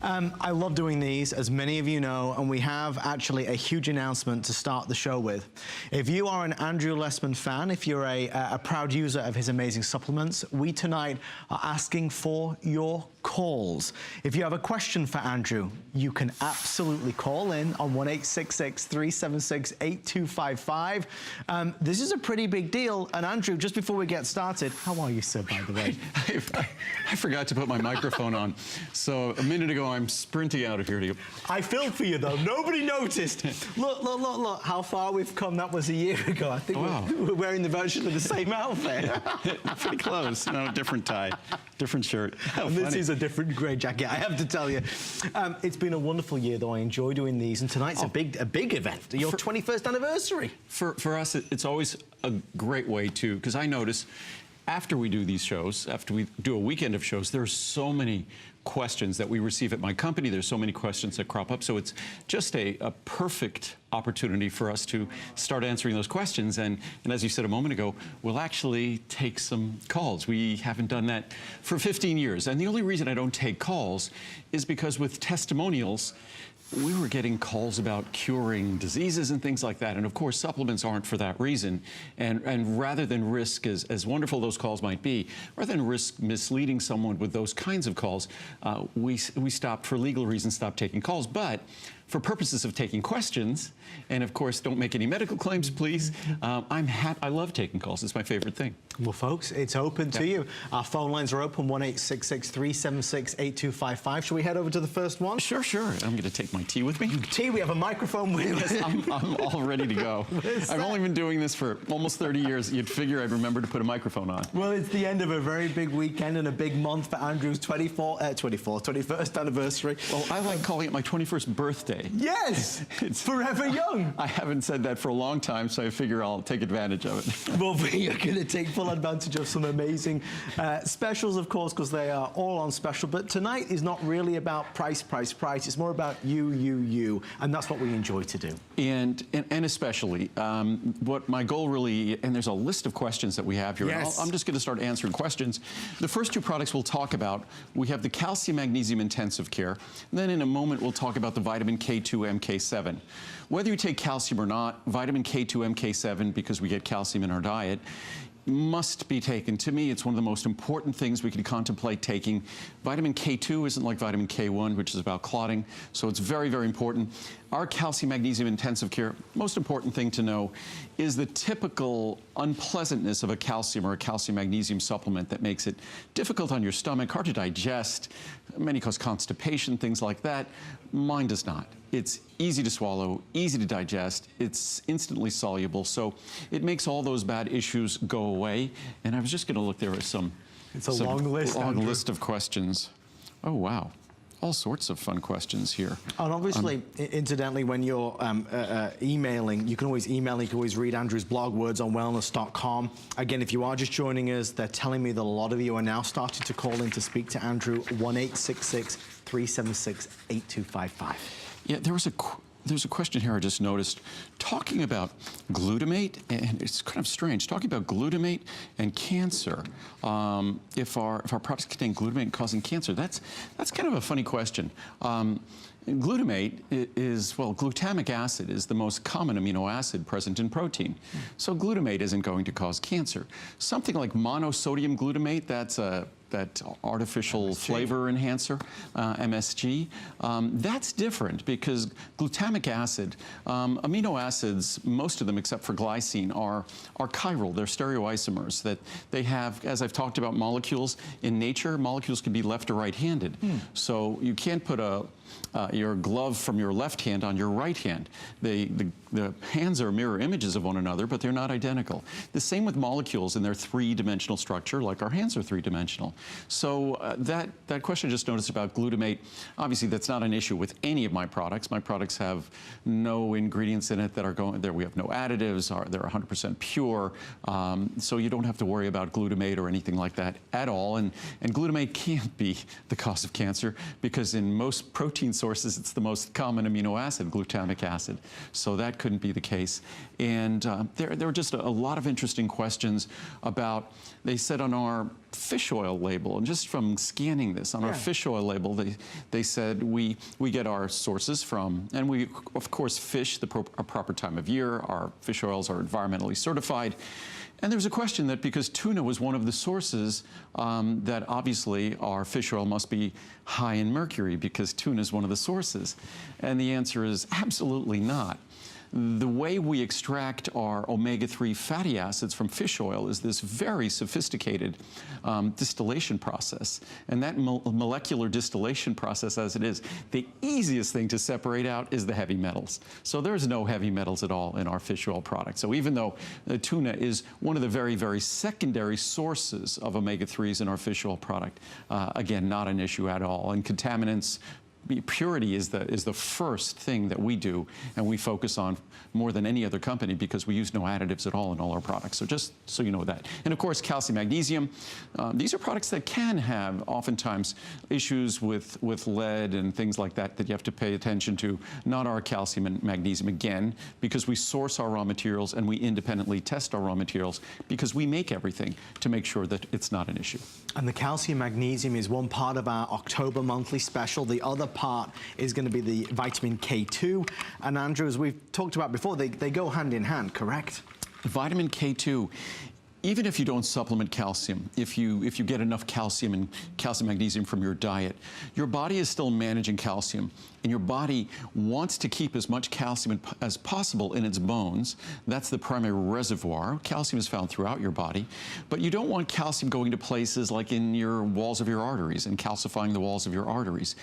I love doing these, as many of you know, and we have actually a huge announcement to start the show with. If you are an Andrew Lessman fan, if you're a proud user of his amazing supplements, we tonight are asking for your calls. If you have a question for Andrew, you can absolutely call in on 1-866-376-8255. This is a pretty big deal. And Andrew, just before we get started, how are you, sir, by the way? I forgot to put my microphone on. So a minute ago, I'm sprinting out of here to you. I feel for you, though. Nobody noticed. Look, look, look, look, how far we've come. That was a year ago. I think we're wearing the version of the same outfit. Pretty close. No, different tie, different shirt. And this is a different grey jacket, I have to tell you. It's been a wonderful year, though. I enjoy doing these, and tonight's a big event. Your 21st anniversary. For us, it's always a great way to, because I notice after we do these shows, after we do a weekend of shows, there's so many questions that we receive at my company. There's so many questions that crop up. So it's just a perfect opportunity for us to start answering those questions. And as you said a moment ago, we'll actually take some calls. We haven't done that for 15 years. And the only reason I don't take calls is because with testimonials, we were getting calls about curing diseases and things like that. And of course, supplements aren't for that reason. And rather than risk, as wonderful those calls might be, rather than risk misleading someone with those kinds of calls, we stopped, for legal reasons, stopped taking calls. But for purposes of taking questions, and of course, don't make any medical claims, please, I love taking calls. It's my favorite thing. Well, folks, it's open to you. Our phone lines are open, 1-866-376-8255. Shall we head over to the first one? Sure, sure. I'm going to take my tea with me. Tea, we have a microphone with us. I'm all ready to go. I've only been doing this for almost 30 years. You'd figure I'd remember to put a microphone on. Well, it's the end of a very big weekend and a big month for Andrew's 21st anniversary. Well, I like calling it my 21st birthday. Yes! It's forever young. I haven't said that for a long time, so I figure I'll take advantage of it. Well, we are going to take full advantage of some amazing specials, of course, because they are all on special. But tonight is not really about price. It's more about you. And that's what we enjoy to do. And especially, what my goal really, and there's a list of questions that we have here. Yes. I'm just going to start answering questions. The first two products we'll talk about, we have the Calcium Magnesium Intensive Care. And then in a moment, we'll talk about the Vitamin K2 MK7. Whether you take calcium or not, vitamin K2 MK7, because we get calcium in our diet, must be taken. To me, it's one of the most important things we can contemplate taking. Vitamin K2 isn't like vitamin K1, which is about clotting, so it's very, very important. Our calcium magnesium intensive care, most important thing to know is the typical unpleasantness of a calcium or a calcium magnesium supplement that makes it difficult on your stomach, hard to digest. Many cause constipation, things like that. Mine does not. It's easy to swallow, easy to digest, it's instantly soluble, so it makes all those bad issues go away. And I was just gonna look, there are some long list of questions. Oh, wow. All sorts of fun questions here. And obviously, incidentally, when you're emailing, you can always email, you can always read Andrew's blog, wordsonwellness.com. Again, if you are just joining us, they're telling me that a lot of you are now starting to call in to speak to Andrew, 1-866-376-8255. Yeah, there's a question here I just noticed, talking about glutamate, and it's kind of strange, talking about glutamate and cancer. If our products contain glutamate causing cancer, that's kind of a funny question. Glutamate is, well, glutamic acid is the most common amino acid present in protein. So glutamate isn't going to cause cancer. Something like monosodium glutamate, that's that artificial flavor enhancer, MSG, that's different because glutamic acid, amino acids, most of them except for glycine are chiral, they're stereoisomers that they have, as I've talked about molecules in nature, molecules can be left or right-handed. So you can't put your glove from your left hand on your right hand. The hands are mirror images of one another, but they're not identical. The same with molecules in their three-dimensional structure, like our hands are three-dimensional. So that question I just noticed about glutamate, obviously that's not an issue with any of my products. My products have no ingredients in it that are going there. We have no additives. They're 100% pure. So you don't have to worry about glutamate or anything like that at all. And glutamate can't be the cause of cancer because in most protein protein sources, it's the most common amino acid, glutamic acid. So that couldn't be the case. And there were just a lot of interesting questions about, they said on our fish oil label, and just from scanning this, on our fish oil label, they said we get our sources from, and we, of course, fish a proper time of year. Our fish oils are environmentally certified. And there was a question that because tuna was one of the sources, that obviously our fish oil must be high in mercury because tuna is one of the sources. And the answer is absolutely not. The way we extract our omega-3 fatty acids from fish oil is this very sophisticated distillation process. And that molecular distillation process as it is, the easiest thing to separate out is the heavy metals. So there's no heavy metals at all in our fish oil product. So even though tuna is one of the very, very secondary sources of omega-3s in our fish oil product, again, not an issue at all. And contaminants, purity is the first thing that we do, and we focus on more than any other company because we use no additives at all in all our products. So just so you know that. And of course, calcium, magnesium. These are products that can have oftentimes issues with lead and things like that that you have to pay attention to. Not our calcium and magnesium, again, because we source our raw materials and we independently test our raw materials because we make everything to make sure that it's not an issue. And the calcium magnesium is one part of our October monthly special. The other part is going to be the vitamin K2. And Andrew, as we've talked about before, they go hand in hand, correct? Vitamin K2, even if you don't supplement calcium, if you get enough calcium and calcium magnesium from your diet, your body is still managing calcium, and your body wants to keep as much calcium as possible in its bones. That's the primary reservoir. Calcium is found throughout your body, but you don't want calcium going to places like in your walls of your arteries and calcifying the walls of your arteries.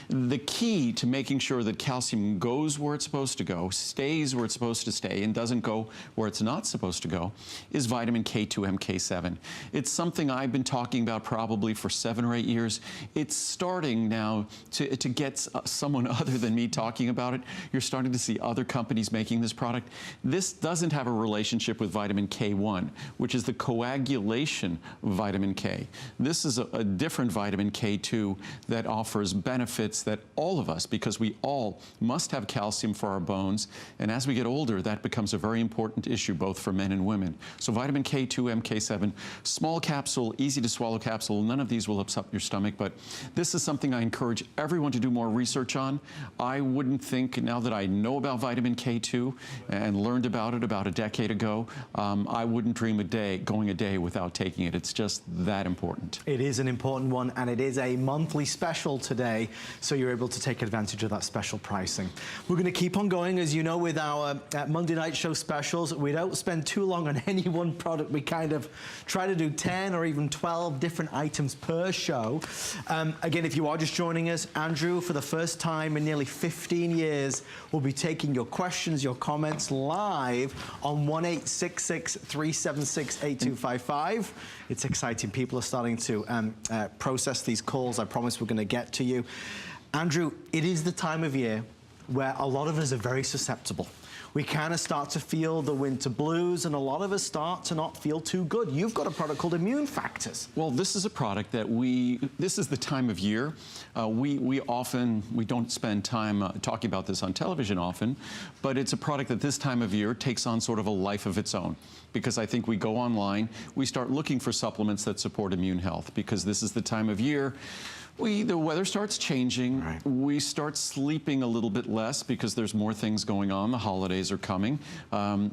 The key to making sure that calcium goes where it's supposed to go, stays where it's supposed to stay, and doesn't go where it's not supposed to go is vitamin K2, MK7. It's something I've been talking about probably for 7 or 8 years. It's starting now to get someone other than me talking about it. You're starting to see other companies making this product. This doesn't have a relationship with vitamin K1, which is the coagulation vitamin K. This is a different vitamin K2 that offers benefits that all of us, because we all must have calcium for our bones, and as we get older, that becomes a very important issue both for men and women. So vitamin K2, MK7, small capsule, easy to swallow capsule. None of these will upset your stomach, but this is something I encourage everyone to do more research on. I wouldn't think, now that I know about vitamin K2 and learned about it about a decade ago, I wouldn't dream going a day without taking it. It's just that important. It is an important one, and it is a monthly special today, so you're able to take advantage of that special pricing. We're going to keep on going, as you know, with our Monday night show specials. We don't spend too long on any one product. We kind of try to do 10 or even 12 different items per show. Again, if you are just joining us, Andrew, for the first time in nearly 15 years, will be taking your questions, your comments live on 1-866-376-8255. It's exciting. People are starting to process these calls. I promise we're going to get to you. Andrew, it is the time of year where a lot of us are very susceptible. We kind of start to feel the winter blues, and a lot of us start to not feel too good. You've got a product called Immune Factors. Well, this is a product that this is the time of year. We don't spend time talking about this on television often, but it's a product that this time of year takes on sort of a life of its own. Because I think we go online, we start looking for supplements that support immune health, because this is the time of year the weather starts changing. Right. We start sleeping a little bit less because there's more things going on. The holidays are coming.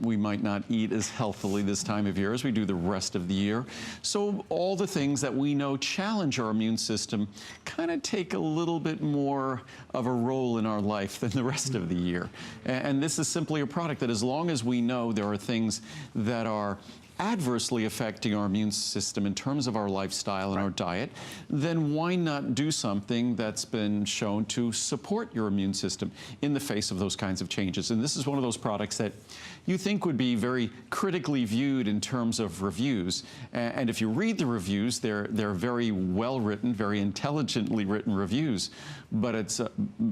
We might not eat as healthily this time of year as we do the rest of the year. So all the things that we know challenge our immune system kind of take a little bit more of a role in our life than the rest of the year. And this is simply a product that, as long as we know there are things that are adversely affecting our immune system in terms of our lifestyle and our diet, then why not do something that's been shown to support your immune system in the face of those kinds of changes? And this is one of those products that you think would be very critically viewed in terms of reviews. And if you read the reviews, they're very well written, very intelligently written reviews, but it's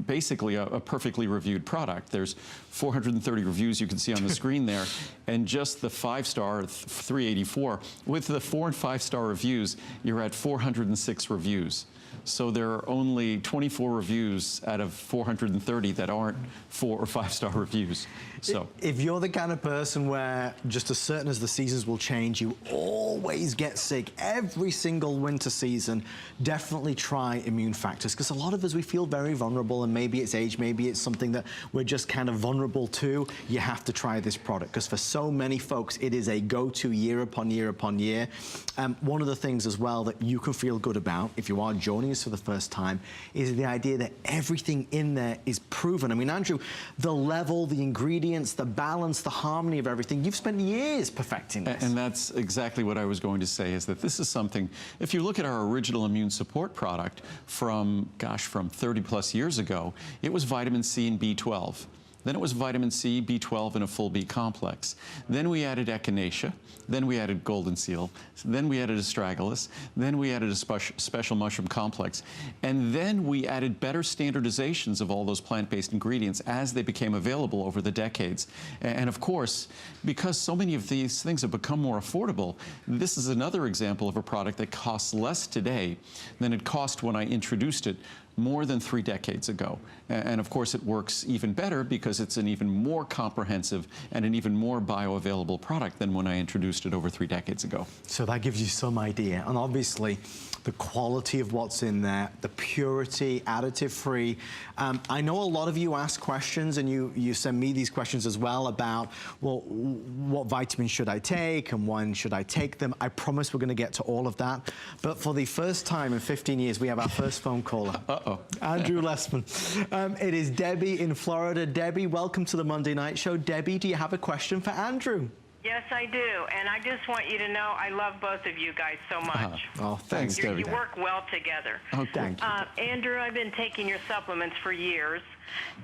basically a perfectly reviewed product. There's 430 reviews you can see on the screen there, and just the 5-star, 384. With the 4- and 5-star reviews, you're at 406 reviews. So there are only 24 reviews out of 430 that aren't 4 or 5-star reviews. So if you're the kind of person where just as certain as the seasons will change, you always get sick every single winter season, definitely try Immune Factors, because a lot of us, we feel very vulnerable, and maybe it's age, maybe it's something that we're just kind of vulnerable to. You have to try this product, because for so many folks, it is a go-to year upon year upon year. One of the things as well that you can feel good about, if you are joining us for the first time, is the idea that everything in there is proven. I mean, Andrew, the level, the ingredients, the balance, the harmony of everything, you've spent years perfecting this. And that's exactly what I was going to say, is that this is something, if you look at our original immune support product from 30 plus years ago, it was vitamin C and B12. Then it was vitamin C, B12, and a full B complex. Then we added echinacea. Then we added golden seal. Then we added astragalus. Then we added a special mushroom complex. And then we added better standardizations of all those plant-based ingredients as they became available over the decades. And of course, because so many of these things have become more affordable, this is another example of a product that costs less today than it cost when I introduced it more than 3 decades ago. And of course, it works even better because it's an even more comprehensive and an even more bioavailable product than when I introduced it over 3 decades ago. So that gives you some idea. And obviously, the quality of what's in there, the purity, additive-free. I know a lot of you ask questions, and you send me these questions as well about, well, what vitamins should I take and when should I take them? I promise we're going to get to all of that. But for the first time in 15 years, we have our first phone caller. Andrew Lessman. It is Debbie in Florida. Debbie, welcome to the Monday Night Show. Debbie, do you have a question for Andrew? Yes, I do, and I just want you to know I love both of you guys so much. Oh, thanks, Debbie. You work well together. Oh, thank you. Andrew, I've been taking your supplements for years,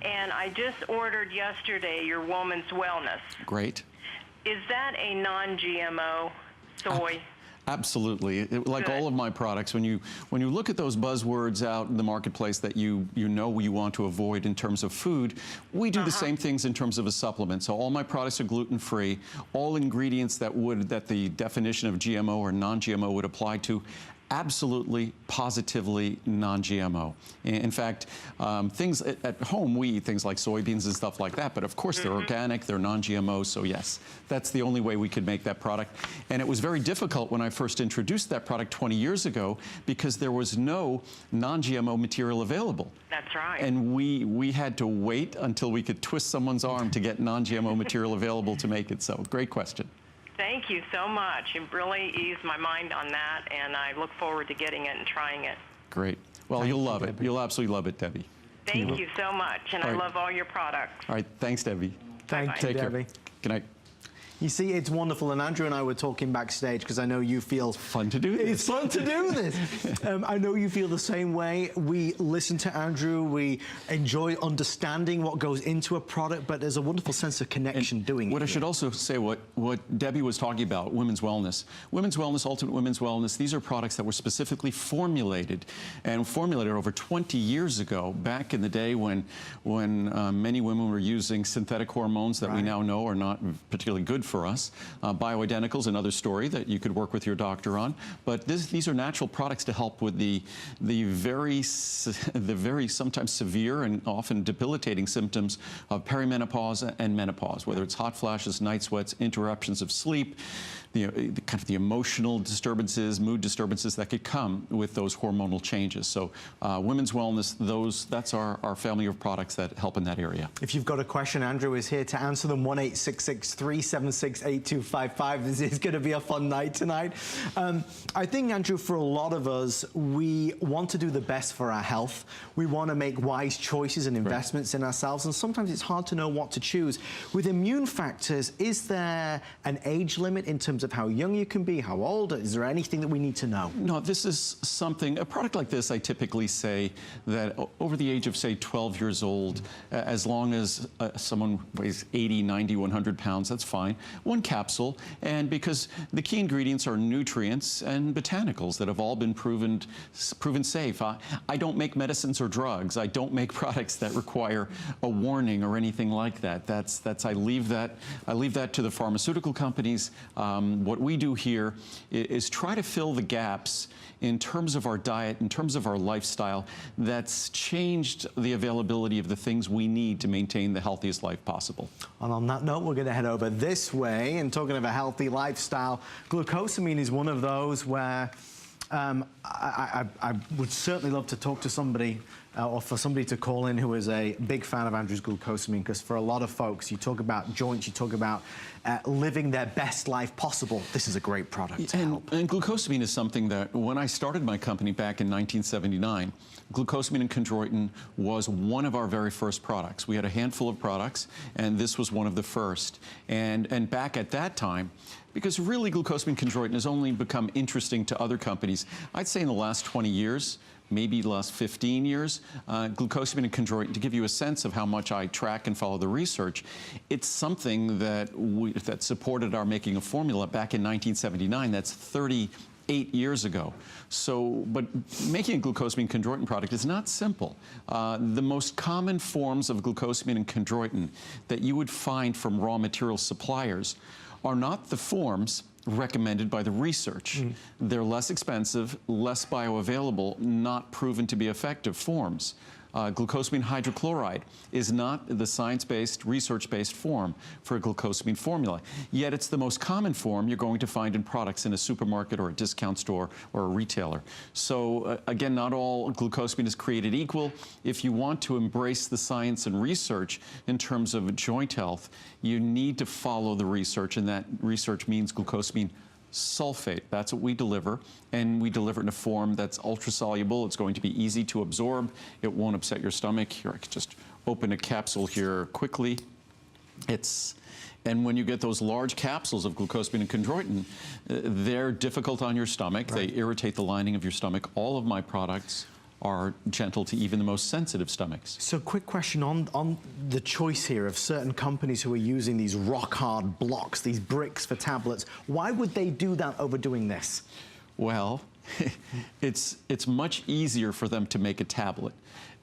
and I just ordered yesterday your Woman's Wellness. Great. Is that a non-GMO soy? Absolutely. Like all of my products, when you look at those buzzwords out in the marketplace that you know you want to avoid in terms of food, we do the same things in terms of a supplement. So all my products are gluten-free. All ingredients that the definition of GMO or non-GMO would apply to, absolutely, positively non-GMO. In fact, things at home, we eat things like soybeans and stuff like that, but of course they're organic, they're non-GMO, so yes, that's the only way we could make that product. And it was very difficult when I first introduced that product 20 years ago because there was no non-GMO material available. That's right. And we had to wait until we could twist someone's arm to get non-GMO material available to make it, so great question. Thank you so much. It really eased my mind on that, and I look forward to getting it and trying it. Great. Well, you'll love it. You'll absolutely love it, Debbie. Thank you so much, and I love all your products. All right. Thanks, Debbie. Thank you, Debbie. Good night. You see, it's wonderful, and Andrew and I were talking backstage because I know you feel... Fun to do this. It's fun to do this. I know you feel the same way. We listen to Andrew, we enjoy understanding what goes into a product, but there's a wonderful sense of connection doing it. What I should also say, what Debbie was talking about, women's wellness. Women's wellness, ultimate women's wellness, these are products that were specifically formulated over 20 years ago, back in the day when many women were using synthetic hormones that we now know are not particularly good for us. Bioidenticals, another story that you could work with your doctor on. But these are natural products to help with the very sometimes severe and often debilitating symptoms of perimenopause and menopause, whether it's hot flashes, night sweats, interruptions of sleep, kind of the emotional disturbances, mood disturbances that could come with those hormonal changes. So women's wellness, that's our family of products that help in that area. If you've got a question, Andrew is here to answer them. 1-866-376-8255. This is going to be a fun night tonight. I think, Andrew, for a lot of us, we want to do the best for our health. We want to make wise choices and investments in ourselves, and sometimes it's hard to know what to choose. With Immune Factors, is there an age limit in terms of how young you can be, how old? Is there anything that we need to know? No, this is something, a product like this, I typically say that over the age of, say, 12 years old, as long as someone weighs 80, 90, 100 pounds, that's fine. One capsule, and because the key ingredients are nutrients and botanicals that have all been proven safe. I don't make medicines or drugs. I don't make products that require a warning or anything like that. I leave that to the pharmaceutical companies. what we do here is try to fill the gaps in terms of our diet, in terms of our lifestyle, that's changed the availability of the things we need to maintain the healthiest life possible. And on that note, we're going to head over this way. And talking of a healthy lifestyle, glucosamine is one of those where I would certainly love to talk to somebody or for somebody to call in who is a big fan of Andrew's glucosamine, because for a lot of folks, you talk about joints, you talk about living their best life possible. This is a great product to help. And glucosamine is something that when I started my company back in 1979, glucosamine and chondroitin was one of our very first products. We had a handful of products, and this was one of the first. And back at that time, because really glucosamine and chondroitin has only become interesting to other companies, I'd say in the last 20 years, maybe the last 15 years, glucosamine and chondroitin, to give you a sense of how much I track and follow the research, it's something that that supported our making a formula back in 1979. That's 38 years ago. So, but making a glucosamine chondroitin product is not simple. The most common forms of glucosamine and chondroitin that you would find from raw material suppliers are not the forms recommended by the research. They're less expensive, less bioavailable, not proven to be effective forms. Glucosamine hydrochloride is not the science-based, research-based form for a glucosamine formula. Yet it's the most common form you're going to find in products in a supermarket or a discount store or a retailer. So again, not all glucosamine is created equal. If you want to embrace the science and research in terms of joint health, you need to follow the research, and that research means glucosamine sulfate. That's what we deliver, and we deliver it in a form that's ultra-soluble. It's going to be easy to absorb. It won't upset your stomach. Here, I can just open a capsule here quickly. And when you get those large capsules of glucosamine and chondroitin, they're difficult on your stomach. Right. They irritate the lining of your stomach. All of my products are gentle to even the most sensitive stomachs. So quick question on the choice here of certain companies who are using these rock-hard blocks, these bricks for tablets. Why would they do that over doing this? Well, it's much easier for them to make a tablet.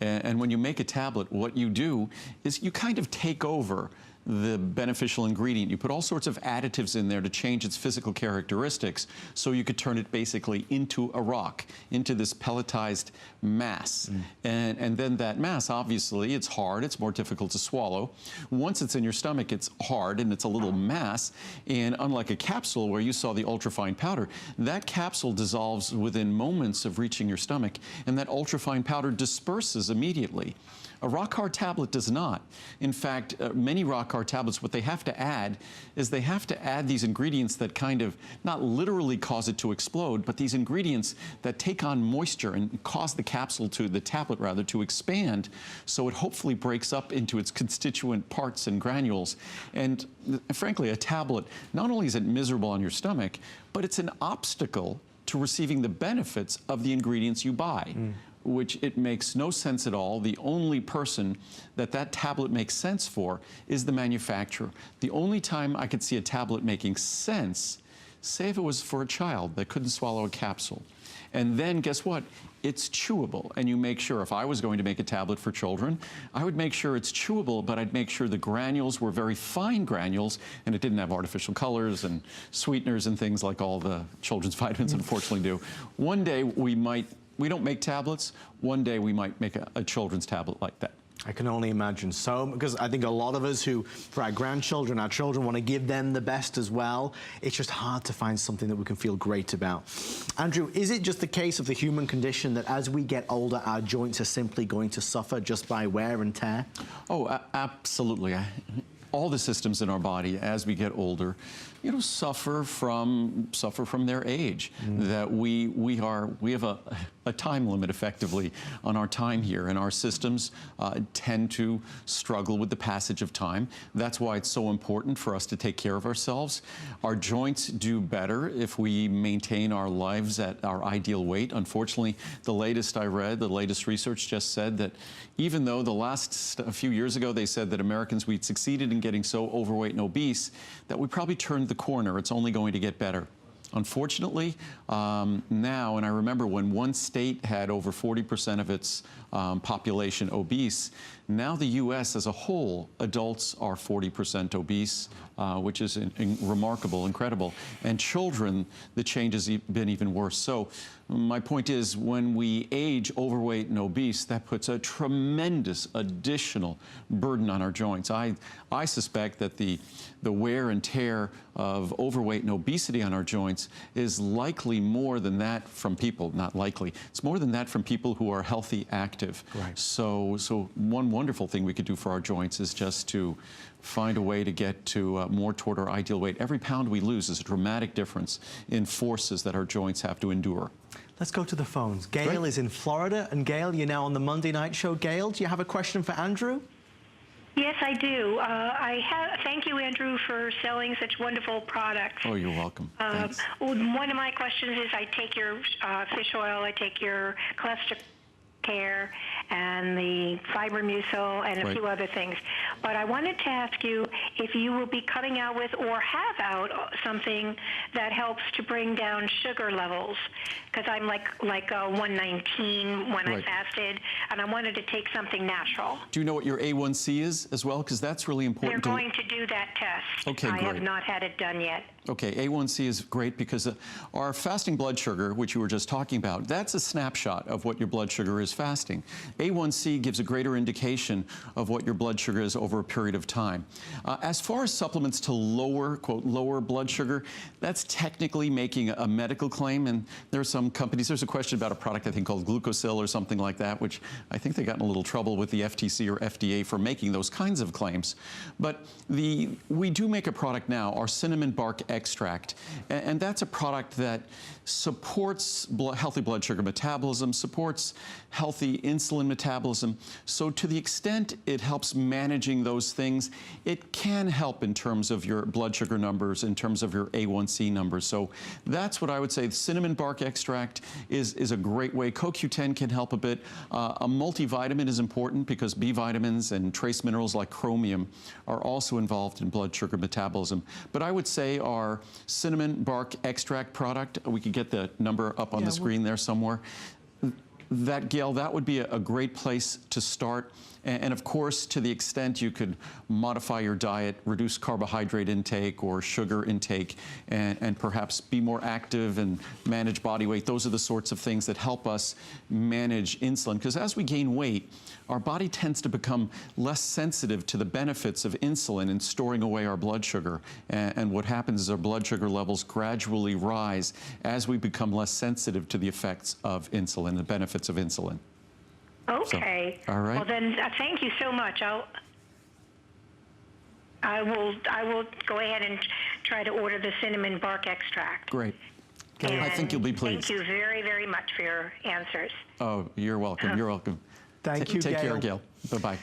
And when you make a tablet, what you do is you kind of take over the beneficial ingredient. You put all sorts of additives in there to change its physical characteristics so you could turn it basically into a rock, into this pelletized mass. And then that mass, obviously, it's hard, it's more difficult to swallow. Once it's in your stomach, it's hard and it's a little mass. And unlike a capsule where you saw the ultrafine powder, that capsule dissolves within moments of reaching your stomach, and that ultrafine powder disperses immediately. A rock-hard tablet does not. In fact, many rock-hard tablets, what they have to add is they have to add these ingredients that kind of, not literally cause it to explode, but these ingredients that take on moisture and cause the capsule to, the tablet rather, to expand, so it hopefully breaks up into its constituent parts and granules. And frankly, a tablet, not only is it miserable on your stomach, but it's an obstacle to receiving the benefits of the ingredients you buy. Which it makes no sense at all. The only person that tablet makes sense for is the manufacturer. The only time I could see a tablet making sense, say if it was for a child that couldn't swallow a capsule. And then guess what? It's chewable, and you make sure, if I was going to make a tablet for children, I would make sure it's chewable, but I'd make sure the granules were very fine granules, and it didn't have artificial colors and sweeteners and things like all the children's vitamins unfortunately do. One day we don't make tablets. One day we might make a children's tablet like that. I can only imagine. So, because I think a lot of us who, for our grandchildren, our children, want to give them the best as well, it's just hard to find something that we can feel great about. Andrew, is it just the case of the human condition that as we get older, our joints are simply going to suffer just by wear and tear? Oh, absolutely. All the systems in our body, as we get older, you know, suffer from their age. That we have a time limit effectively on our time here, and our systems tend to struggle with the passage of time. That's why it's so important for us to take care of ourselves. Our joints do better if we maintain our lives at our ideal weight. Unfortunately, the latest I read, the latest research just said that even though a few years ago they said that Americans, we'd succeeded in getting so overweight and obese that we probably turned the corner. It's only going to get better. Unfortunately, now, and I remember when one state had over 40% of its population obese, now the U.S. as a whole, adults are 40% obese, which is remarkable, incredible. And children, the change has been even worse. So my point is, when we age overweight and obese, that puts a tremendous additional burden on our joints. I suspect that the wear and tear of overweight and obesity on our joints is likely more than that from people, not likely, it's more than that from people who are healthy, active. Right. So one wonderful thing we could do for our joints is just to find a way to get to more toward our ideal weight. Every pound we lose is a dramatic difference in forces that our joints have to endure. Let's go to the phones. Gail is in Florida, and Gail, you're now on the Monday Night Show. Gail, do you have a question for Andrew? Yes, I do. Thank you, Andrew, for selling such wonderful products. Oh, you're welcome. Thanks. One of my questions is, I take your fish oil, I take your Cholestacare, and the Fibermucil, and a few other things. But I wanted to ask you if you will be coming out with, or have out, something that helps to bring down sugar levels, because I'm like 119 when I fasted, and I wanted to take something natural. Do you know what your A1C is as well? Because that's really important. They're going to do that test. Okay, I great. have not had it done yet. Okay, A1C is great because our fasting blood sugar, which you were just talking about, that's a snapshot of what your blood sugar is fasting. A1C gives a greater indication of what your blood sugar is over a period of time. As far as supplements to lower, quote, lower blood sugar, that's technically making a medical claim, and there are some companies, there's a question about a product I think called Glucosamine or something like that, which I think they got in a little trouble with the FTC or FDA for making those kinds of claims. But we do make a product now, our cinnamon bark extract, and that's a product that supports healthy blood sugar metabolism, supports healthy insulin metabolism. So to the extent it helps managing those things, it can help in terms of your blood sugar numbers, in terms of your A1C numbers. So that's what I would say. The cinnamon bark extract is a great way. CoQ10 can help a bit. A multivitamin is important because B vitamins and trace minerals like chromium are also involved in blood sugar metabolism. But I would say our cinnamon bark extract product, we could get the number up on the screen there somewhere. That, Gail, that would be a great place to start. And of course, to the extent you could modify your diet, reduce carbohydrate intake or sugar intake, and perhaps be more active and manage body weight. Those are the sorts of things that help us manage insulin. Because as we gain weight, our body tends to become less sensitive to the benefits of insulin in storing away our blood sugar. And what happens is our blood sugar levels gradually rise as we become less sensitive to the effects of insulin, the benefits of insulin. Okay. So, all right. Well, then, thank you so much. I will go ahead and try to order the cinnamon bark extract. Great. And I think you'll be pleased. Thank you very, very much for your answers. Oh, you're welcome. You're welcome. Thank you, Take Gail. care, Gail. Bye-bye.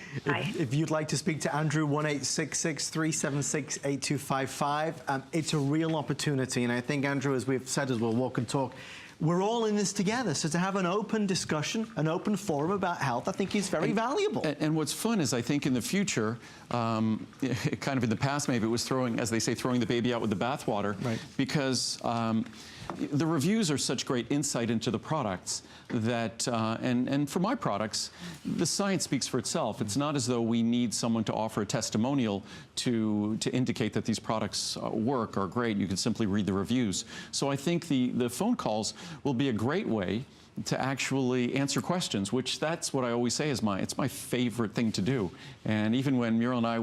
If you'd like to speak to Andrew, 1-866-376-8255. It's a real opportunity, and I think, Andrew, as we've said as we'll walk and talk, we're all in this together. So to have an open discussion, an open forum about health, I think is very valuable. And what's fun is I think in the future, kind of in the past maybe, it was throwing, as they say, throwing the baby out with the bathwater. Right. Because the reviews are such great insight into the products that, and for my products, the science speaks for itself. It's not as though we need someone to offer a testimonial to indicate that these products work or are great. You can simply read the reviews. So I think the phone calls will be a great way to actually answer questions, which that's what I always say is it's my favorite thing to do. And even when Muriel and I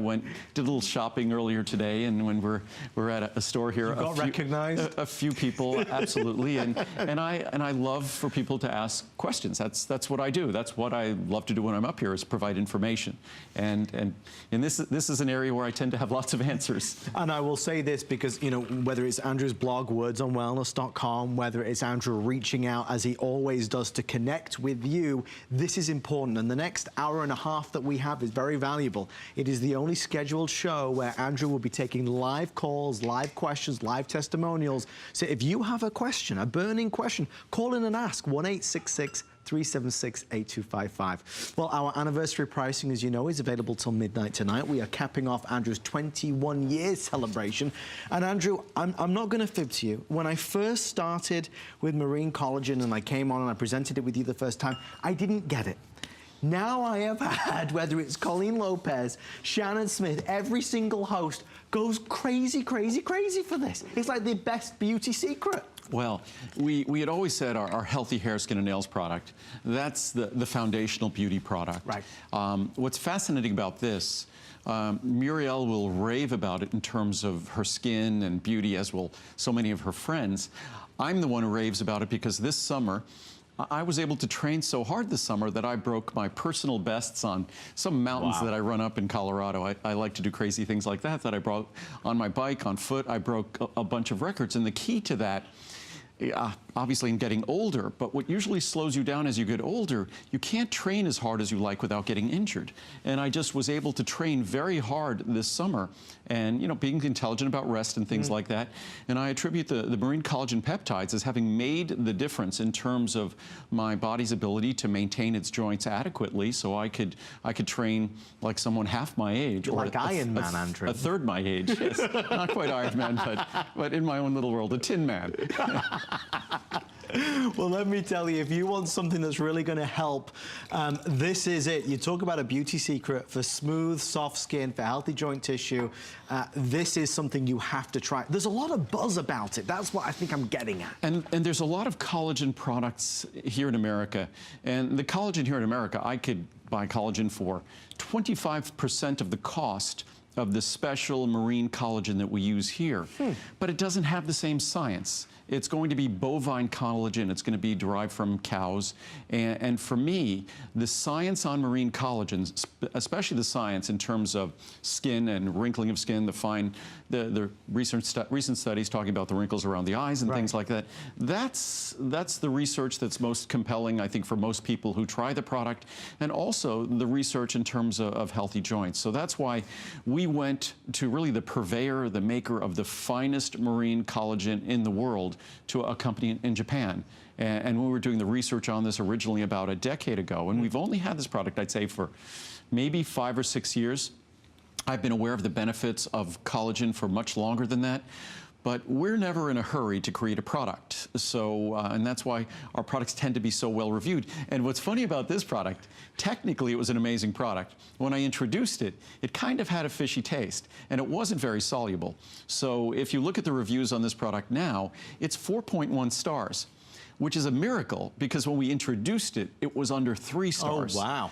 did a little shopping earlier today, and when we're at a store here, You got recognized? a few people, absolutely, and I love for people to ask questions. That's what I do. That's what I love to do when I'm up here, is provide information. And this is an area where I tend to have lots of answers. And I will say this because, you know, whether it's Andrew's blog, wordsonwellness.com, whether it's Andrew reaching out as he always does to connect with you, this is important. And the next hour and a half that we have is very valuable. It is the only scheduled show where Andrew will be taking live calls, live questions, live testimonials. So if you have a question, a burning question, call in and ask 1-866 376-8255. Well, our anniversary pricing, as you know, is available till midnight tonight. We are capping off Andrew's 21-year celebration. And Andrew, I'm not going to fib to you. When I first started with Marine Collagen and I came on and I presented it with you the first time, I didn't get it. Now I have had, whether it's Colleen Lopez, Shannon Smith, every single host goes crazy, crazy, crazy for this. It's like the best beauty secret. Well, we had always said our healthy hair, skin, and nails product, that's the foundational beauty product. Right. What's fascinating about this, Muriel will rave about it in terms of her skin and beauty, as will so many of her friends. I'm the one who raves about it because this summer, I was able to train so hard this summer that I broke my personal bests on some mountains that I run up in Colorado. I like to do crazy things like that I broke on my bike, on foot. I broke a bunch of records. And the key to that, obviously in getting older, but what usually slows you down as you get older, you can't train as hard as you like without getting injured. And I just was able to train very hard this summer and, you know, being intelligent about rest and things like that. And I attribute the marine collagen peptides as having made the difference in terms of my body's ability to maintain its joints adequately, so I could train like someone half my age. You're or like Iron Man, Andrew. A third my age, yes. Not quite Iron Man, but in my own little world, a Tin Man. Well, let me tell you, if you want something that's really going to help, this is it. You talk about a beauty secret for smooth, soft skin, for healthy joint tissue. This is something you have to try. There's a lot of buzz about it. That's what I think I'm getting at. And there's a lot of collagen products here in America. And the collagen here in America, I could buy collagen for 25% of the cost of the special marine collagen that we use here. But it doesn't have the same science. It's going to be bovine collagen. It's going to be derived from cows. And for me, the science on marine collagen, especially the science in terms of skin and wrinkling of skin, the recent studies talking about the wrinkles around the eyes and things like that, that's the research that's most compelling, I think, for most people who try the product, and also the research in terms of healthy joints. So that's why we went to really the purveyor, the maker of the finest marine collagen in the world, to a company in Japan. And we were doing the research on this originally about a decade ago, and we've only had this product, I'd say, for maybe 5 or 6 years. I've been aware of the benefits of collagen for much longer than that, but we're never in a hurry to create a product. So, and that's why our products tend to be so well reviewed. And what's funny about this product, technically it was an amazing product. When I introduced it, it kind of had a fishy taste, and it wasn't very soluble. So if you look at the reviews on this product now, it's 4.1 stars, which is a miracle, because when we introduced it, it was under 3 stars. Oh, wow.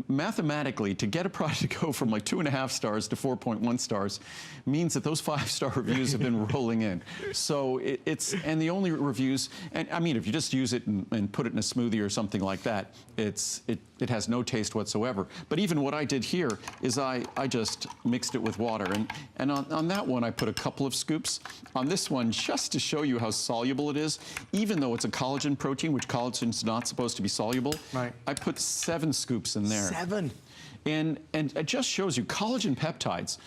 Mathematically, to get a product to go from like 2.5 stars to 4.1 stars means that those 5-star reviews have been rolling in. So and the only reviews, and I mean, if you just use it and put it in a smoothie or something like that, it has no taste whatsoever. But even what I did here is I just mixed it with water. And on that one, I put a couple of scoops. On this one, just to show you how soluble it is, even though it's a collagen protein, which collagen's not supposed to be soluble, I put 7 scoops in there. 7. And it just shows you collagen peptides,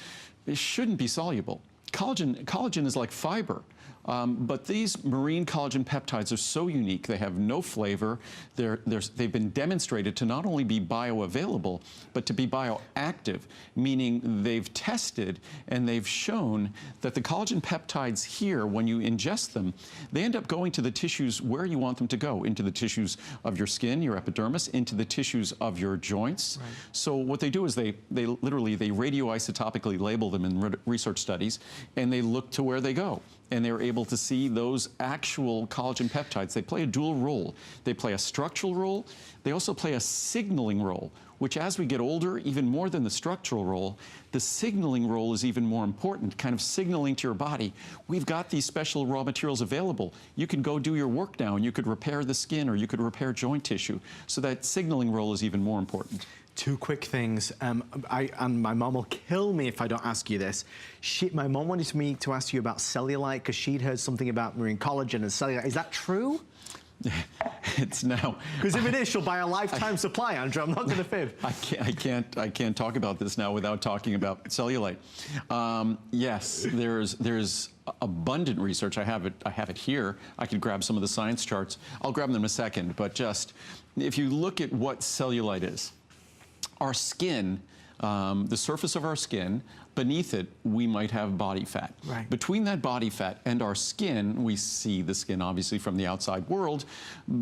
it shouldn't be soluble. Collagen is like fiber. But these marine collagen peptides are so unique. They have no flavor. They've been demonstrated to not only be bioavailable, but to be bioactive, meaning they've tested and they've shown that the collagen peptides here, when you ingest them, they end up going to the tissues where you want them to go, into the tissues of your skin, your epidermis, into the tissues of your joints. So what they do is they literally radioisotopically label them in research studies, and they look to where they go. And they're able to see those actual collagen peptides. They play a dual role. They play a structural role. They also play a signaling role, which as we get older, even more than the structural role, the signaling role is even more important, kind of signaling to your body, we've got these special raw materials available. You can go do your work now and you could repair the skin or you could repair joint tissue. So that signaling role is even more important. 2 quick things, and my mom will kill me if I don't ask you this. My mom wanted me to ask you about cellulite because she'd heard something about marine collagen and cellulite. Is that true? It's now. Because if it is, she'll buy a lifetime supply, Andrew. I'm not going to fib. I can't talk about this now without talking about cellulite. Yes, there's abundant research. I have it here. I could grab some of the science charts. I'll grab them in a second. But just if you look at what cellulite is, our skin, the surface of our skin, beneath it, we might have body fat. Right. Between that body fat and our skin, we see the skin obviously from the outside world.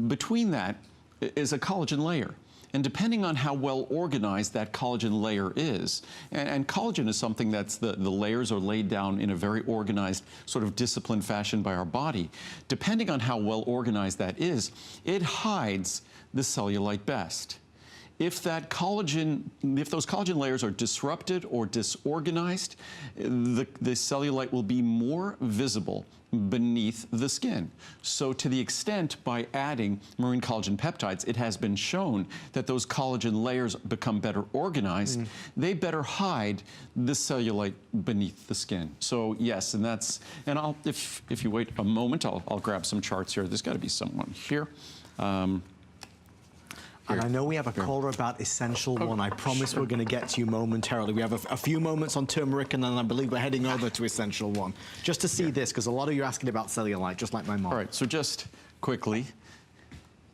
Between that is a collagen layer. And depending on how well organized that collagen layer is, and collagen is something that's the layers are laid down in a very organized, sort of disciplined fashion by our body. Depending on how well organized that is, it hides the cellulite best. If those collagen layers are disrupted or disorganized, the cellulite will be more visible beneath the skin. So to the extent by adding marine collagen peptides, it has been shown that those collagen layers become better organized. They better hide the cellulite beneath the skin. So yes, and I'll, if you wait a moment, I'll grab some charts here. There's got to be someone here. And I know we have a caller about Essential One. I promise we're going to get to you momentarily. We have a few moments on turmeric, and then I believe we're heading over to Essential One. Just to see this, because a lot of you are asking about cellulite, just like my mom. All right, so just quickly,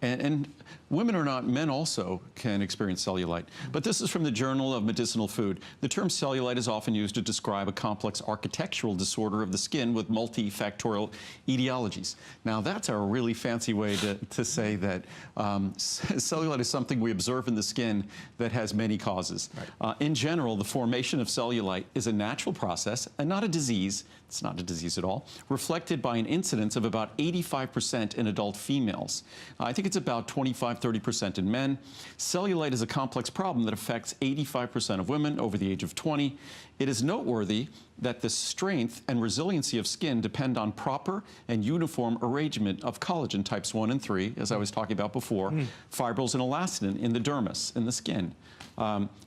and women or not, men also can experience cellulite. But this is from the Journal of Medicinal Food. The term cellulite is often used to describe a complex architectural disorder of the skin with multifactorial etiologies. Now, that's a really fancy way to say that cellulite is something we observe in the skin that has many causes. Right. In general, the formation of cellulite is a natural process and not a disease. It's not a disease at all, reflected by an incidence of about 85% in adult females. I think it's about 25–30% in men. Cellulite is a complex problem that affects 85% of women over the age of 20. It is noteworthy that the strength and resiliency of skin depend on proper and uniform arrangement of collagen types 1 and 3, as I was talking about before, fibrils and elastin in the dermis, in the skin.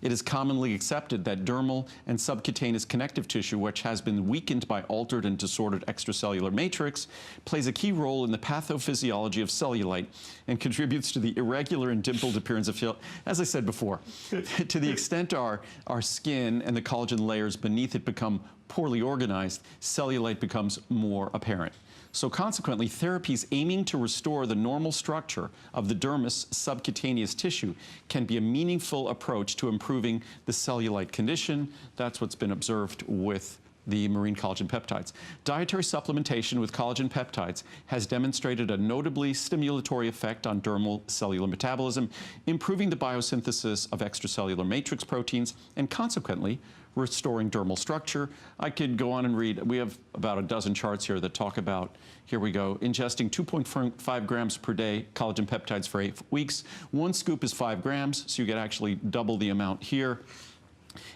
It is commonly accepted that dermal and subcutaneous connective tissue, which has been weakened by altered and disordered extracellular matrix, plays a key role in the pathophysiology of cellulite and contributes to the irregular and dimpled appearance of, as I said before, to the extent our skin and the collagen layers beneath it become poorly organized, cellulite becomes more apparent. So consequently, therapies aiming to restore the normal structure of the dermis subcutaneous tissue can be a meaningful approach to improving the cellulite condition. That's what's been observed with the marine collagen peptides. Dietary supplementation with collagen peptides has demonstrated a notably stimulatory effect on dermal cellular metabolism, improving the biosynthesis of extracellular matrix proteins, and consequently, restoring dermal structure. I could go on and read. We have about a dozen charts here that talk about, here we go, ingesting 2.5 grams per day collagen peptides for 8 weeks. 1 scoop is 5 grams, so you get actually double the amount here.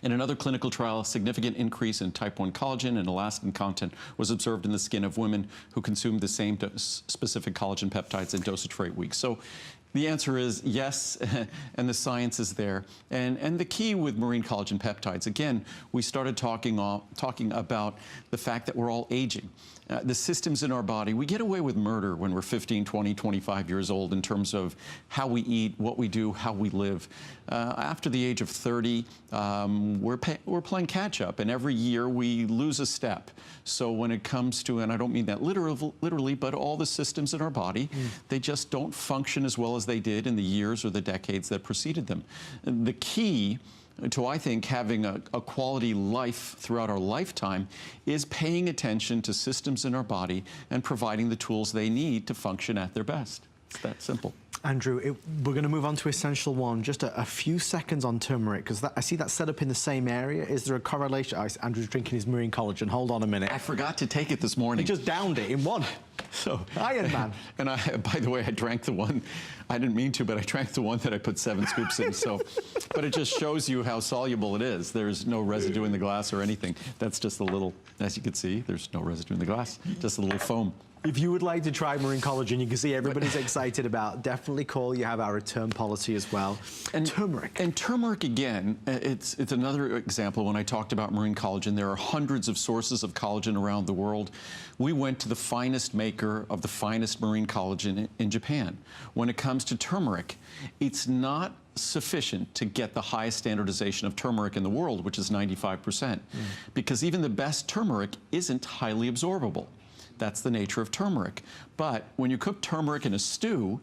In another clinical trial, a significant increase in type 1 collagen and elastin content was observed in the skin of women who consumed the same specific collagen peptides and dosage for 8 weeks. So the answer is yes, and the science is there. And the key with marine collagen peptides, again, we started talking about the fact that we're all aging. The systems in our body, we get away with murder when we're 15, 20, 25 years old in terms of how we eat, what we do, how we live. After the age of 30, we're playing catch up, and every year we lose a step. So when it comes to, and I don't mean that literally, but all the systems in our body, they just don't function as well as they did in the years or the decades that preceded them. The key to, I think, having a quality life throughout our lifetime is paying attention to systems in our body and providing the tools they need to function at their best. It's that simple. Andrew, we're going to move on to Essential One. Just a few seconds on turmeric, because I see that set up in the same area. Is there a correlation? Andrew's drinking his marine collagen. Hold on a minute. I forgot to take it this morning. He just downed it in one. So Iron Man. And by the way, I drank the one, I didn't mean to, but I drank the one that I put 7 scoops in. So, but it just shows you how soluble it is. There's no residue in the glass or anything. That's just a little, as you can see, there's no residue in the glass, just a little foam. If you would like to try marine collagen, you can see everybody's excited about, definitely call. You have our return policy as well. And turmeric. And turmeric, again, it's another example. When I talked about marine collagen, there are hundreds of sources of collagen around the world. We went to the finest maker of the finest marine collagen in Japan. When it comes to turmeric, it's not sufficient to get the highest standardization of turmeric in the world, which is 95%, because even the best turmeric isn't highly absorbable. That's the nature of turmeric. But when you cook turmeric in a stew,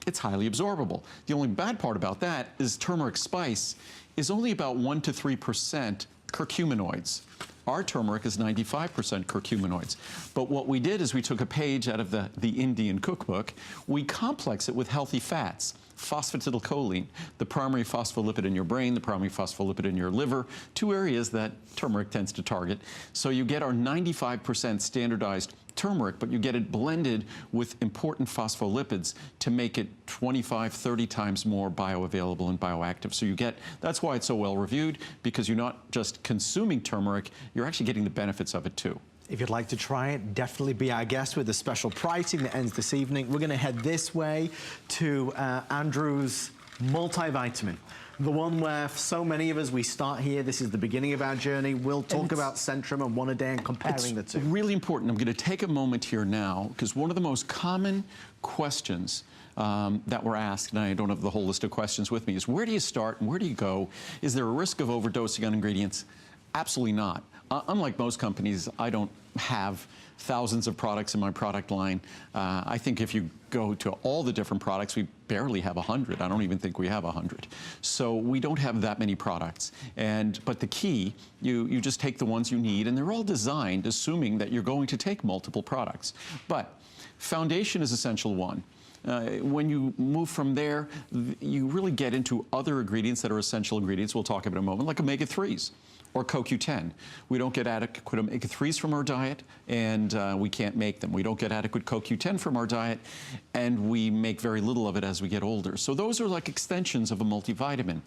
it's highly absorbable. The only bad part about that is turmeric spice is only about 1 to 3% curcuminoids. Our turmeric is 95% curcuminoids. But what we did is we took a page out of the Indian cookbook, we complex it with healthy fats. Phosphatidylcholine, the primary phospholipid in your brain, the primary phospholipid in your liver, two areas that turmeric tends to target. So you get our 95% standardized turmeric, but you get it blended with important phospholipids to make it 25, 30 times more bioavailable and bioactive. So you get, that's why it's so well reviewed, because you're not just consuming turmeric, you're actually getting the benefits of it too. If you'd like to try it, definitely be our guest with the special pricing that ends this evening. We're going to head this way to Andrew's multivitamin. The one where so many of us, we start here. This is the beginning of our journey. We'll talk about Centrum and One A Day and comparing the two. It's really important. I'm going to take a moment here now, because one of the most common questions that were asked, and I don't have the whole list of questions with me, is where do you start and where do you go? Is there a risk of overdosing on ingredients? Absolutely not. Unlike most companies, I don't have thousands of products in my product line. I think if you go to all the different products, we barely have 100. I don't even think we have 100. So we don't have that many products. But the key, you just take the ones you need, and they're all designed assuming that you're going to take multiple products. But foundation is essential one. When you move from there, you really get into other ingredients that are essential ingredients, we'll talk about in a moment, like omega-3s. Or CoQ10. We don't get adequate omega-3s from our diet, and we can't make them. We don't get adequate CoQ10 from our diet, and we make very little of it as we get older. So those are like extensions of a multivitamin.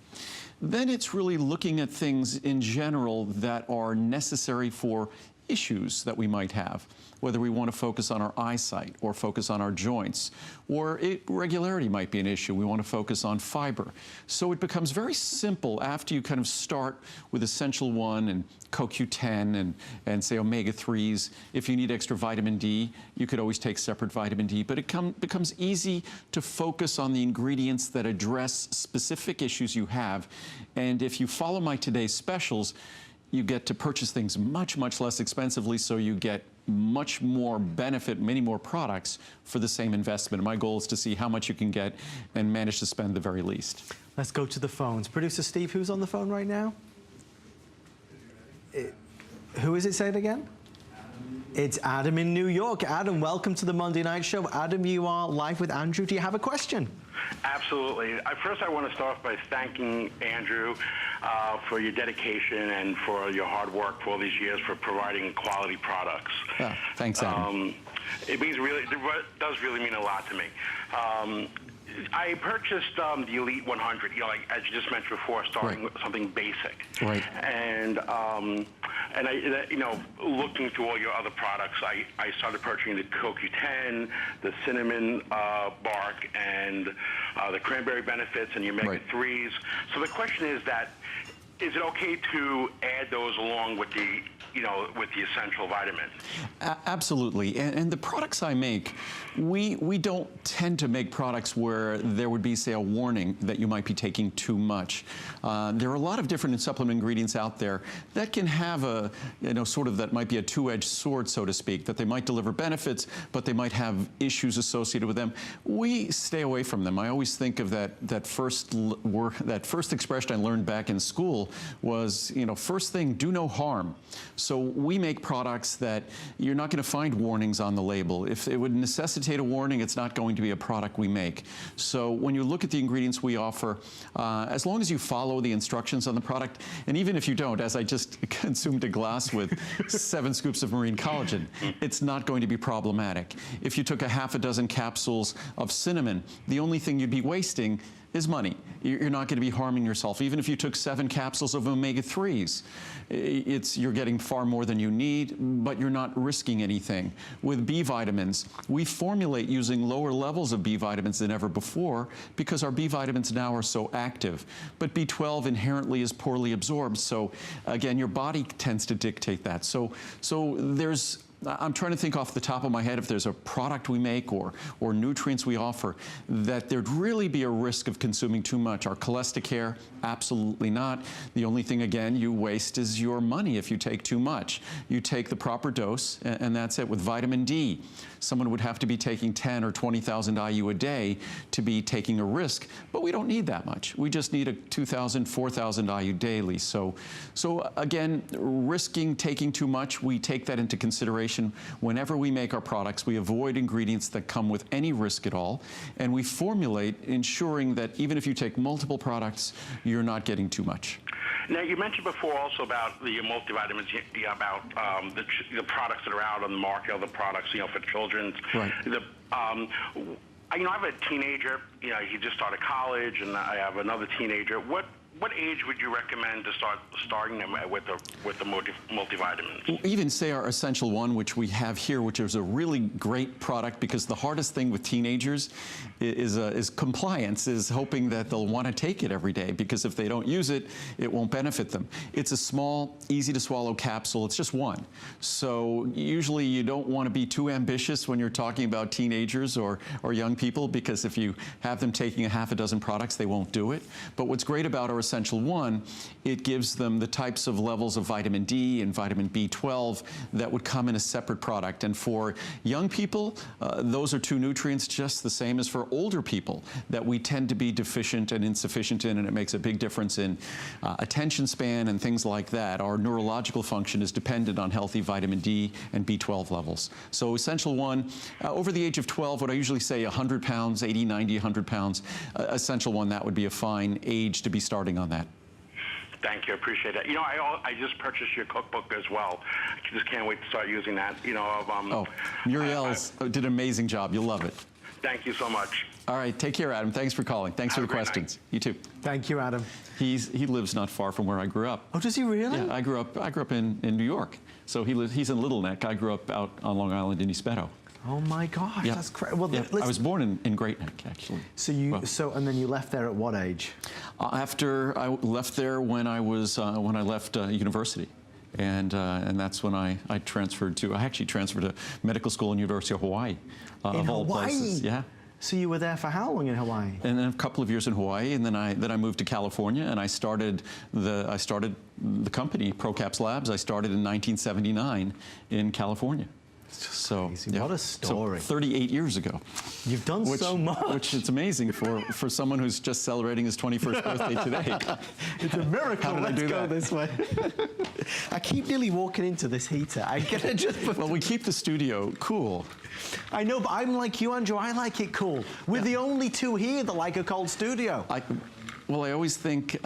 Then it's really looking at things in general that are necessary for issues that we might have, whether we want to focus on our eyesight or focus on our joints, or irregularity might be an issue. We want to focus on fiber. So it becomes very simple after you kind of start with Essential 1 and CoQ10 and say omega-3s. If you need extra vitamin D, you could always take separate vitamin D, but it becomes easy to focus on the ingredients that address specific issues you have. And if you follow my today's specials, you get to purchase things much, much less expensively, so you get much more benefit, many more products for the same investment. My goal is to see how much you can get and manage to spend the very least. Let's go to the phones. Producer Steve, who's on the phone right now? Who is it? Say it again. It's Adam in New York. Adam, welcome to the Monday Night Show. Adam, you are live with Andrew. Do you have a question? Absolutely. First, I want to start off by thanking Andrew for your dedication and for your hard work for all these years for providing quality products. Yeah, thanks, Adam. It does really mean a lot to me. I purchased the Elite 100, you know, like as you just mentioned before, starting with something basic. Right. And I, you know, looking through all your other products, I started purchasing the CoQ10, the cinnamon bark, and the cranberry benefits and your omega-3s. So the question is that, is it okay to add those along with the, you know, with the essential vitamin? Absolutely. And the products I make, we don't tend to make products where there would be, say, a warning that you might be taking too much. There are a lot of different supplement ingredients out there that can have a, you know, sort of that might be a two-edged sword, so to speak, that they might deliver benefits, but they might have issues associated with them. We stay away from them. I always think of that first expression I learned back in school was, you know, first thing, do no harm. So we make products that you're not going to find warnings on the label. If it would necessitate a warning, it's not going to be a product we make. So when you look at the ingredients we offer, as long as you follow the instructions on the product, and even if you don't, as I just consumed a glass with 7 scoops of marine collagen, it's not going to be problematic. If you took a half a dozen capsules of cinnamon, the only thing you'd be wasting is money. You're not going to be harming yourself. Even if you took 7 capsules of omega-3s, you're getting far more than you need, but you're not risking anything. With B vitamins, we formulate using lower levels of B vitamins than ever before because our B vitamins now are so active. But B12 inherently is poorly absorbed, so again, your body tends to dictate that. So I'm trying to think off the top of my head if there's a product we make or nutrients we offer that there'd really be a risk of consuming too much. Our Cholestacare, absolutely not. The only thing, again, you waste is your money if you take too much. You take the proper dose, and that's it. With vitamin D, someone would have to be taking 10 or 20,000 IU a day to be taking a risk, but we don't need that much. We just need a 2,000, 4,000 IU daily. So again, risking taking too much, we take that into consideration. Whenever we make our products, we avoid ingredients that come with any risk at all, and we formulate ensuring that even if you take multiple products, you're not getting too much. Now, you mentioned before also about the multivitamins, about the products that are out on the market, other products, for children. Right. I have a teenager, he just started college, and I have another teenager. What age would you recommend to starting them with the multivitamins? We'll even say our Essential One, which we have here, which is a really great product, because the hardest thing with teenagers is compliance, is hoping that they'll want to take it every day, because if they don't use it, it won't benefit them. It's a small, easy to swallow capsule. It's just one. So usually you don't want to be too ambitious when you're talking about teenagers or young people, because if you have them taking a half a dozen products, they won't do it. But what's great about our Essential One, it gives them the types of levels of vitamin D and vitamin B12 that would come in a separate product. And for young people, those are 2 nutrients just the same as for older people that we tend to be deficient and insufficient in, and it makes a big difference in attention span and things like that. Our neurological function is dependent on healthy vitamin D and B12 levels. So Essential One, over the age of 12, what I usually say 100 pounds, 80, 90, 100 pounds, Essential One, that would be a fine age to be starting on that. Thank you. I appreciate that. I just purchased your cookbook as well. I just can't wait to start using that. Muriel's did an amazing job. You'll love it. Thank you so much. All right. Take care, Adam. Thanks for calling. Thanks for the questions. Night. You too. Thank you, Adam. He lives not far from where I grew up. Oh, does he really? Yeah, I grew up in New York. So he's in Little Neck. I grew up out on Long Island in East Meadow. Oh my gosh, yeah. that's crazy. Well, yeah. I was born in Great Neck, actually. So and then you left there at what age? After I left there when I left university. And that's when I transferred to, I actually transferred to medical school in University of Hawaii. In of all Hawaii? Places. Yeah. So you were there for how long in Hawaii? And then a couple of years in Hawaii, and then I moved to California, and I started the company, ProCaps Labs. I started in 1979 in California. So yeah. What a story. So 38 years ago. You've done so much. Which is amazing for someone who's just celebrating his 21st birthday today. It's a miracle. Let's go this way. I keep nearly walking into this heater. I get it just before. Well, we keep the studio cool. I know, but I'm like you, Andrew. I like it cool. We're the only 2 here that like a cold studio. I always think,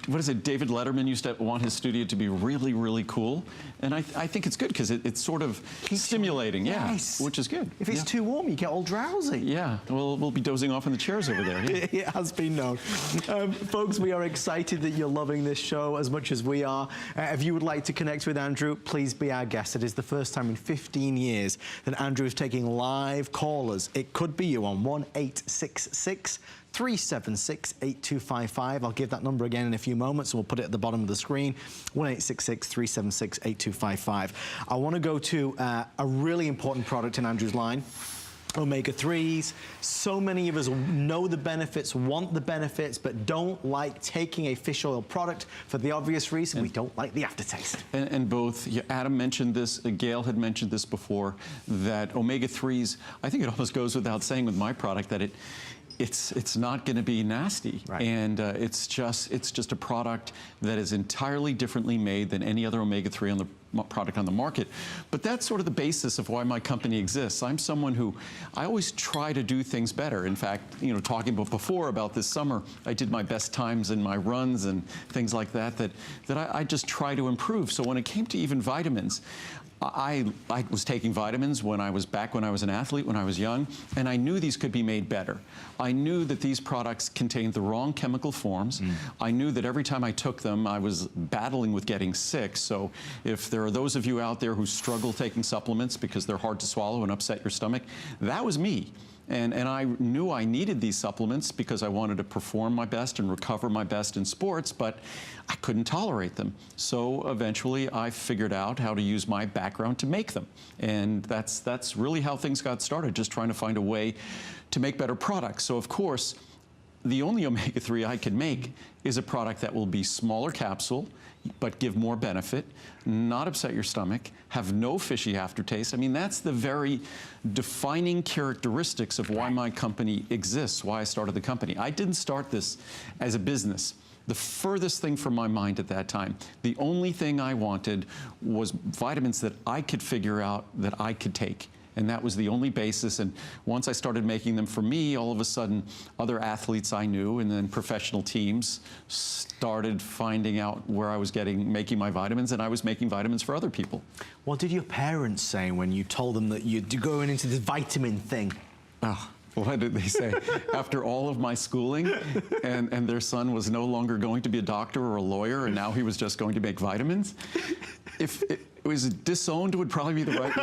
what is it, David Letterman used to want his studio to be really, really cool. And I think it's good because it's sort of stimulating, yes. Which is good. If it's too warm, you get all drowsy. Yeah, we'll be dozing off in the chairs over there. Yeah. It has been known. Folks, we are excited that you're loving this show as much as we are. If you would like to connect with Andrew, please be our guest. It is the first time in 15 years that Andrew is taking live callers. It could be you on 1-866 376-8255. I'll give that number again in a few moments, and we'll put it at the bottom of the screen, 1-866-376-8255. I want to go to a really important product in Andrew's line, omega-3s. So many of us know the benefits, want the benefits, but don't like taking a fish oil product for the obvious reason we don't like the aftertaste. And both, Adam mentioned this, Gail had mentioned this before, that omega-3s, I think it almost goes without saying with my product that it's not going to be nasty, right. And it's just a product that is entirely differently made than any other omega-3 on the product on the market. But that's sort of the basis of why my company exists. I'm someone who, I always try to do things better. In fact, talking before about this summer, I did my best times in my runs and things like that I just try to improve. So when it came to even vitamins, I was taking vitamins when I was an athlete, when I was young, and I knew these could be made better. I knew that these products contained the wrong chemical forms. I knew that every time I took them, I was battling with getting sick. So if there are those of you out there who struggle taking supplements because they're hard to swallow and upset your stomach, that was me. And I knew I needed these supplements because I wanted to perform my best and recover my best in sports, but I couldn't tolerate them. So eventually I figured out how to use my background to make them. And that's really how things got started, just trying to find a way to make better products. So of course, the only omega-3 I can make is a product that will be smaller capsule, but give more benefit, not upset your stomach, have no fishy aftertaste. I mean, that's the very defining characteristics of why my company exists, why I started the company. I didn't start this as a business. The furthest thing from my mind at that time, the only thing I wanted was vitamins that I could figure out that I could take. And that was the only basis. And once I started making them for me, all of a sudden, other athletes I knew and then professional teams started finding out where I was making my vitamins, and I was making vitamins for other people. What did your parents say when you told them that you're going into this vitamin thing? Oh. What did they say? After all of my schooling, and their son was no longer going to be a doctor or a lawyer, and now he was just going to make vitamins? If it was disowned would probably be the right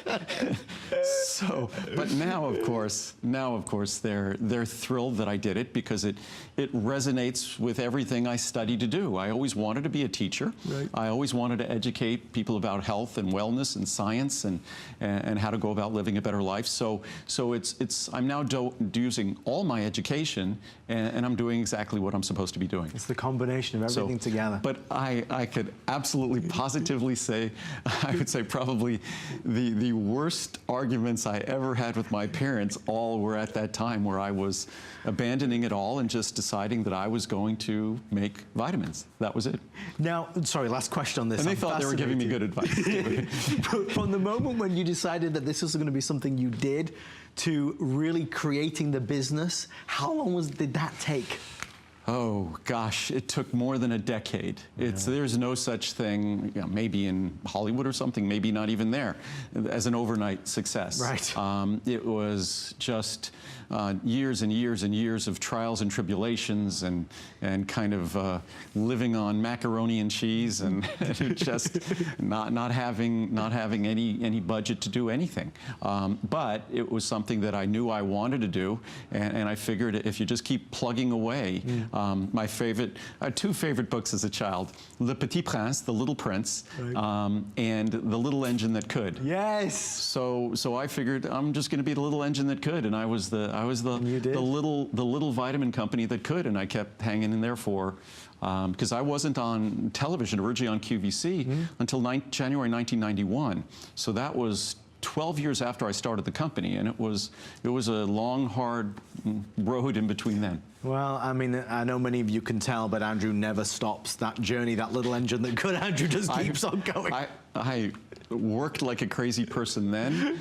word. So, but now of course, they're thrilled that I did it because it resonates with everything I studied to do. I always wanted to be a teacher. Right. I always wanted to educate people about health and wellness and science and how to go about living a better life. So I'm now using all my education and I'm doing exactly what I'm supposed to be doing. It's the combination of everything together. But I could absolutely positively say, I would say probably the worst arguments I ever had with my parents all were at that time where I was abandoning it all and just deciding that I was going to make vitamins. That was it. Now, sorry, last question on this. And they thought they were giving me good advice. From the moment when you decided that this was going to be something you did to really creating the business, how long did that take? Oh, gosh, it took more than a decade. There's no such thing, maybe in Hollywood or something, maybe not even there, as an overnight success. Right. It was just years and years and years of trials and tribulations and kind of living on macaroni and cheese and just not having any budget to do anything. But it was something that I knew I wanted to do, and I figured if you just keep plugging away. My two favorite books as a child, Le Petit Prince, The Little Prince, right. And The Little Engine That Could. Yes. So I figured I'm just going to be the little engine that could, and I was the little vitamin company that could, and I kept hanging in there for. Because I wasn't on television, originally on QVC, until January 1991. So that was 12 years after I started the company, and it was a long, hard road in between then. Well, I mean, I know many of you can tell, but Andrew never stops that journey, that little engine that could. Andrew just keeps on going. I worked like a crazy person then,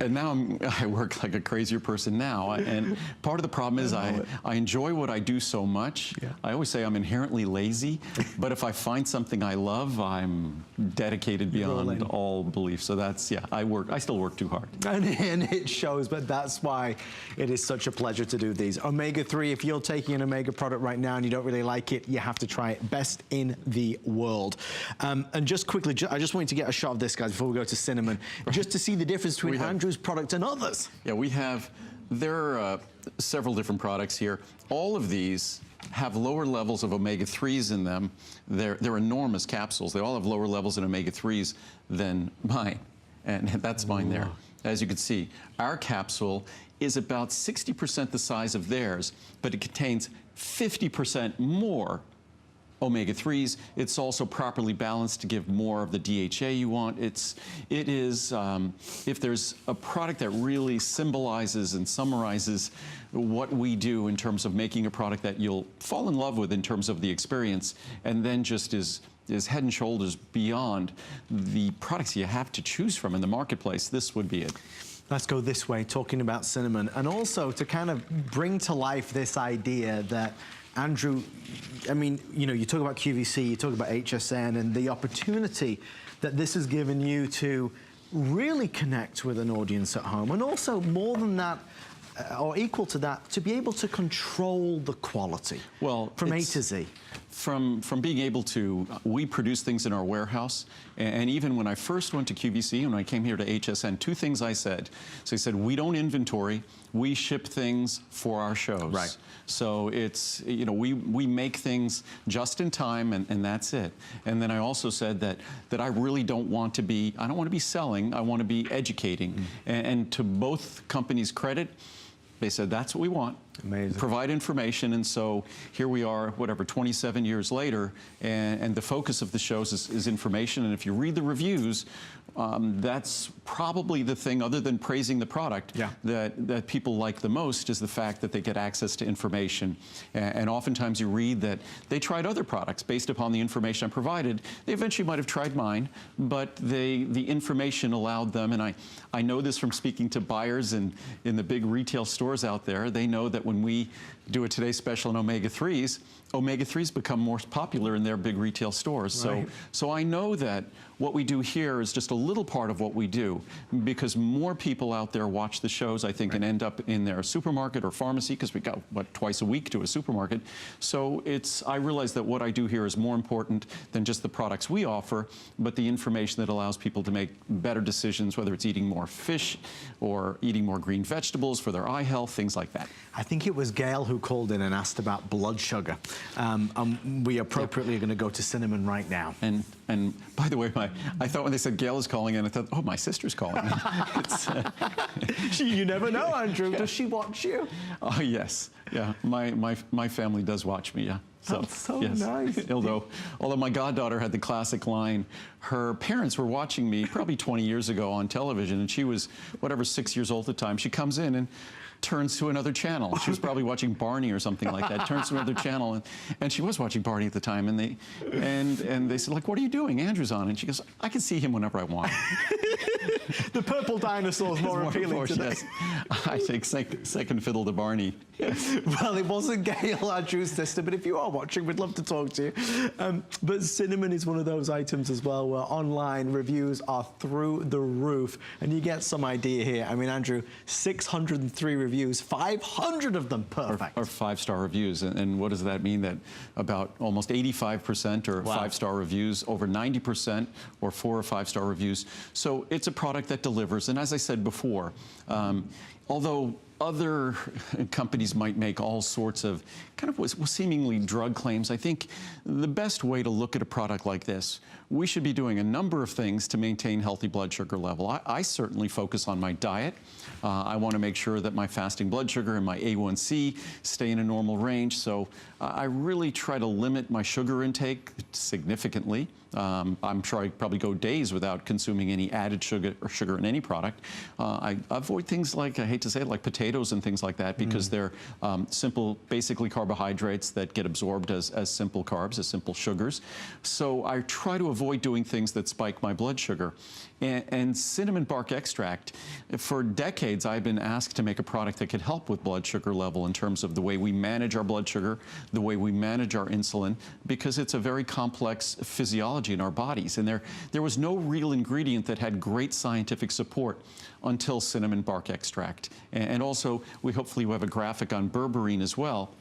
and now I work like a crazier person now. And part of the problem is I enjoy what I do so much. Yeah. I always say I'm inherently lazy, but if I find something I love, I'm dedicated beyond all belief. So that's, I still work too hard. And it shows, but that's why it is such a pleasure to do these. Omega-3, if you're taking an Omega product right now and you don't really like it, you have to try it. Best in the world. And just quickly, I just wanted to get a shot of this, guys, before we go to cinnamon, just to see the difference between Andrew's product and others. Yeah, there are several different products here. All of these have lower levels of omega-3s in them. They're enormous capsules. They all have lower levels in omega-3s than mine, and that's mine there. As you can see, our capsule is about 60% the size of theirs, but it contains 50% more omega-3s. It's also properly balanced to give more of the DHA you want. It is, if there's a product that really symbolizes and summarizes what we do in terms of making a product that you'll fall in love with in terms of the experience, and then just is head and shoulders beyond the products you have to choose from in the marketplace, this would be it. Let's go this way, talking about cinnamon, and also to kind of bring to life this idea that Andrew, I mean, you know, you talk about QVC, you talk about HSN, and the opportunity that this has given you to really connect with an audience at home, and also more than that, or equal to that, to be able to control the quality from A to Z. From being able to, we produce things in our warehouse, and even when I first went to QVC and when I came here to HSN, two things I said. So I said, we don't inventory, we ship things for our shows. Right. So it's, you know, we make things just in time, and that's it. And then I also said that I really don't want to be, I don't want to be selling, I want to be educating. And to both companies' credit, they said, that's what we want. Amazing. Provide information, and so here we are, whatever, 27 years later, and the focus of the shows is information, and if you read the reviews, that's probably the thing, other than praising the product, that people like the most is the fact that they get access to information. And oftentimes you read that they tried other products based upon the information I provided. They eventually might have tried mine, but the information allowed them, and I know this from speaking to buyers in the big retail stores out there. They know that when we do a Today Special on omega-3s, omega-3s become more popular in their big retail stores. Right. So I know that what we do here is just a little part of what we do, because more people out there watch the shows, I think, and end up in their supermarket or pharmacy, because we go, what, twice a week to a supermarket. So I realize that what I do here is more important than just the products we offer, but the information that allows people to make better decisions, whether it's eating more fish or eating more green vegetables for their eye health, things like that. I think it was Gail who called in and asked about blood sugar. We appropriately are going to go to cinnamon right now. And by the way, I thought when they said Gail is calling in, I thought, oh, my sister's calling in. You never know, Andrew. Does she watch you? Oh, yes. Yeah, my family does watch me, yeah. That's so yes. nice. Although my goddaughter had the classic line, her parents were watching me probably 20 years ago on television, and she was, whatever, 6 years old at the time. She comes in and turns to another channel. She was probably watching Barney or something like that. Turns to another channel, and she was watching Barney at the time. And they said, like, what are you doing? Andrew's on, and she goes, I can see him whenever I want. The purple dinosaur is more appealing today. Yes. I take second fiddle to Barney. Well, it wasn't Gail, Andrew's sister, but if you are watching, we'd love to talk to you. But cinnamon is one of those items as well where online reviews are through the roof, and you get some idea here. I mean, Andrew, 603 reviews, 500 of them perfect. Are 5-star reviews, and what does that mean? That about almost 85% are 5-star reviews, over 90% or 4 or 5-star reviews. So it's a product that delivers, and as I said before, although other companies might make all sorts of kind of seemingly drug claims, I think the best way to look at a product like this, we should be doing a number of things to maintain healthy blood sugar level. I certainly focus on my diet. I want to make sure that my fasting blood sugar and my A1C stay in a normal range. So I really try to limit my sugar intake significantly. I'm sure I probably go days without consuming any added sugar or sugar in any product. I avoid things like, I hate to say it, like potatoes and things like that, because they're simple, basically carbohydrates that get absorbed as simple carbs, as simple sugars. So I try to avoid doing things that spike my blood sugar. And cinnamon bark extract, for decades I've been asked to make a product that could help with blood sugar level in terms of the way we manage our blood sugar, the way we manage our insulin, because it's a very complex physiology in our bodies. And there was no real ingredient that had great scientific support until cinnamon bark extract. And also, hopefully we have a graphic on berberine as well,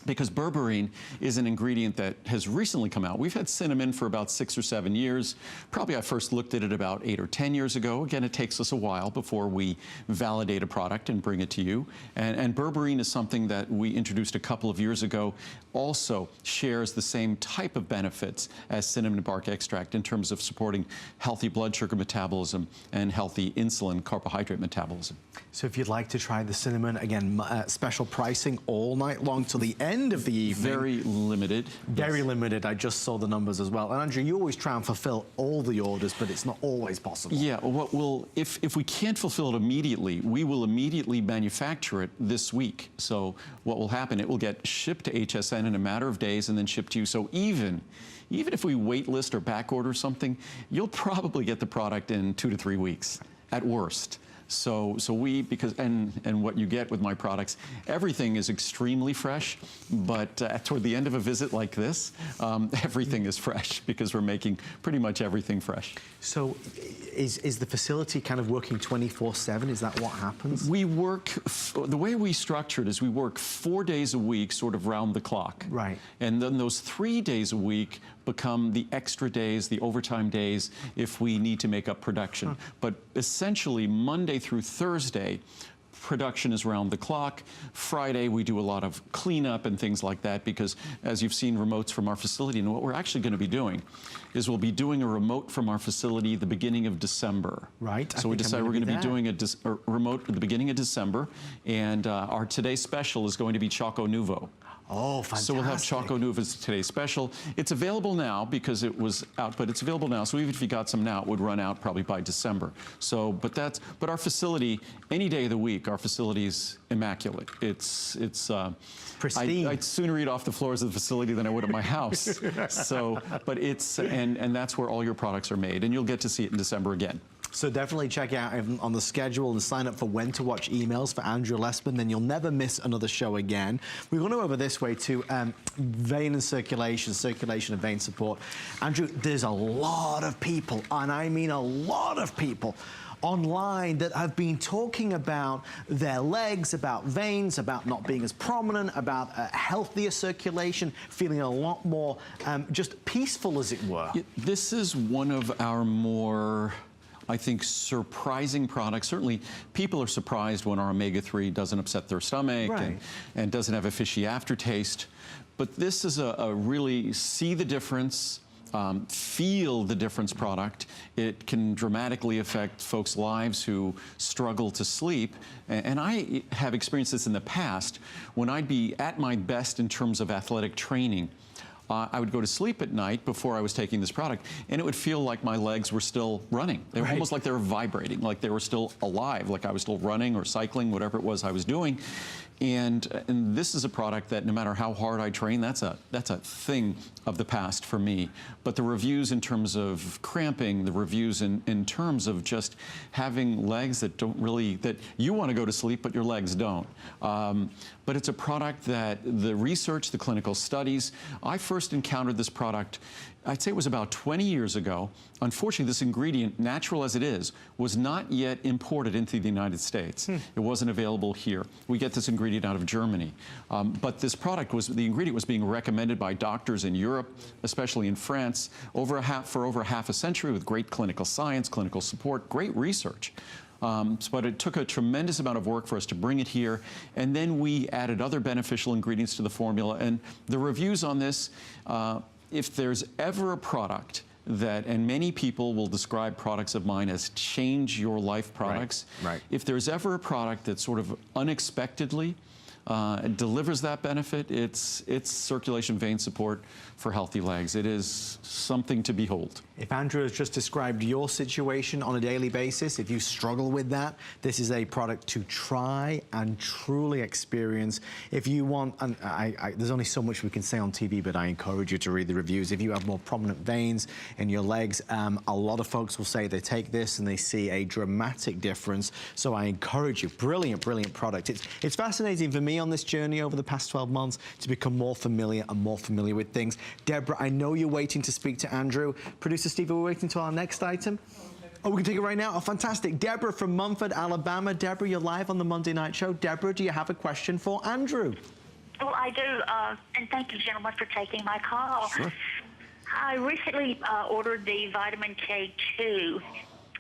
because berberine is an ingredient that has recently come out. We've had cinnamon for about 6 or 7 years. Probably I first looked at it about 8 or 10 years ago. Again, it takes us a while before we validate a product and bring it to you. And berberine is something that we introduced a couple of years ago, also shares the same type of benefits as cinnamon bark extract in terms of supporting healthy blood sugar metabolism and healthy insulin carbohydrate metabolism. So if you'd like to try the cinnamon, again, special pricing all night long till the end of the evening. Very limited. Very limited. I just saw the numbers as well. And Andrew, you always try and fulfill all the orders, but it's not always possible. Yeah, if we can't fulfill it immediately, we will immediately manufacture it this week. So what will happen, it will get shipped to HSN in a matter of days and then shipped to you. So even if we wait list or back order something, you'll probably get the product in 2 to 3 weeks at worst. So we, and what you get with my products, everything is extremely fresh, but toward the end of a visit like this, everything is fresh because we're making pretty much everything fresh. So is the facility kind of working 24/7? Is that what happens? We work, the way we structure it is we work 4 days a week, sort of round the clock. Right. And then those 3 days a week become the extra days, the overtime days, if we need to make up production. But essentially, Monday through Thursday, production is round the clock. Friday, we do a lot of cleanup and things like that because, as you've seen remotes from our facility, and what we're actually going to be doing is we'll be doing a remote from our facility the beginning of December. Right. So we decided we're going to be doing a remote at the beginning of December, and our today's special is going to be Choco Nuvo. Oh, fantastic. So we'll have Choco Nuvo as today's special. It's available now because it was out, but it's available now. So even if you got some now, it would run out probably by December. So, but our facility, any day of the week, our facility is immaculate. It's pristine. I'd sooner eat off the floors of the facility than I would at my house. So, but it's, and that's where all your products are made. And you'll get to see it in December again. So definitely check out on the schedule and sign up for when to watch emails for Andrew Lessman, then you'll never miss another show again. We're going to go over this way to vein and circulation and vein support. Andrew, there's a lot of people, and I mean a lot of people, online that have been talking about their legs, about veins, about not being as prominent, about healthier circulation, feeling a lot more just peaceful, as it were. This is one of our more, I think, surprising products. Certainly, people are surprised when our omega-3 doesn't upset their stomach and doesn't have a fishy aftertaste. But this is a really see the difference, feel the difference product. It can dramatically affect folks' lives who struggle to sleep. And I have experienced this in the past when I'd be at my best in terms of athletic training. I would go to sleep at night before I was taking this product, and it would feel like my legs were still running. They were almost like they were vibrating, like they were still alive, like I was still running or cycling, whatever it was I was doing. And this is a product that no matter how hard I train, that's a thing of the past for me. But the reviews in terms of cramping, the reviews in terms of just having legs that don't really, that you want to go to sleep, but your legs don't. But it's a product that the research, the clinical studies, I first encountered this product, I'd say it was about 20 years ago. Unfortunately, this ingredient, natural as it is, was not yet imported into the United States. It wasn't available here. We get this ingredient out of Germany. But this product the ingredient was being recommended by doctors in Europe, especially in France, for over half a century with great clinical science, clinical support, great research. But it took a tremendous amount of work for us to bring it here, and then we added other beneficial ingredients to the formula. And the reviews on this, if there's ever a product that, and many people will describe products of mine as change your life products. Right. If there's ever a product that sort of unexpectedly delivers that benefit, it's circulation vein support for healthy legs. It is something to behold. If Andrew has just described your situation on a daily basis, if you struggle with that, this is a product to try and truly experience. If you want, and there's only so much we can say on TV, but I encourage you to read the reviews. If you have more prominent veins in your legs, a lot of folks will say they take this and they see a dramatic difference. So I encourage you, brilliant, brilliant product. It's fascinating for me on this journey over the past 12 months to become more familiar with things. Deborah, I know you're waiting to speak to Andrew. Producer Steve, are we waiting until our next item? Oh, we can take it right now? Oh, fantastic. Deborah from Mumford, Alabama. Deborah, you're live on the Monday Night Show. Deborah, do you have a question for Andrew? Well, I do, and thank you, gentlemen, for taking my call. Sure. I recently ordered the vitamin K2,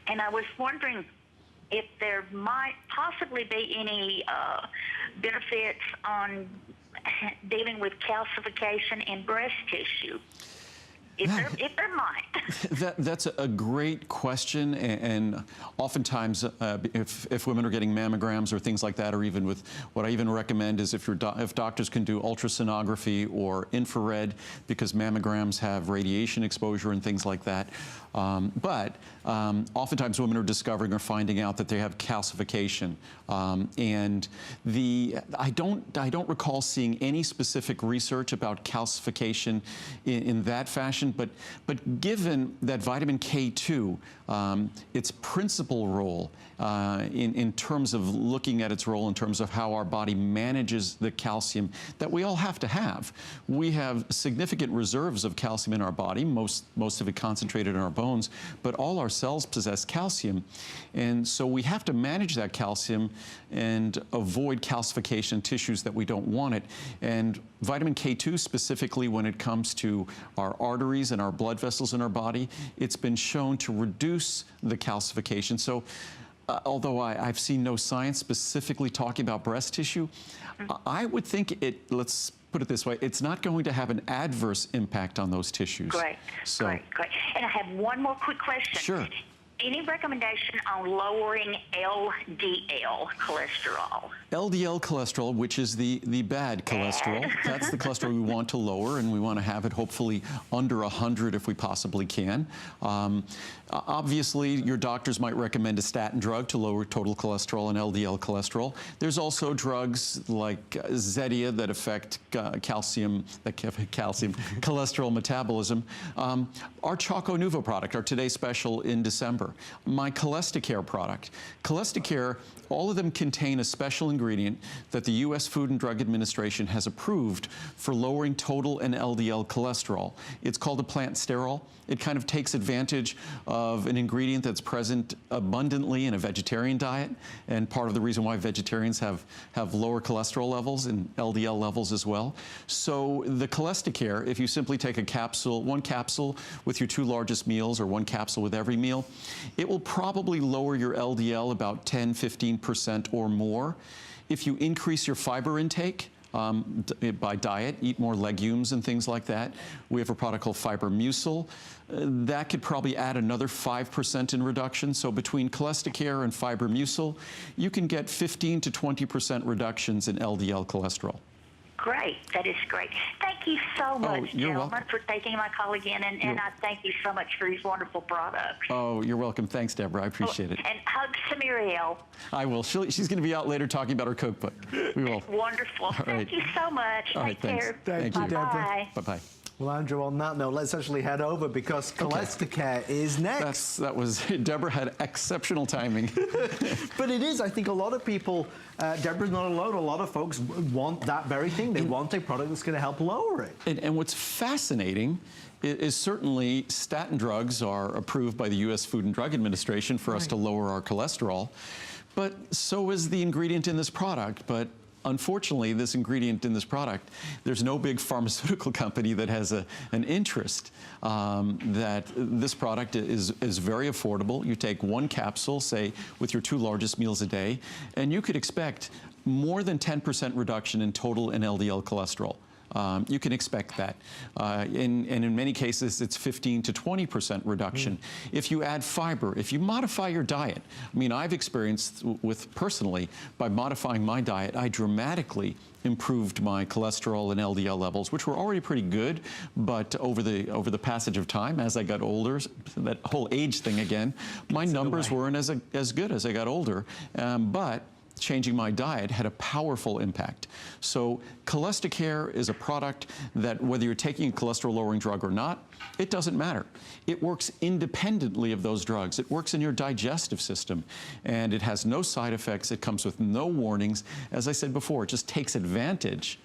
and I was wondering if there might possibly be any benefits on dealing with calcification in breast tissue. If there might. That's a great question, and oftentimes if women are getting mammograms or things like that, or even with what I even recommend is if doctors can do ultrasonography or infrared, because mammograms have radiation exposure and things like that. But oftentimes women are discovering or finding out that they have calcification, and I don't recall seeing any specific research about calcification in that fashion. question, but given that vitamin K2, its principal role in terms of looking at its role in terms of how our body manages the calcium that we all have to have. We have significant reserves of calcium in our body, most of it concentrated in our bones, but all our cells possess calcium. And so we have to manage that calcium and avoid calcification in tissues that we don't want it. And vitamin K2 specifically when it comes to our arteries and our blood vessels in our body, it's been shown to reduce the calcification. So although I've seen no science specifically talking about breast tissue, I would think let's put it this way, it's not going to have an adverse impact on those tissues. Great, great. And I have one more quick question. Sure. Any recommendation on lowering LDL cholesterol? LDL cholesterol, which is the bad cholesterol, that's the cholesterol we want to lower, and we want to have it hopefully under 100 if we possibly can. Obviously, your doctors might recommend a statin drug to lower total cholesterol and LDL cholesterol. There's also drugs like Zetia that affect cholesterol metabolism. Our Choco Nuvo product, our Today Special in December. My Cholestacare product. Cholestacare, all of them contain a special ingredient that the U.S. Food and Drug Administration has approved for lowering total and LDL cholesterol. It's called a plant sterol. It kind of takes advantage of an ingredient that's present abundantly in a vegetarian diet, and part of the reason why vegetarians have lower cholesterol levels and LDL levels as well. So the Cholestacare, if you simply take a capsule, one capsule with your 2 largest meals or 1 capsule with every meal, it will probably lower your LDL about 10–15% or more. If you increase your fiber intake, by diet, eat more legumes and things like that. We have a product called Fibermucil. That could probably add another 5% in reduction. So between Cholestacare and Fibermucil, you can get 15 to 20% reductions in LDL cholesterol. Great. That is great. Thank you so much, you're gentlemen, welcome. for taking my call again, and I thank you so much for these wonderful products. Oh, you're welcome. Thanks, Deborah. I appreciate it. And hugs to Muriel. I will. She's going to be out later talking about her cookbook. We will. Wonderful. Thank you so much. All right, Take care. Thank you, Deborah. Bye-bye. Bye-bye. Well, Andrew, on that note, let's actually head over because Cholestacare is next. That was, Deborah had exceptional timing. But it is, I think a lot of people, Deborah's not alone, a lot of folks want that very thing. They want a product that's going to help lower it. And what's fascinating is certainly statin drugs are approved by the U.S. Food and Drug Administration for us to lower our cholesterol, but so is the ingredient in this product. But unfortunately, this ingredient in this product, there's no big pharmaceutical company that has an interest that this product is very affordable. You take 1 capsule, say, with your 2 largest meals a day, and you could expect more than 10% reduction in total and LDL cholesterol. You can expect that. And in many cases, it's 15 to 20% reduction. If you add fiber, if you modify your diet, I mean, I've experienced personally, by modifying my diet, I dramatically improved my cholesterol and LDL levels, which were already pretty good, but over the passage of time, as I got older, that whole age thing again, my numbers weren't as good as I got older, but changing my diet had a powerful impact. So Cholestacare is a product that whether you're taking a cholesterol-lowering drug or not, it doesn't matter. It works independently of those drugs. It works in your digestive system, and it has no side effects. It comes with no warnings. As I said before, it just takes advantage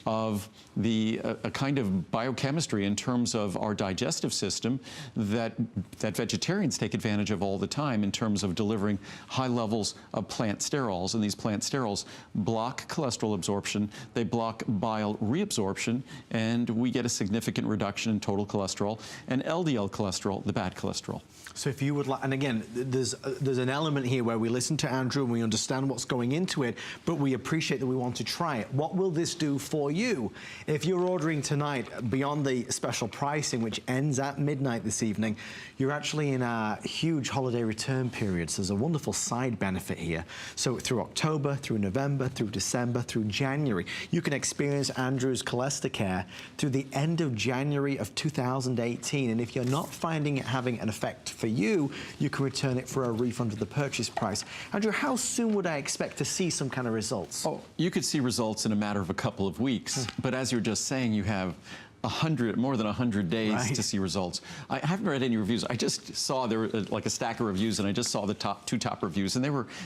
of a kind of biochemistry in terms of our digestive system that vegetarians take advantage of all the time in terms of delivering high levels of plant sterols. And these plant sterols block cholesterol absorption, they block bile reabsorption, and we get a significant reduction in total cholesterol and LDL cholesterol, the bad cholesterol. So if you would like, and again, there's an element here where we listen to Andrew and we understand what's going into it, but we appreciate that we want to try it. What will this do for you? If you're ordering tonight, beyond the special pricing, which ends at midnight this evening, you're actually in a huge holiday return period. So there's a wonderful side benefit here. So through October, through November, through December, through January, you can experience Andrew's Cholestacare through the end of January of 2018. And if you're not finding it having an effect for you, you can return it for a refund of the purchase price. Andrew, how soon would I expect to see some kind of results? Oh, you could see results in a matter of a couple of weeks. But as you're just saying, you have more than 100 days Right. to see results. I haven't read any reviews. I just saw there were like a stack of reviews, and I just saw the two top reviews, and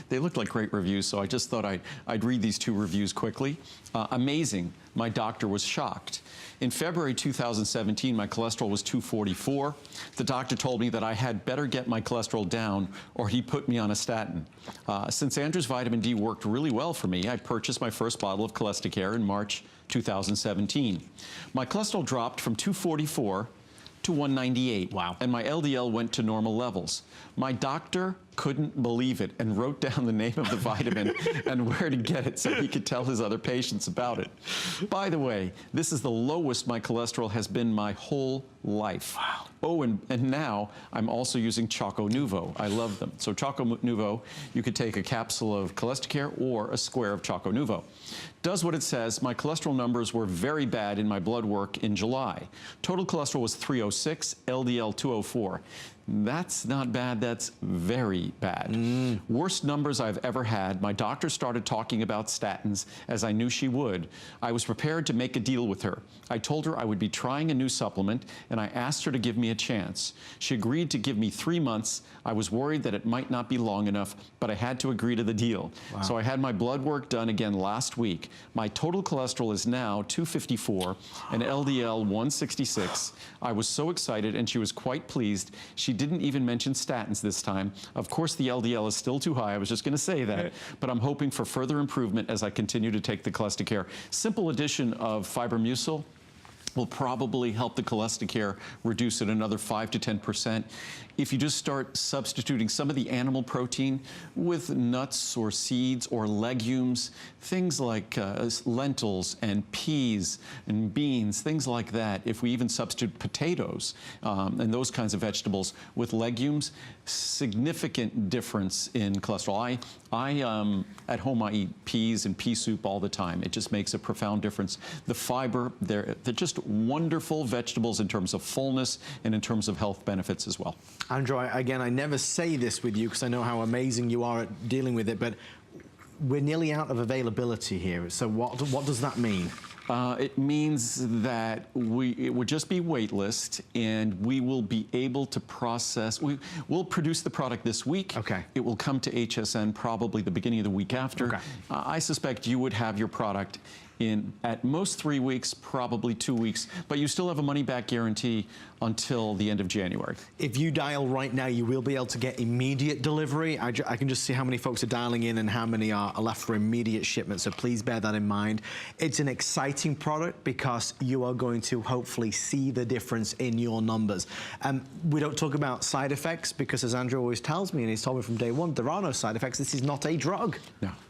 they looked like great reviews. So I just thought I'd read these 2 reviews quickly. Amazing. My doctor was shocked. In February 2017, my cholesterol was 244. The doctor told me that I had better get my cholesterol down or he put me on a statin. Since Andrew's vitamin D worked really well for me, I purchased my first bottle of Cholestacare in March 2017. My cholesterol dropped from 244 to 198. Wow. And my LDL went to normal levels. My doctor couldn't believe it and wrote down the name of the vitamin and where to get it so he could tell his other patients about it. By the way, this is the lowest my cholesterol has been my whole life. Wow. Oh, and now I'm also using Choco Nuvo. I love them. So Choco Nuvo, you could take a capsule of Cholestacare or a square of Choco Nuvo. Does what it says. My cholesterol numbers were very bad in my blood work in July. Total cholesterol was 306, LDL 204. That's not bad, that's very bad. Worst numbers I've ever had. My doctor started talking about statins, as I knew she would. I was prepared to make a deal with her. I told her I would be trying a new supplement, and I asked her to give me a chance. She agreed to give me 3 months. I was worried that it might not be long enough, but I had to agree to the deal. Wow. So I had my blood work done again last week. My total cholesterol is now 254 and LDL 166. I was so excited, and she was quite pleased. She didn't even mention statins this time. Of course, the LDL is still too high. I was just going to say that, but I'm hoping for further improvement as I continue to take the Cholestacare. Simple addition of Fibermucil will probably help the Cholestacare reduce it another 5 to 10%. If you just start substituting some of the animal protein with nuts or seeds or legumes, things like lentils and peas and beans, things like that. If we even substitute potatoes and those kinds of vegetables with legumes, significant difference in cholesterol. At home, I eat peas and pea soup all the time. It just makes a profound difference. The fiber, they're just wonderful vegetables in terms of fullness and in terms of health benefits as well. Andrew, again, I never say this with you because I know how amazing you are at dealing with it, but we're nearly out of availability here. So what does that mean? It means that it would just be wait list, and we will be able to process. We'll produce the product this week. Okay. It will come to HSN probably the beginning of the week after. Okay. I suspect you would have your product in at most 3 weeks, probably 2 weeks, but you still have a money-back guarantee until the end of January. If you dial right now, you will be able to get immediate delivery. I can just see how many folks are dialing in and how many are left for immediate shipment, so please bear that in mind. It's an exciting product because you are going to hopefully see the difference in your numbers. We don't talk about side effects because, as Andrew always tells me, and he's told me from day one, there are no side effects. This is not a drug.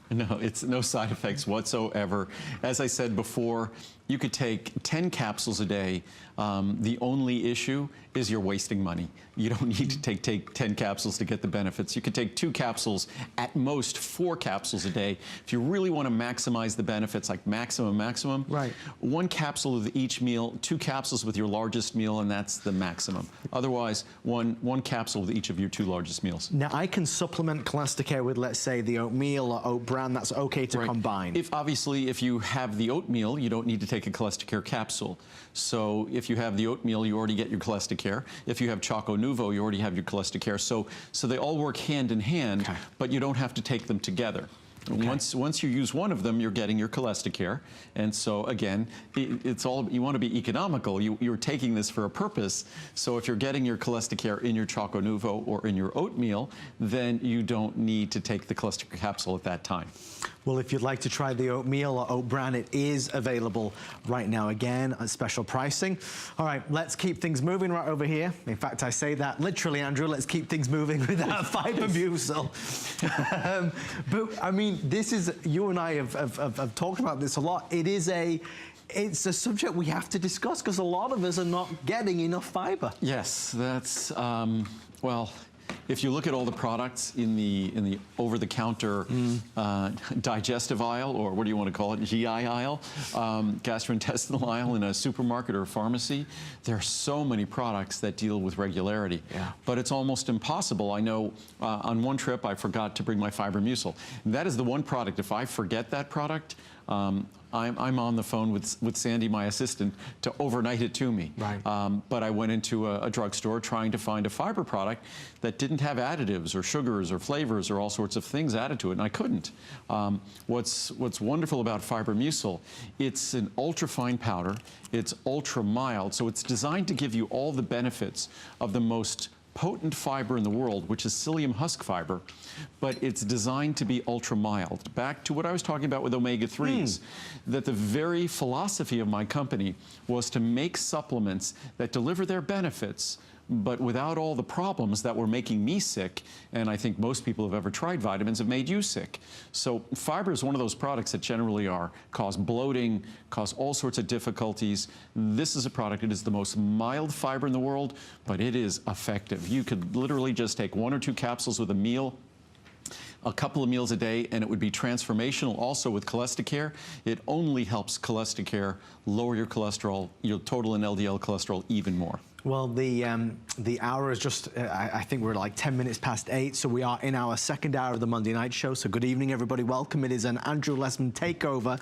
No, it's no side effects whatsoever. As I said before, you could take 10 capsules a day. The only issue is you're wasting money. You don't need to take 10 capsules to get the benefits. You could take 2 capsules, at most 4 capsules a day. If you really want to maximize the benefits, like maximum, right. 1 capsule with each meal, 2 capsules with your largest meal, and that's the maximum. Otherwise, one capsule with each of your 2 largest meals. Now, I can supplement Cholestacare with, let's say, the oatmeal or oat bran. That's okay to combine. Obviously, if you have the oatmeal, you don't need to take a Cholestacare capsule. So if you have the oatmeal, you already get your Cholestacare. If you have Choco Nuvo, you already have your Cholestacare. So they all work hand in hand, but you don't have to take them together. Okay. Once you use one of them, you're getting your Cholestacare. And so again, it's all, you want to be economical. You're taking this for a purpose. So if you're getting your Cholestacare in your Choco Nuvo or in your oatmeal, then you don't need to take the Cholestacare capsule at that time. Well, if you'd like to try the oatmeal or oat bran, it is available right now, again, at special pricing. All right, let's keep things moving right over here. In fact, I say that literally, Andrew, let's keep things moving with that Fibermucil. But, I mean, this is, you and I have talked about this a lot. It's a subject we have to discuss because a lot of us are not getting enough fiber. Yes, that's, well, if you look at all the products in the over-the-counter digestive aisle, or what do you want to call it, GI aisle, gastrointestinal aisle in a supermarket or a pharmacy, there are so many products that deal with regularity. Yeah. But it's almost impossible. I know on one trip I forgot to bring my Fibermucil. That is the one product, if I forget that product, I'm on the phone with Sandy, my assistant, to overnight it to me. Right. But I went into a drugstore trying to find a fiber product that didn't have additives or sugars or flavors or all sorts of things added to it, and I couldn't. What's wonderful about Fibermucil, it's an ultra-fine powder, it's ultra-mild, so it's designed to give you all the benefits of the most potent fiber in the world, which is psyllium husk fiber, but it's designed to be ultra mild. Back to what I was talking about with omega-3s, that the very philosophy of my company was to make supplements that deliver their benefits, but without all the problems that were making me sick, and I think most people who have ever tried vitamins have made you sick. So fiber is one of those products that generally cause bloating, cause all sorts of difficulties. This is a product, it is the most mild fiber in the world, but it is effective. You could literally just take 1 or 2 capsules with a meal, a couple of meals a day, and it would be transformational. Also with Cholestacare, it only helps Cholestacare lower your cholesterol, your total and LDL cholesterol even more. Well, the hour is just, I think we're like 10 minutes past 8, so we are in our second hour of the Monday night show. So good evening, everybody. Welcome. It is an Andrew Lessman takeover.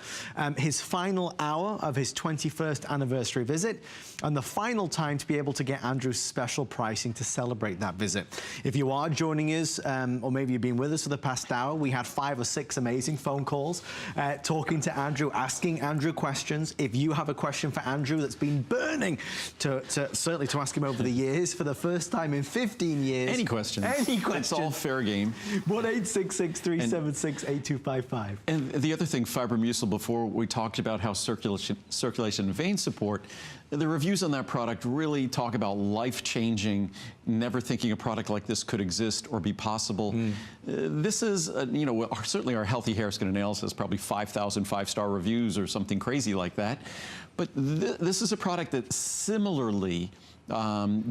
His final hour of his 21st anniversary visit, and the final time to be able to get Andrew's special pricing to celebrate that visit. If you are joining us, or maybe you've been with us for the past hour, we had 5 or 6 amazing phone calls talking to Andrew, asking Andrew questions. If you have a question for Andrew that's been burning certainly to ask him over the years, for the first time in 15 years. Any questions. Any questions. It's all fair game. 1-866-376-8255. And the other thing, Fibermucil, before we talked about how circulation and vein support, the reviews on that product really talk about life-changing, never thinking a product like this could exist or be possible. This is, you know, certainly our Healthy Hair, Skin and Nails has probably 5,000 5-star reviews or something crazy like that. But this is a product that similarly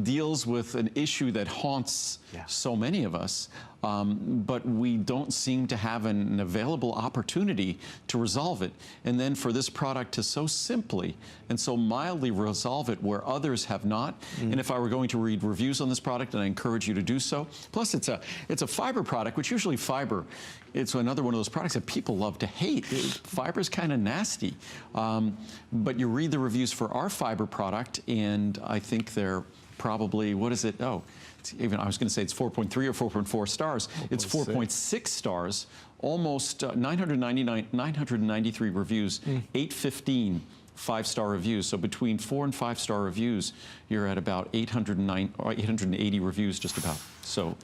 deals with an issue that haunts so many of us, but we don't seem to have an available opportunity to resolve it. And then for this product to so simply and so mildly resolve it where others have not. And if I were going to read reviews on this product, and I encourage you to do so, plus it's a fiber product, which usually fiber, it's another one of those products that people love to hate. Fiber's kind of nasty. But you read the reviews for our fiber product, and I think they're probably, what is it? Oh, even I was going to say it's 4.3 or 4.4 stars. It's 4.6 stars, almost 993 reviews, 815 5-star reviews. So between 4 and 5-star reviews, you're at about 809 or 880 reviews just about. So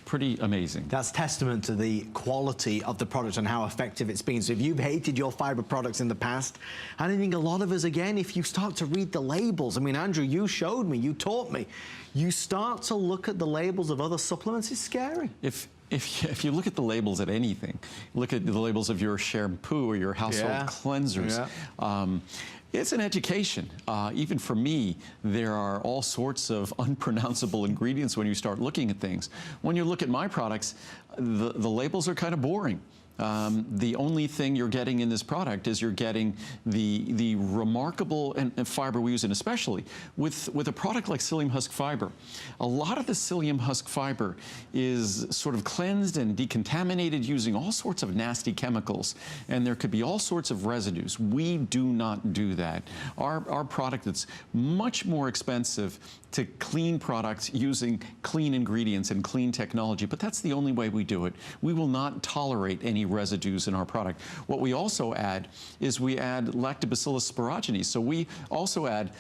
pretty amazing. That's testament to the quality of the product and how effective it's been. So if you've hated your fiber products in the past, and I think a lot of us, again, if you start to read the labels, I mean, Andrew, you showed me, you taught me, you start to look at the labels of other supplements, it's scary. If you look at the labels at anything, look at the labels of your shampoo or your household cleansers, it's an education. Even for me, there are all sorts of unpronounceable ingredients when you start looking at things. When you look at my products, the labels are kind of boring. The only thing you're getting in this product is you're getting the remarkable and fiber we use, and especially with a product like psyllium husk fiber. A lot of the psyllium husk fiber is sort of cleansed and decontaminated using all sorts of nasty chemicals, and there could be all sorts of residues. We do not do that. Our product is much more expensive to clean products using clean ingredients and clean technology, but that's the only way we do it. We will not tolerate any residues in our product. What we also add is we add Lactobacillus sporogenes. So we also add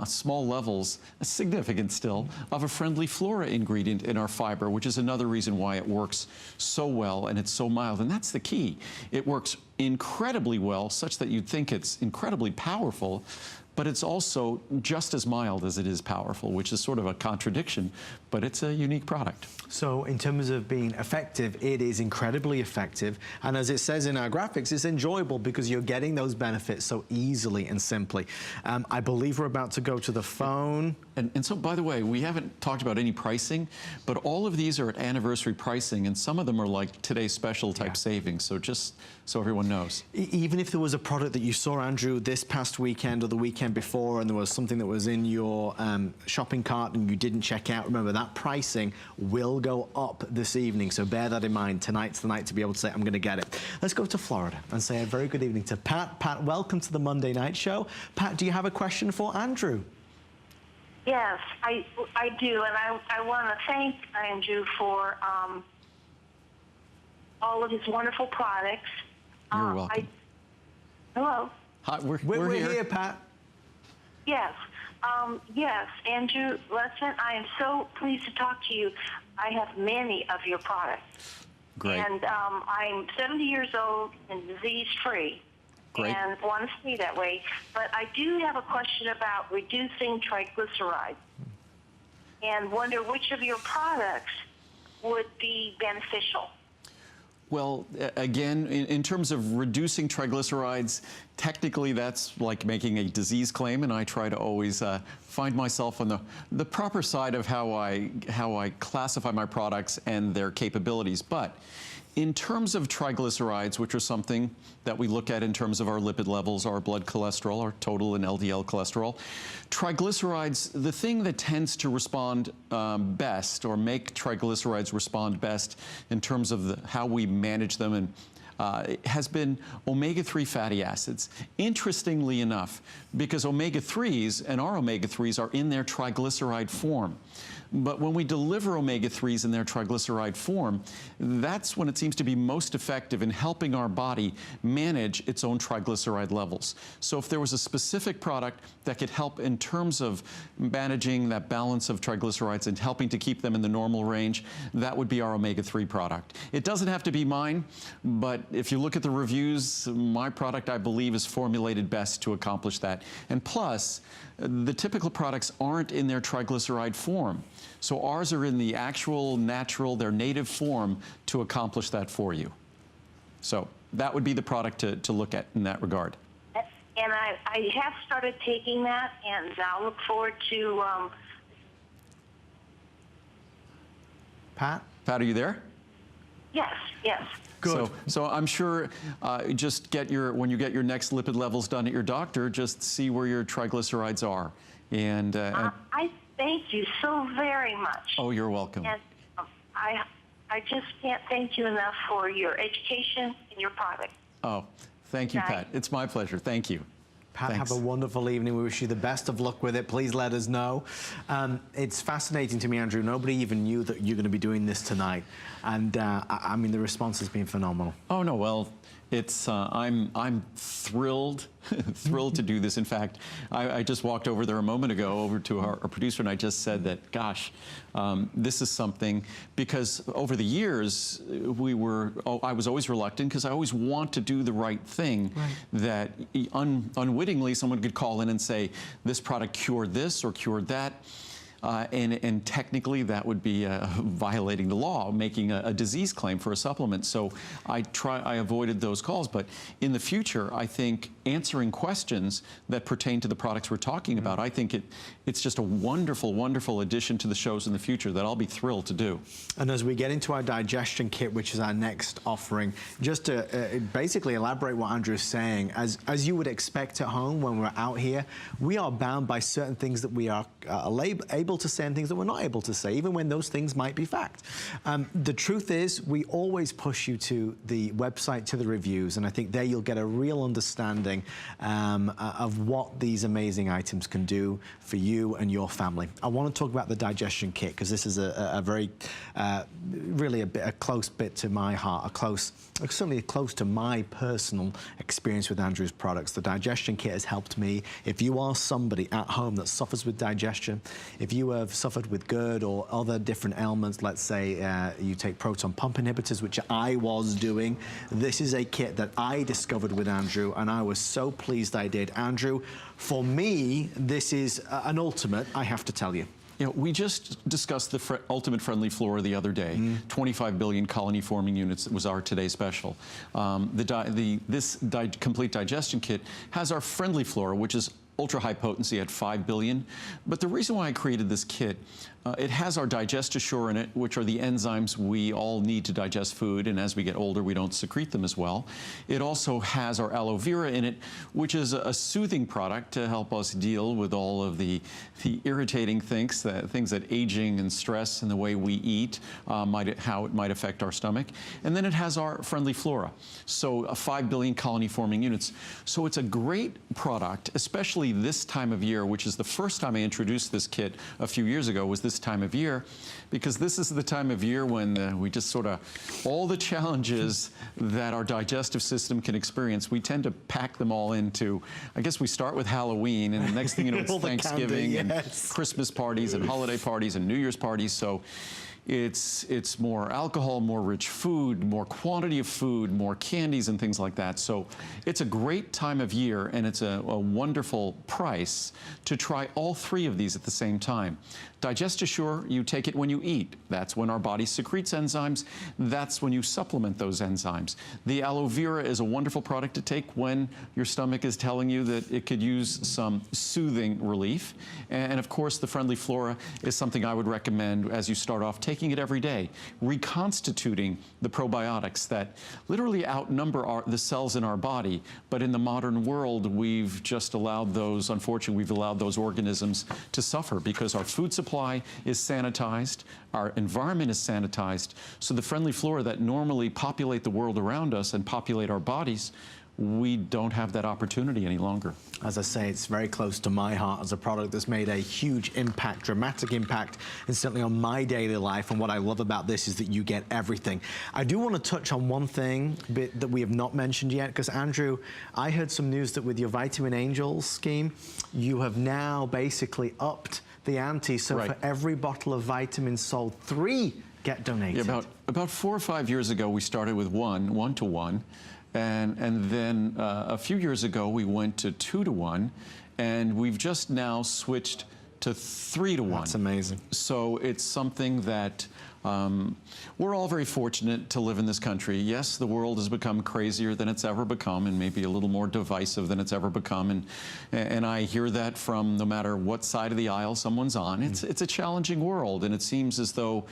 small levels, significant still, of a friendly flora ingredient in our fiber, which is another reason why it works so well and it's so mild. And that's the key. It works incredibly well, such that you'd think it's incredibly powerful, but it's also just as mild as it is powerful, which is sort of a contradiction, but it's a unique product. So in terms of being effective, it is incredibly effective. And as it says in our graphics, it's enjoyable because you're getting those benefits so easily and simply. I believe we're about to go to the phone. And so, by the way, we haven't talked about any pricing, but all of these are at anniversary pricing, and some of them are like today's special type savings. So just so everyone one knows. Even if there was a product that you saw, Andrew, this past weekend or the weekend before, and there was something that was in your shopping cart and you didn't check out, remember that pricing will go up this evening. So bear that in mind. Tonight's the night to be able to say, I'm going to get it. Let's go to Florida and say a very good evening to Pat. Pat, welcome to the Monday Night Show. Pat, do you have a question for Andrew? Yes, I do, and I want to thank Andrew for all of his wonderful products. You're welcome. Hello? Hi, We're here, Pat. Yes. Yes, Andrew Lessman, I am so pleased to talk to you. I have many of your products. Great. And I'm 70 years old and disease-free. Great. And want to stay that way. But I do have a question about reducing triglycerides and wonder which of your products would be beneficial. Well, again, in terms of reducing triglycerides, technically that's like making a disease claim, and I try to always find myself on the proper side of how I classify my products and their capabilities. But in terms of triglycerides, which are something that we look at in terms of our lipid levels, our blood cholesterol, our total and LDL cholesterol, triglycerides, the thing that tends to respond best or make triglycerides respond best in terms of how we manage them and has been omega-3 fatty acids. Interestingly enough, because omega-3s and our omega-3s are in their triglyceride form. But when we deliver omega-3s in their triglyceride form, that's when it seems to be most effective in helping our body manage its own triglyceride levels. So if there was a specific product that could help in terms of managing that balance of triglycerides and helping to keep them in the normal range, that would be our omega-3 product. It doesn't have to be mine, but if you look at the reviews, my product, I believe, is formulated best to accomplish that. And plus, the typical products aren't in their triglyceride form. So ours are in the actual, natural, their native form to accomplish that for you. So that would be the product to look at in that regard. And I have started taking that, and I'll look forward to... Pat? Pat, are you there? Yes, yes. Good. So I'm sure just when you get your next lipid levels done at your doctor, just see where your triglycerides are. And I thank you so very much. oh, you're welcome. And I just can't thank you enough for your education and your product. Oh, thank you, Pat. It's my pleasure. Thank you. Pat, Thanks. have a wonderful evening. We wish you the best of luck with it. Please let us know. It's fascinating to me, Andrew. Nobody even knew that you're going to be doing this tonight. And I mean, the response has been phenomenal. Oh, no, well, it's, I'm thrilled, thrilled to do this. In fact, I just walked over there a moment ago over to our producer, and I just said that, gosh, this is something, because over the years, I was always reluctant because I always want to do the right thing, that unwittingly someone could call in and say, this product cured this or cured that. And technically that would be violating the law, making a disease claim for a supplement. So I avoided those calls. But in the future, I think answering questions that pertain to the products we're talking about, I think it's just a wonderful, wonderful addition to the shows in the future that I'll be thrilled to do. And as we get into our digestion kit, which is our next offering, just to basically elaborate what Andrew is saying, as you would expect at home when we're out here, we are bound by certain things that we are able to say and things that we're not able to say, even when those things might be fact. The truth is, we always push you to the website, to the reviews, and I think there you'll get a real understanding of what these amazing items can do for you and your family. I want to talk about the digestion kit because this is a very, really a close bit to my heart, certainly close to my personal experience with Andrew's products. The digestion kit has helped me. If you are somebody at home that suffers with digestion, if you have suffered with GERD or other different ailments, let's say you take proton pump inhibitors, which I was doing, this is a kit that I discovered with Andrew, and I was so pleased I did. Andrew, for me, this is an ultimate, I have to tell you. You know, we just discussed the Ultimate Friendly Flora the other day. 25 billion colony-forming units was our today's special. This complete digestion kit has our Friendly Flora, which is ultra-high potency at 5 billion. But the reason why I created this kit, It has our Digestion in it, which are the enzymes we all need to digest food, and as we get older, we don't secrete them as well. It also has our aloe vera in it, which is a soothing product to help us deal with all of the irritating things that aging and stress and the way we eat, how it might affect our stomach. And then it has our friendly flora, so 5 billion colony-forming units. So it's a great product, especially this time of year, which is the first time I introduced this kit a few years ago, was this time of year, because this is the time of year when we just sort of, all the challenges that our digestive system can experience, we tend to pack them all into, I guess we start with Halloween, and the next thing you know, it's Thanksgiving, candy, and Christmas parties and holiday parties and New Year's parties. So it's more alcohol, more rich food, more quantity of food, more candies and things like that. So it's a great time of year, and it's a wonderful price to try all three of these at the same time. Digestion, you take it when you eat. That's when our body secretes enzymes. That's when you supplement those enzymes. The aloe vera is a wonderful product to take when your stomach is telling you that it could use some soothing relief. And of course, the friendly flora is something I would recommend as you start off taking it every day, reconstituting the probiotics that literally outnumber the cells in our body. But in the modern world, we've just allowed those, unfortunately, we've allowed those organisms to suffer because our food supply is sanitized, our environment is sanitized, so the friendly flora that normally populate the world around us and populate our bodies, we don't have that opportunity any longer. As I say, it's very close to my heart as a product that's made a huge impact, dramatic impact, instantly on my daily life. And what I love about this is that you get everything. I do want to touch on one thing that we have not mentioned yet, because Andrew, I heard some news that with your Vitamin Angels scheme, you have now basically upped the ante, so right. For every bottle of vitamins sold, 3 get donated. Yeah, about 4 or 5 years ago, we started with one to one. And then a few years ago, we went to 2 to 1, and we've just now switched to 3 to 1. That's amazing. So it's something that we're all very fortunate to live in this country. Yes, the world has become crazier than it's ever become, and maybe a little more divisive than it's ever become. And I hear that from no matter what side of the aisle someone's on. It's a challenging world, and it seems as though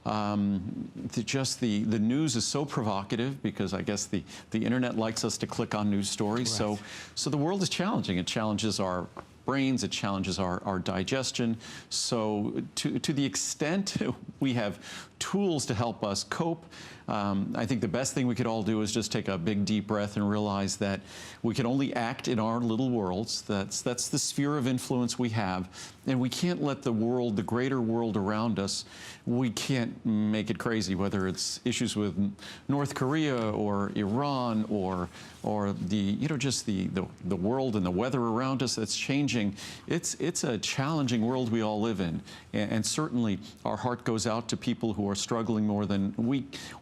the news is so provocative, because I guess the internet likes us to click on news stories. Right. So the world is challenging. It challenges our brains, it challenges our digestion. So to the extent we have tools to help us cope, I think the best thing we could all do is just take a big deep breath and realize that we can only act in our little worlds. That's the sphere of influence we have, and we can't let the world, the greater world around us, we can't make it crazy, whether it's issues with North Korea or Iran or the just the world and the weather around us that's changing. It's a challenging world we all live in, and certainly our heart goes out to people who are struggling more than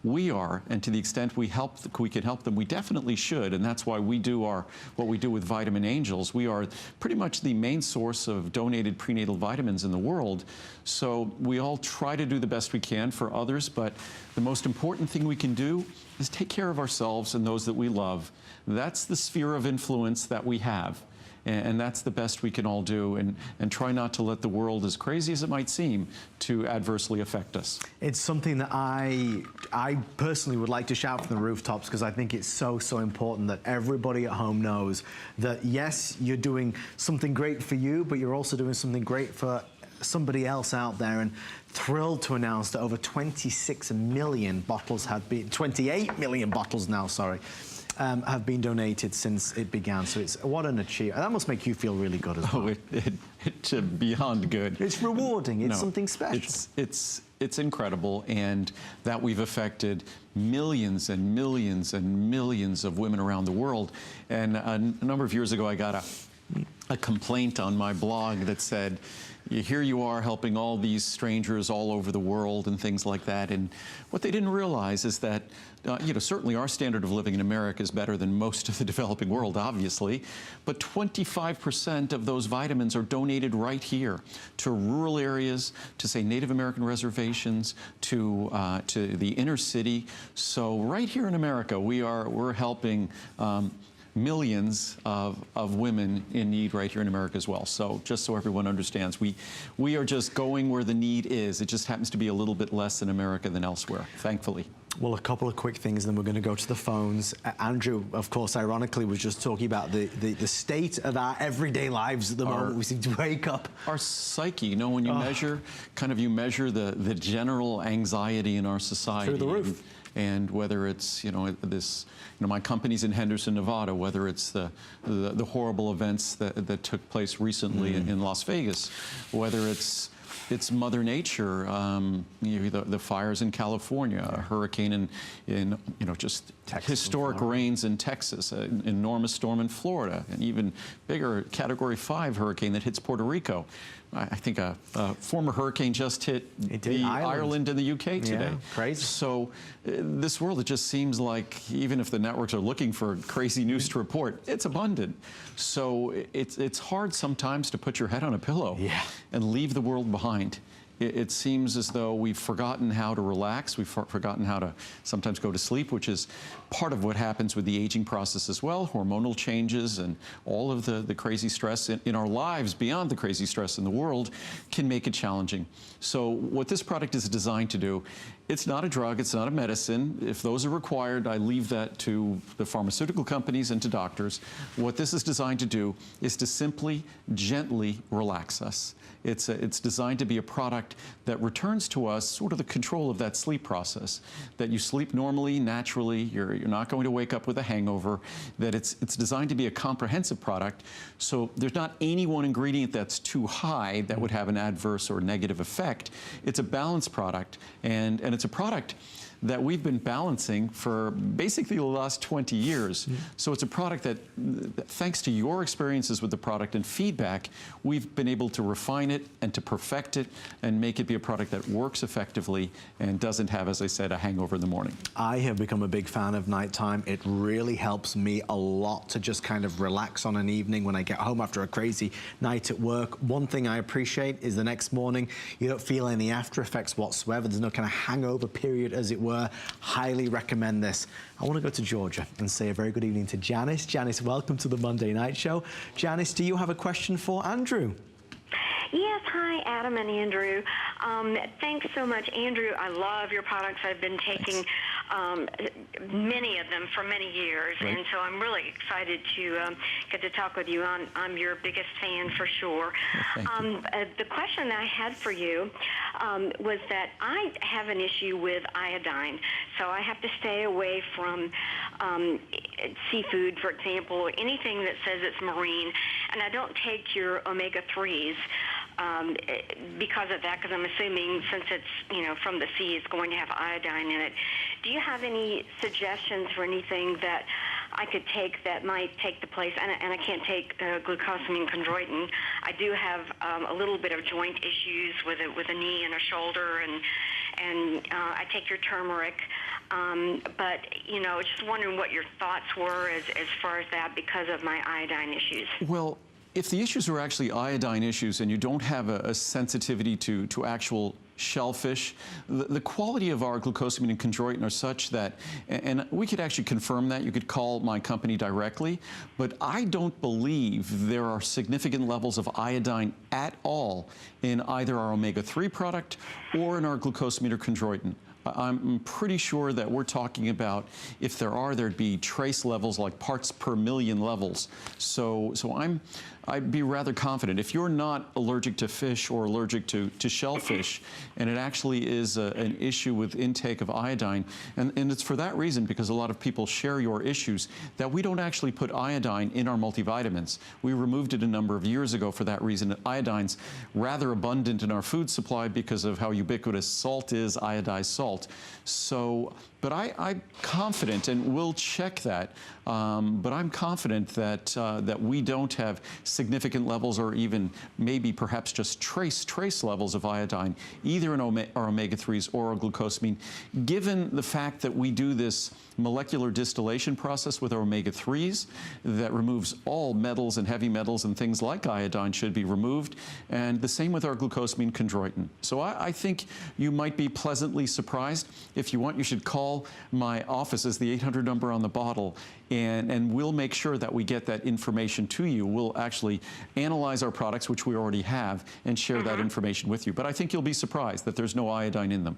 we are, and to the extent we can help them, we definitely should, and that's why we do what we do with Vitamin Angels. We are pretty much the main source of donated prenatal vitamins in the world, so we all try to do the best we can for others, but the most important thing we can do is take care of ourselves and those that we love. That's the sphere of influence that we have. And that's the best we can all do, and try not to let the world, as crazy as it might seem, to adversely affect us. It's something that I personally would like to shout from the rooftops, because I think it's so important that everybody at home knows that, yes, you're doing something great for you, but you're also doing something great for somebody else out there. And thrilled to announce that over 26 million bottles have been, 28 million bottles now, sorry, have been donated since it began. So it's what an achievement. That must make you feel really good as well. Oh, it's beyond good. It's rewarding. It's something special. It's incredible, and that we've affected millions and millions and millions of women around the world. And a number of years ago, I got a complaint on my blog that said, here you are helping all these strangers all over the world and things like that. And what they didn't realize is that, certainly our standard of living in America is better than most of the developing world, obviously, but 25% of those vitamins are donated right here to rural areas, to, say, Native American reservations, to the inner city. So right here in America, we're helping millions of women in need right here in America as well. So just so everyone understands, we are just going where the need is. It just happens to be a little bit less in America than elsewhere, thankfully. Well, a couple of quick things, then we're going to go to the phones. Andrew, of course, ironically, was just talking about the state of our everyday lives at the moment. We seem to wake up. Our psyche, you know, when you measure, you measure the general anxiety in our society. Through the roof. And whether it's, my company's in Henderson, Nevada, whether it's the horrible events that took place recently in Las Vegas, whether it's Mother Nature, the fires in California, a hurricane in just Texas, historic rains in Texas, an enormous storm in Florida, an even bigger Category 5 hurricane that hits Puerto Rico. I think a former hurricane just hit Ireland and the UK today. Yeah, crazy. So this world, it just seems like even if the networks are looking for crazy news to report, it's abundant. So it's hard sometimes to put your head on a pillow and leave the world behind. It seems as though we've forgotten how to relax. We've forgotten how to sometimes go to sleep, which is part of what happens with the aging process as well, hormonal changes and all of the crazy stress in our lives beyond the crazy stress in the world can make it challenging. So what this product is designed to do, it's not a drug, it's not a medicine. If those are required, I leave that to the pharmaceutical companies and to doctors. What this is designed to do is to simply, gently relax us. It's designed to be a product that returns to us sort of the control of that sleep process, that you sleep normally, naturally, you're not going to wake up with a hangover, that it's designed to be a comprehensive product, so there's not any one ingredient that's too high that would have an adverse or negative effect. It's a balanced product, and it's a product that we've been balancing for basically the last 20 years. So it's a product that, thanks to your experiences with the product and feedback, we've been able to refine it and to perfect it and make it be a product that works effectively and doesn't have, as I said, a hangover in the morning. I have become a big fan of nighttime. It really helps me a lot to just kind of relax on an evening when I get home after a crazy night at work. One thing I appreciate is the next morning, you don't feel any after effects whatsoever. There's no kind of hangover period, as it were. Highly recommend this. I want to go to Georgia and say a very good evening to Janice. Janice, welcome to the Monday Night Show. Janice, do you have a question for Andrew? Yes, hi, Adam and Andrew. Thanks so much, Andrew. I love your products. I've been taking many of them for many years, and so I'm really excited to get to talk with you. I'm your biggest fan for sure. The question that I had for you was that I have an issue with iodine, so I have to stay away from seafood, for example, or anything that says it's marine, and I don't take your omega-3s. Because of that, because I'm assuming since it's, from the sea, it's going to have iodine in it. Do you have any suggestions for anything that I could take that might take the place? And I can't take glucosamine chondroitin. I do have a little bit of joint issues with a knee and a shoulder, and I take your turmeric. But, just wondering what your thoughts were as far as that because of my iodine issues. Well, if the issues are actually iodine issues and you don't have a sensitivity to actual shellfish, the quality of our glucosamine and chondroitin are such that, and we could actually confirm that, you could call my company directly, but I don't believe there are significant levels of iodine at all in either our omega-3 product or in our glucosamine or chondroitin. I'm pretty sure that we're talking about, if there are, there'd be trace levels like parts per million levels. So I'd be rather confident. If you're not allergic to fish or allergic to shellfish, and it actually is an issue with intake of iodine, and it's for that reason, because a lot of people share your issues, that we don't actually put iodine in our multivitamins. We removed it a number of years ago for that reason. Iodine's rather abundant in our food supply because of how ubiquitous salt is, iodized salt. So, but I'm confident, and we'll check that, but I'm confident that that we don't have significant levels, or even maybe perhaps just trace levels of iodine, either in our omega-3s or our glucosamine, given the fact that we do this molecular distillation process with our omega-3s that removes all metals and heavy metals, and things like iodine should be removed, and the same with our glucosamine chondroitin. So I think you might be pleasantly surprised surprised, if you want, you should call my office as the 800 number on the bottle, and we'll make sure that we get that information to you. We'll actually analyze our products, which we already have, and share that information with you. But I think you'll be surprised that there's no iodine in them.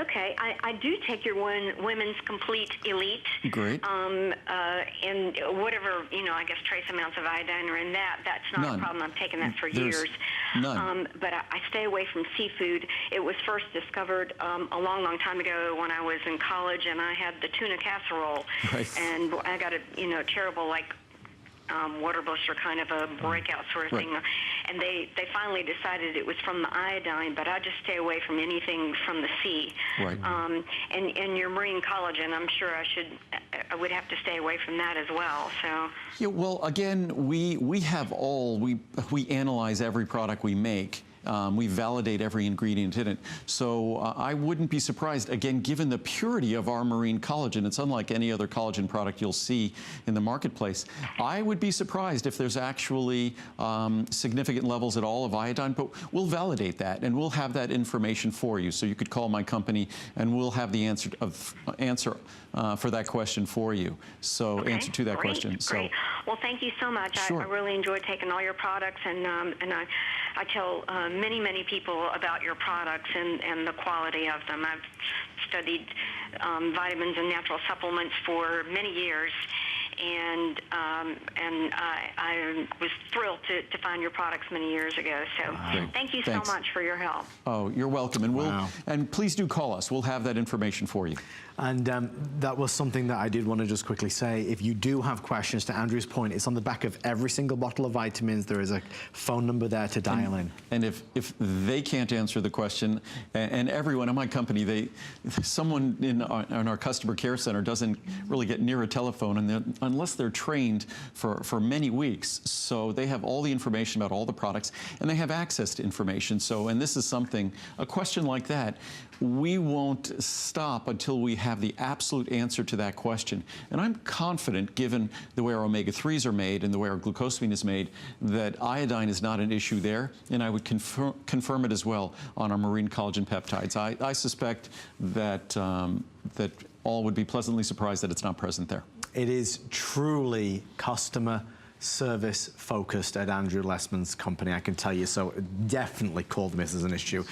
Okay, I do take your Women's Complete Elite. Great. And whatever, I guess trace amounts of iodine are in that. That's not a problem. I've taken that for years. None. But I stay away from seafood. It was first discovered a long, long time ago when I was in college, and I had the tuna casserole. Right. And I got a, terrible, water blister kind of a breakout sort of thing. And they finally decided it was from the iodine, but I just stay away from anything from the sea. Right. And your marine collagen, I'm sure I would have to stay away from that as well. So. Yeah, well, again, we analyze every product we make. We validate every ingredient in it. So I wouldn't be surprised, again, given the purity of our marine collagen. It's unlike any other collagen product you'll see in the marketplace. I would be surprised if there's actually significant levels at all of iodine, but we'll validate that, and we'll have that information for you. So you could call my company, and we'll have the answer for that question for you. So answer to that question. Great. So, well, thank you so much. Sure. I really enjoyed taking all your products, and I tell many, many people about your products and the quality of them. I've studied vitamins and natural supplements for many years, and I was thrilled to find your products many years ago. So thank you so much for your help. Oh, you're welcome. And and please do call us. We'll have that information for you. And that was something that I did want to just quickly say. If you do have questions, to Andrew's point, it's on the back of every single bottle of vitamins. There is a phone number there to dial in. And if they can't answer the question, and everyone in my company, someone in our customer care center doesn't really get near a telephone unless they're trained for many weeks. So they have all the information about all the products, and they have access to information. So, and this is something, a question like that, we won't stop until we have the absolute answer to that question. And I'm confident, given the way our omega-3s are made and the way our glucosamine is made, that iodine is not an issue there. And I would confirm it as well on our marine collagen peptides. I suspect that, that all would be pleasantly surprised that it's not present there. It is truly customer service focused at Andrew Lessman's company, I can tell you. So definitely call them if there's an issue.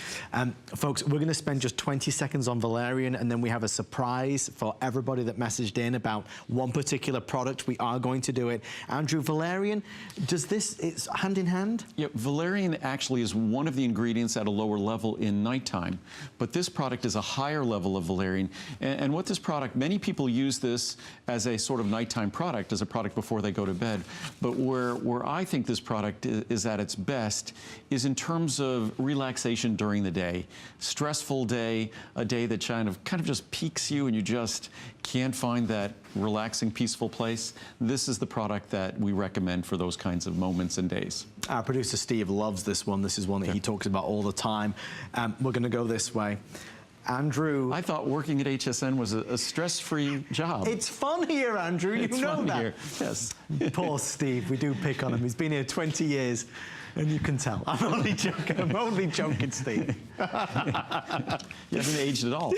Folks, we're going to spend just 20 seconds on valerian, and then we have a surprise for everybody that messaged in about one particular product. We are going to do it. Andrew, valerian, it's hand in hand? Yeah, valerian actually is one of the ingredients at a lower level in nighttime, but this product is a higher level of valerian. And what this product, many people use this as a sort of nighttime product, as a product before they go to bed. But where I think this product is at its best is in terms of relaxation during the day. Stressful day, a day that kind of just piques you and you just can't find that relaxing, peaceful place. This is the product that we recommend for those kinds of moments and days. Our producer Steve loves this one. This is one that he talks about all the time. We're going to go this way. Andrew. I thought working at HSN was a stress-free job. It's fun here, Andrew. You know that. Here. Yes. Poor Steve. We do pick on him. He's been here 20 years, and you can tell. I'm only joking. I'm only joking, Steve. You haven't aged at all.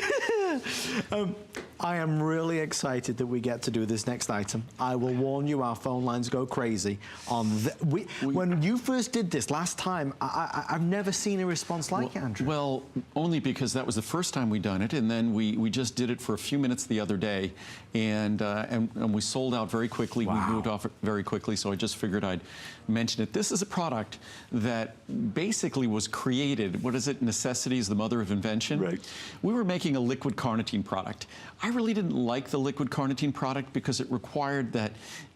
I am really excited that we get to do this next item. I will warn you, our phone lines go crazy on when you first did this last time. I've never seen a response like it, Andrew. Well, only because that was the first time we'd done it, and then we just did it for a few minutes the other day, and we sold out very quickly. Wow. We moved off it very quickly, so I just figured I'd mention it. This is a product that basically was created. What is it? Necessity is the mother of invention. Right. We were making a liquid carnitine product. I really didn't like the liquid carnitine product because it required that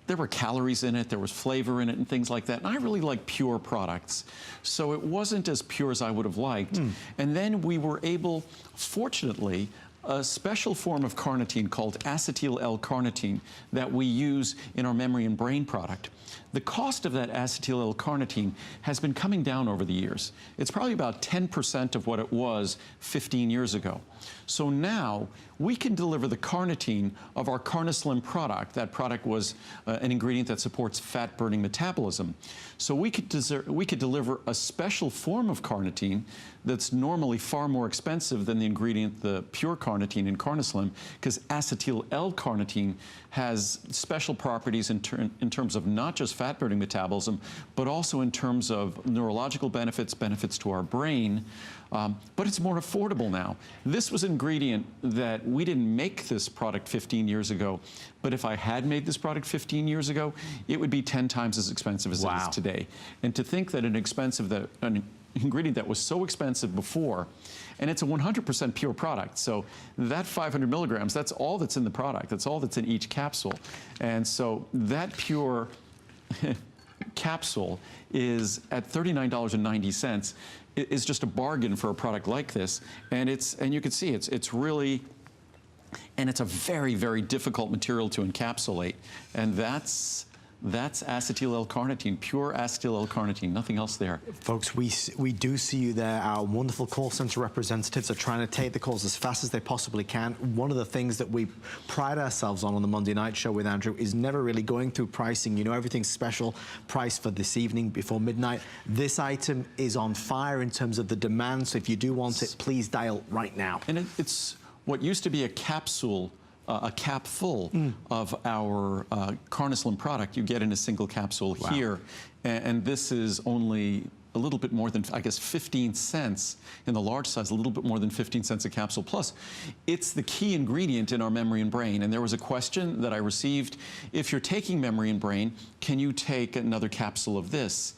there were calories in it, there was flavor in it and things like that. And I really like pure products. So it wasn't as pure as I would have liked. And then we were able, fortunately, a special form of carnitine called acetyl L-carnitine that we use in our memory and brain product. The cost of that acetyl L-carnitine has been coming down over the years. It's probably about 10% of what it was 15 years ago. So now we can deliver the carnitine of our Carnislim product. That product was an ingredient that supports fat-burning metabolism. So we could deliver a special form of carnitine that's normally far more expensive than the ingredient, the pure carnitine in Carnislim, because acetyl L-carnitine has special properties in terms of not just fat-burning metabolism, but also in terms of neurological benefits, benefits to our brain. But it's more affordable now. This was an ingredient that we didn't make this product 15 years ago, but if I had made this product 15 years ago, it would be 10 times as expensive as it is today. And to think that an ingredient that was so expensive before, and it's a 100% pure product, so that 500 milligrams, that's all that's in the product, that's all that's in each capsule. And so that pure capsule is at $39.90. Is just a bargain for a product like this, and you can see it's really, and it's a very, very difficult material to encapsulate, and that's acetyl L-carnitine, pure acetyl L-carnitine, nothing else there. Folks, we do see you there. Our wonderful call center representatives are trying to take the calls as fast as they possibly can. One of the things that we pride ourselves on the Monday Night Show with Andrew is never really going through pricing. You know, everything's special price for this evening before midnight. This item is on fire in terms of the demand, so if you do want it, please dial right now. And it's what used to be a capsule, a cap full of our Carnislim product, you get in a single capsule here. And this is only a little bit more than, I guess, 15 cents in the large size, a little bit more than 15 cents a capsule. Plus, it's the key ingredient in our memory and brain. And there was a question that I received, if you're taking memory and brain, can you take another capsule of this?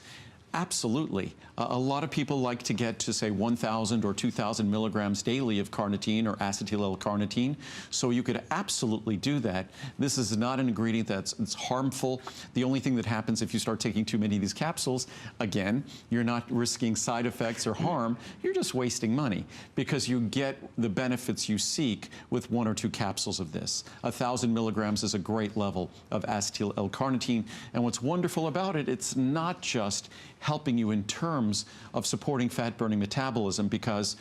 Absolutely. A lot of people like to get to, say, 1,000 or 2,000 milligrams daily of carnitine or acetyl L-carnitine, so you could absolutely do that. This is not an ingredient that's harmful. The only thing that happens if you start taking too many of these capsules, again, you're not risking side effects or harm, you're just wasting money, because you get the benefits you seek with 1 or 2 capsules of this. 1,000 milligrams is a great level of acetyl L-carnitine, and what's wonderful about it, it's not just helping you in terms of supporting fat-burning metabolism, because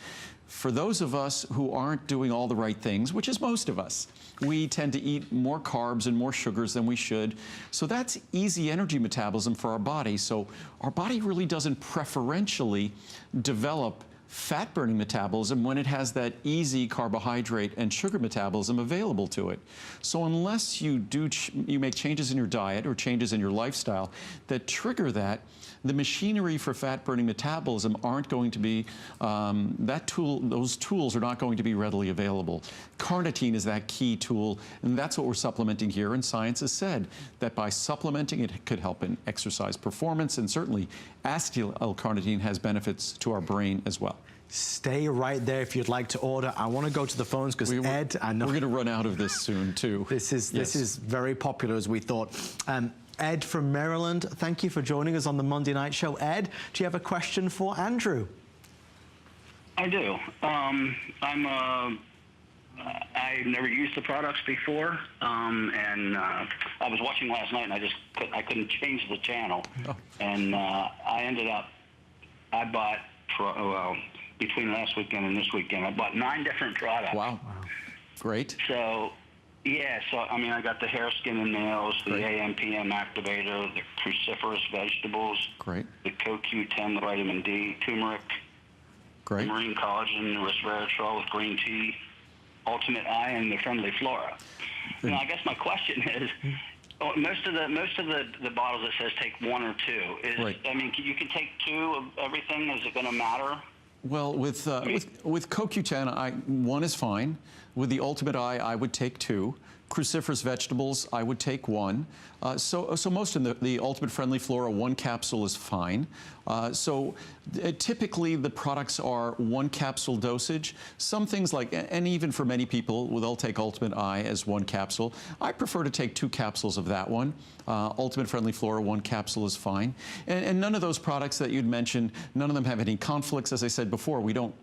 for those of us who aren't doing all the right things, which is most of us, we tend to eat more carbs and more sugars than we should. So that's easy energy metabolism for our body. So our body really doesn't preferentially develop fat-burning metabolism when it has that easy carbohydrate and sugar metabolism available to it. So unless you make changes in your diet or changes in your lifestyle that trigger that, the machinery for fat-burning metabolism aren't going to be, those tools are not going to be readily available. Carnitine is that key tool, and that's what we're supplementing here, and science has said that by supplementing it could help in exercise performance, and certainly acetyl L-carnitine has benefits to our brain as well. Stay right there if you'd like to order. I want to go to the phones because Ed, I know we're going to run out of this soon too. This is very popular as we thought. Ed from Maryland, thank you for joining us on the Monday Night Show. Ed, do you have a question for Andrew? I do. I never used the products before, and I was watching last night, and I couldn't change the channel, and I ended up, I bought between last weekend and this weekend, I bought 9 different products. Wow. Great. So. Yeah, so I mean, I got the hair, skin, and nails, the AM/PM activator, the cruciferous vegetables, the CoQ10, the vitamin D, turmeric, marine collagen, resveratrol with green tea, Ultimate Eye, and the friendly flora. Now, I guess my question is, most of the bottles it says take 1 or 2. I mean, you can take 2 of everything. Is it going to matter? Well, with CoQ10, 1 is fine. With the Ultimate Eye, I would take 2. Cruciferous vegetables, I would take 1. So most of the Ultimate Friendly Flora, 1 capsule is fine. Typically the products are 1 capsule dosage. Some things like, and even for many people, they'll take Ultimate Eye as 1 capsule. I prefer to take 2 capsules of that one. Ultimate Friendly Flora, 1 capsule is fine. And none of those products that you'd mentioned, none of them have any conflicts. As I said before, we don't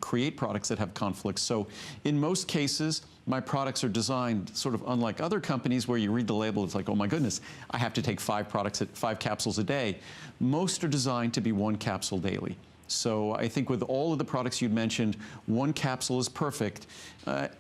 create products that have conflicts. So in most cases, my products are designed sort of unlike other companies where you read the label, it's like, oh my goodness, I have to take 5 capsules a day. Most are designed to be 1 capsule daily. So I think with all of the products you'd mentioned, 1 capsule is perfect.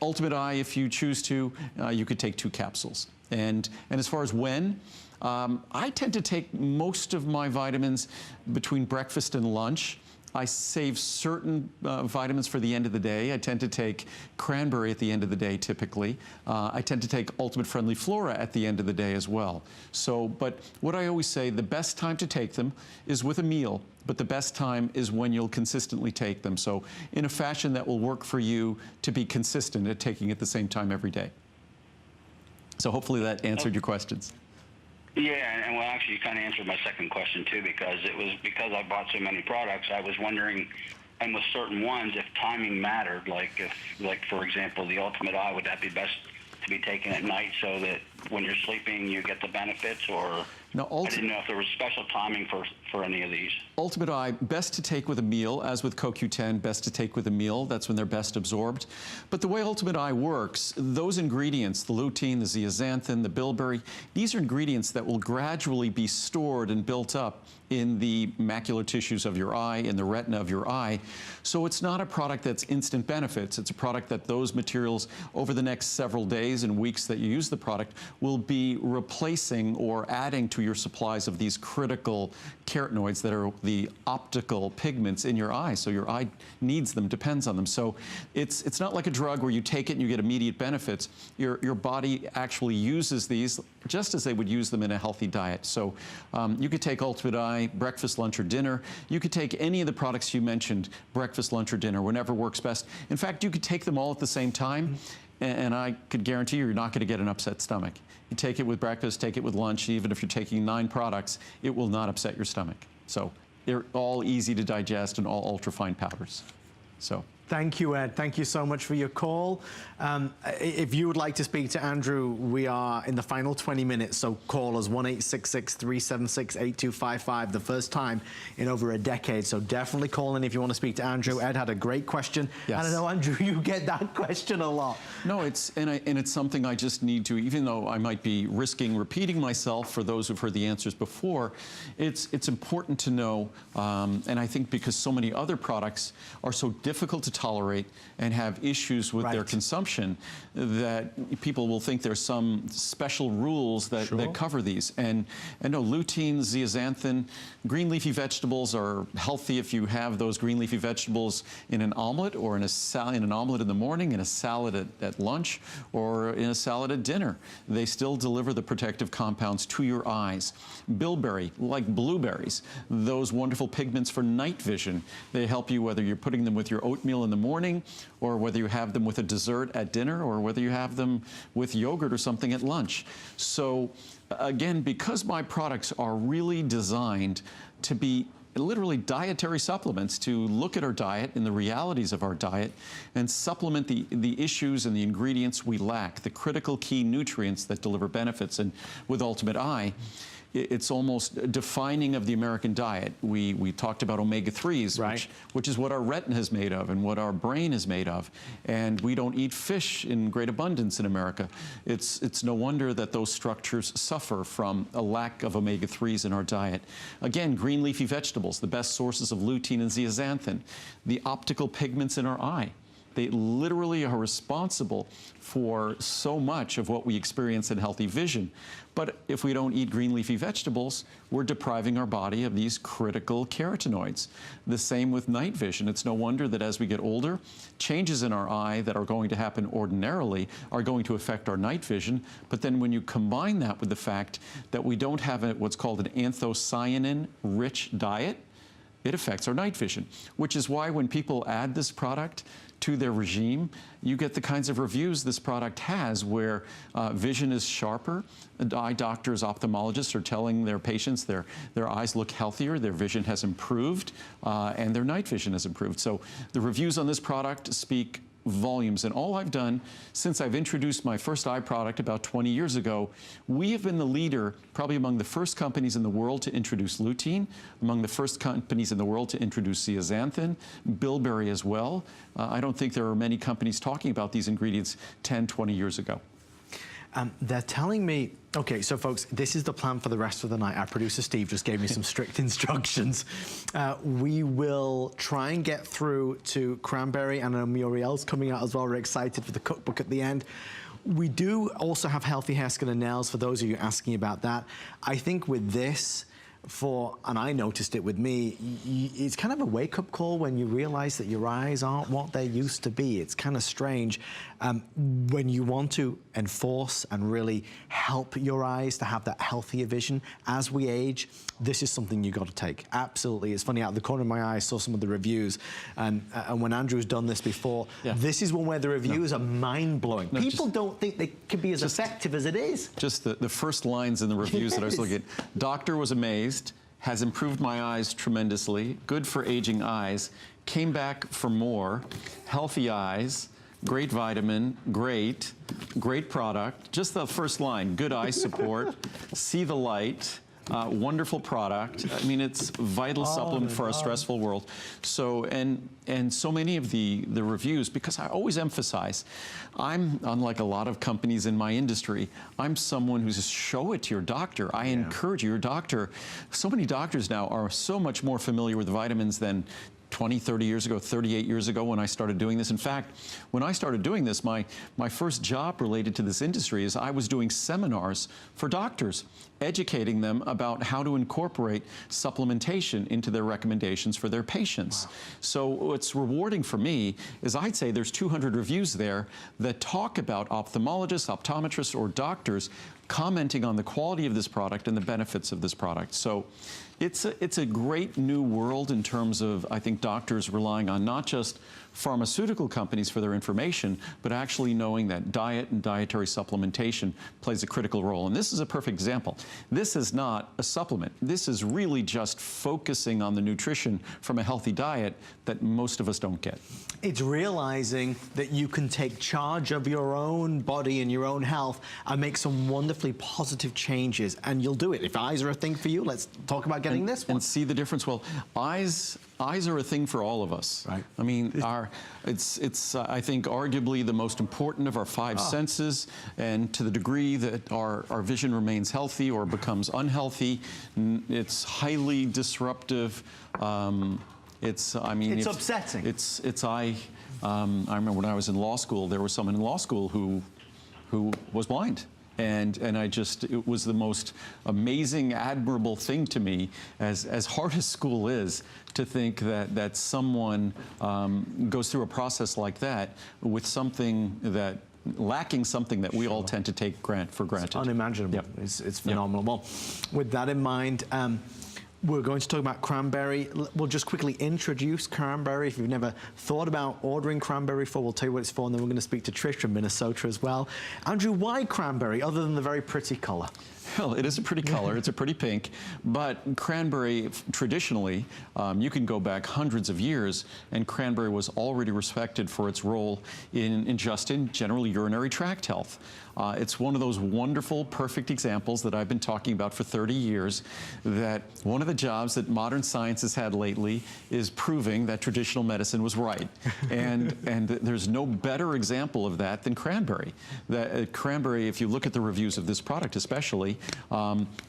Ultimate Eye, if you choose to, you could take 2 capsules. And as far as when, I tend to take most of my vitamins between breakfast and lunch. I save certain vitamins for the end of the day. I tend to take cranberry at the end of the day, typically. I tend to take Ultimate Friendly Flora at the end of the day as well. So, but what I always say, the best time to take them is with a meal, but the best time is when you'll consistently take them. So in a fashion that will work for you to be consistent at taking at the same time every day. So hopefully that answered your questions. Yeah, and well, actually, you kind of answered my second question too, because it was because I bought so many products. I was wondering, and with certain ones, if timing mattered. Like for example, the Ultimate Eye, would that be best to be taken at night so that when you're sleeping you get the benefits, or? No, I didn't know if there was special timing for any of these. Ultimate Eye, best to take with a meal, as with CoQ10, best to take with a meal. That's when they're best absorbed. But the way Ultimate Eye works, those ingredients, the lutein, the zeaxanthin, the bilberry, these are ingredients that will gradually be stored and built up in the macular tissues of your eye, in the retina of your eye. So it's not a product that's instant benefits. It's a product that those materials, over the next several days and weeks that you use the product, will be replacing or adding to your supplies of these critical carotenoids that are the optical pigments in your eye. So your eye needs them, depends on them. So it's not like a drug where you take it and you get immediate benefits. Your body actually uses these just as they would use them in a healthy diet. So you could take Ultimate Eye, breakfast, lunch, or dinner. You could take any of the products you mentioned, breakfast, lunch, or dinner, whenever works best. In fact, you could take them all at the same time, and I could guarantee you're not going to get an upset stomach. You take it with breakfast, take it with lunch, even if you're taking 9 products, it will not upset your stomach. So they're all easy to digest and all ultrafine powders. So. Thank you, Ed. Thank you so much for your call. If you would like to speak to Andrew, we are in the final 20 minutes, so call us 1-866-376-8255, the first time in over a decade. So definitely call in if you want to speak to Andrew. Ed had a great question. Yes. And I know, Andrew, you get that question a lot. No, it's something I just need to, even though I might be risking repeating myself for those who've heard the answers before, it's important to know, and I think because so many other products are so difficult to tolerate and have issues with their consumption, that people will think there's some special rules that, that cover these. And no, lutein, zeaxanthin, green leafy vegetables are healthy if you have those green leafy vegetables in an omelet, or in an omelet in the morning, in a salad at lunch, or in a salad at dinner. They still deliver the protective compounds to your eyes. Bilberry, like blueberries, those wonderful pigments for night vision. They help you whether you're putting them with your oatmeal in the morning, or whether you have them with a dessert at dinner, or whether you have them with yogurt or something at lunch. So again, because my products are really designed to be literally dietary supplements, to look at our diet and the realities of our diet and supplement the issues and the ingredients we lack, the critical key nutrients that deliver benefits. And with Ultimate Eye, it's almost defining of the American diet. We talked about omega-3s, which is what our retina is made of and what our brain is made of. And we don't eat fish in great abundance in America. It's no wonder that those structures suffer from a lack of omega-3s in our diet. Again, green leafy vegetables, the best sources of lutein and zeaxanthin, the optical pigments in our eye. They literally are responsible for so much of what we experience in healthy vision. But if we don't eat green leafy vegetables, we're depriving our body of these critical carotenoids. The same with night vision. It's no wonder that as we get older, changes in our eye that are going to happen ordinarily are going to affect our night vision. But then when you combine that with the fact that we don't have what's called an anthocyanin-rich diet, it affects our night vision, which is why when people add this product to their regime, you get the kinds of reviews this product has where vision is sharper. Eye doctors, ophthalmologists are telling their patients their eyes look healthier, their vision has improved, and their night vision has improved. So the reviews on this product speak volumes. And all I've done since I've introduced my first eye product about 20 years ago, we have been the leader, probably among the first companies in the world to introduce lutein, among the first companies in the world to introduce zeaxanthin, bilberry as well. I don't think there are many companies talking about these ingredients 10, 20 years ago. They're telling me, okay, so folks, this is the plan for the rest of the night. Our producer Steve just gave me some strict instructions. We will try and get through to cranberry, and I know Muriel's coming out as well. We're excited for the cookbook at the end. We do also have healthy hair, skin, and nails for those of you asking about that. I think with this, and I noticed it with me, it's kind of a wake-up call when you realize that your eyes aren't what they used to be. It's kind of strange. When you want to enforce and really help your eyes to have that healthier vision as we age, this is something you got to take. Absolutely. It's funny, out of the corner of my eye, I saw some of the reviews, and when Andrew's done this before, this is one where the reviews are mind-blowing. People don't think they could be as effective as it is. Just the first lines in the reviews that I was looking at. Doctor was amazed, has improved my eyes tremendously, good for aging eyes, came back for more, healthy eyes, great vitamin, great product. Just the first line, good eye support, see the light, wonderful product. I mean, it's vital supplement for a stressful world. So, and so many of the reviews, because I always emphasize, I'm, unlike a lot of companies in my industry, I'm someone who's just show it to your doctor. I encourage your doctor. So many doctors now are so much more familiar with vitamins than 20, 30 years ago, 38 years ago when I started doing this. In fact, when I started doing this, my first job related to this industry is I was doing seminars for doctors, educating them about how to incorporate supplementation into their recommendations for their patients. Wow. So what's rewarding for me is I'd say there's 200 reviews there that talk about ophthalmologists, optometrists, or doctors commenting on the quality of this product and the benefits of this product. So it's a great new world in terms of, I think, doctors relying on not just pharmaceutical companies for their information, but actually knowing that diet and dietary supplementation plays a critical role. And this is a perfect example. This is not a supplement. This is really just focusing on the nutrition from a healthy diet that most of us don't get. It's realizing that you can take charge of your own body and your own health and make some wonderfully positive changes, and you'll do it. If eyes are a thing for you, let's talk about getting this one. And see the difference. Well, eyes are a thing for all of us. Right. I mean, it's I think arguably the most important of our five senses, and to the degree that our vision remains healthy or becomes unhealthy, it's highly disruptive. It's upsetting. I remember when I was in law school, there was someone in law school who was blind. And it was the most amazing, admirable thing to me, as hard as school is, to think that someone goes through a process like that with something that, lacking something that we all tend to take for granted. It's unimaginable. Yep. It's phenomenal. Yep. Well, with that in mind, we're going to talk about cranberry. We'll just quickly introduce cranberry. If you've never thought about ordering cranberry before, we'll tell you what it's for, and then we're going to speak to Trish from Minnesota as well. Andrew, why cranberry, other than the very pretty color? Well, it is a pretty color. It's a pretty pink. But cranberry, traditionally, you can go back hundreds of years, and cranberry was already respected for its role in general urinary tract health. It's one of those wonderful, perfect examples that I've been talking about for 30 years, that one of the jobs that modern science has had lately is proving that traditional medicine was right. And there's no better example of that than cranberry. Cranberry, if you look at the reviews of this product especially,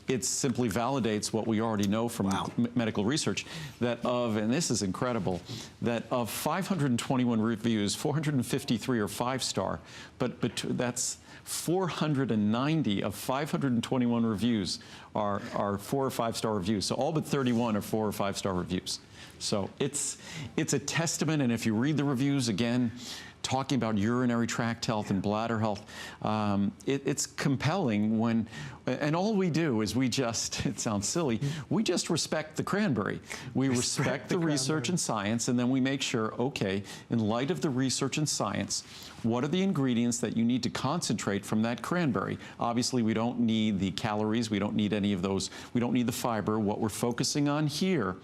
it simply validates what we already know from medical research, that and this is incredible, that of 521 reviews, 453 are 5-star, but that's 490 of 521 reviews are 4- or 5-star reviews. So all but 31 are 4- or 5-star reviews. So it's a testament, and if you read the reviews again, talking about urinary tract health and bladder health, it's compelling and all we do is it sounds silly, we just respect the cranberry. We respect the research and science, and then we make sure, okay, in light of the research and science, what are the ingredients that you need to concentrate from that cranberry? Obviously, we don't need the calories, we don't need any of those, we don't need the fiber. What we're focusing on here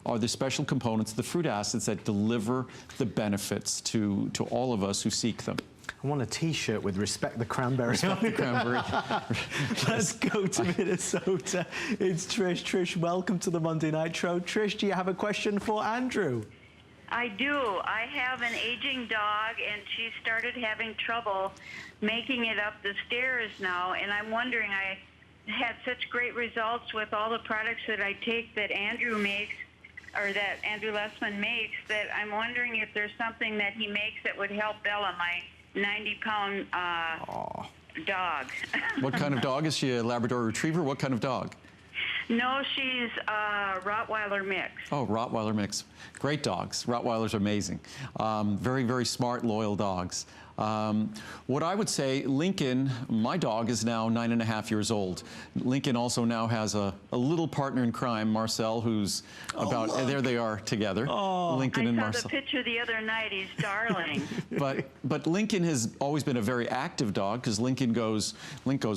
are the special components, the fruit acids that deliver the benefits to all of us who seek them. I want a T-shirt with "Respect the Cranberry." Respect the cranberry. Let's go to Minnesota. It's Trish. Trish, welcome to the Monday Nitro. Trish, do you have a question for Andrew? I do. I have an aging dog, and she started having trouble making it up the stairs now, and I'm wondering, I had such great results with all the products that I take that Andrew makes, or that Andrew Lessman makes, that I'm wondering if there's something that he makes that would help Bella, my 90-pound dog. What kind of dog is she? A Labrador Retriever? What kind of dog? No, she's Rottweiler mix. Oh, Rottweiler mix. Great dogs. Rottweilers are amazing. Very, very smart, loyal dogs. What I would say, Lincoln, my dog, is now 9.5 years old. Lincoln also now has a little partner in crime, Marcel, who's there they are together, Lincoln and Marcel. I saw the picture the other night. He's darling. But Lincoln has always been a very active dog, because Link goes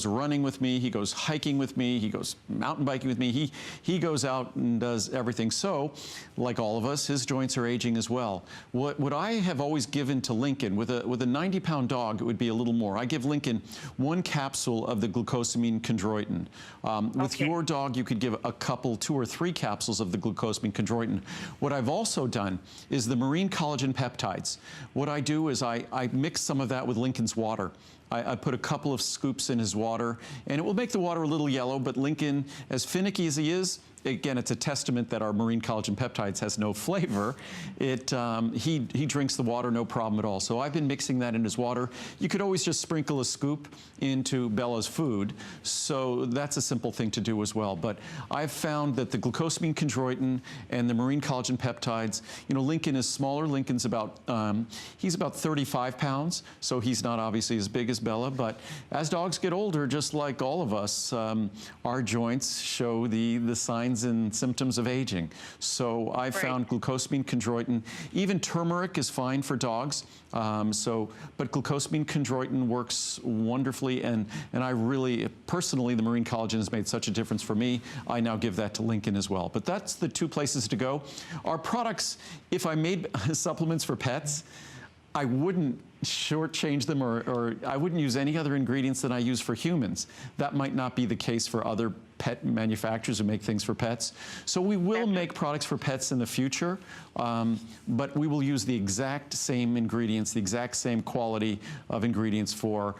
running with me, he goes hiking with me, he goes mountain biking with me, he goes out and does everything. So, like all of us, his joints are aging as well. What I have always given to Lincoln, with a 90-pound dog, it would be a little more. I give Lincoln 1 capsule of the glucosamine chondroitin. With your dog, you could give a couple, 2 or 3 capsules of the glucosamine chondroitin. What I've also done is the marine collagen peptides. What I do is I mix some of that with Lincoln's water. I put a couple of scoops in his water, and it will make the water a little yellow, but Lincoln, as finicky as he is, again, it's a testament that our marine collagen peptides has no flavor. He drinks the water no problem at all. So I've been mixing that in his water. You could always just sprinkle a scoop into Bella's food. So that's a simple thing to do as well. But I've found that the glucosamine chondroitin and the marine collagen peptides, Lincoln is smaller. Lincoln's he's about 35 pounds. So he's not obviously as big as Bella. But as dogs get older, just like all of us, our joints show the signs and symptoms of aging. So I found glucosamine chondroitin, even turmeric is fine for dogs. But glucosamine chondroitin works wonderfully, and I really, personally, the marine collagen has made such a difference for me. I now give that to Lincoln as well. But that's the 2 places to go. Our products, if I made supplements for pets, I wouldn't shortchange them, or I wouldn't use any other ingredients than I use for humans. That might not be the case for other pet manufacturers who make things for pets. So we will make products for pets in the future, but we will use the exact same ingredients, the exact same quality of ingredients for,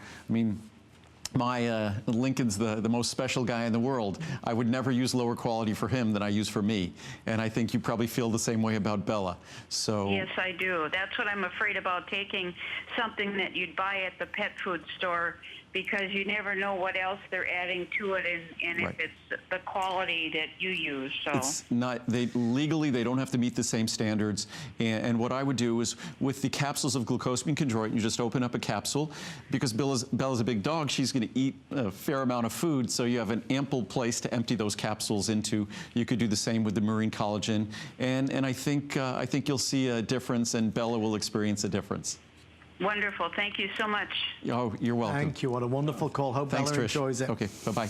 Lincoln's the most special guy in the world. I would never use lower quality for him than I use for me. And I think you probably feel the same way about Bella. So yes, I do. That's what I'm afraid about, taking something that you'd buy at the pet food store, because you never know what else they're adding to it, and if it's the quality that you use. So it's not, legally they don't have to meet the same standards. And what I would do is, with the capsules of glucosamine chondroitin, you just open up a capsule, because Bella's a big dog, she's going to eat a fair amount of food, so you have an ample place to empty those capsules into. You could do the same with the marine collagen, and I think you'll see a difference, and Bella will experience a difference. Wonderful. Thank you so much. Oh, you're welcome. Thank you. What a wonderful call. Hope Thanks, Bella Trish. enjoys it. Okay, bye-bye.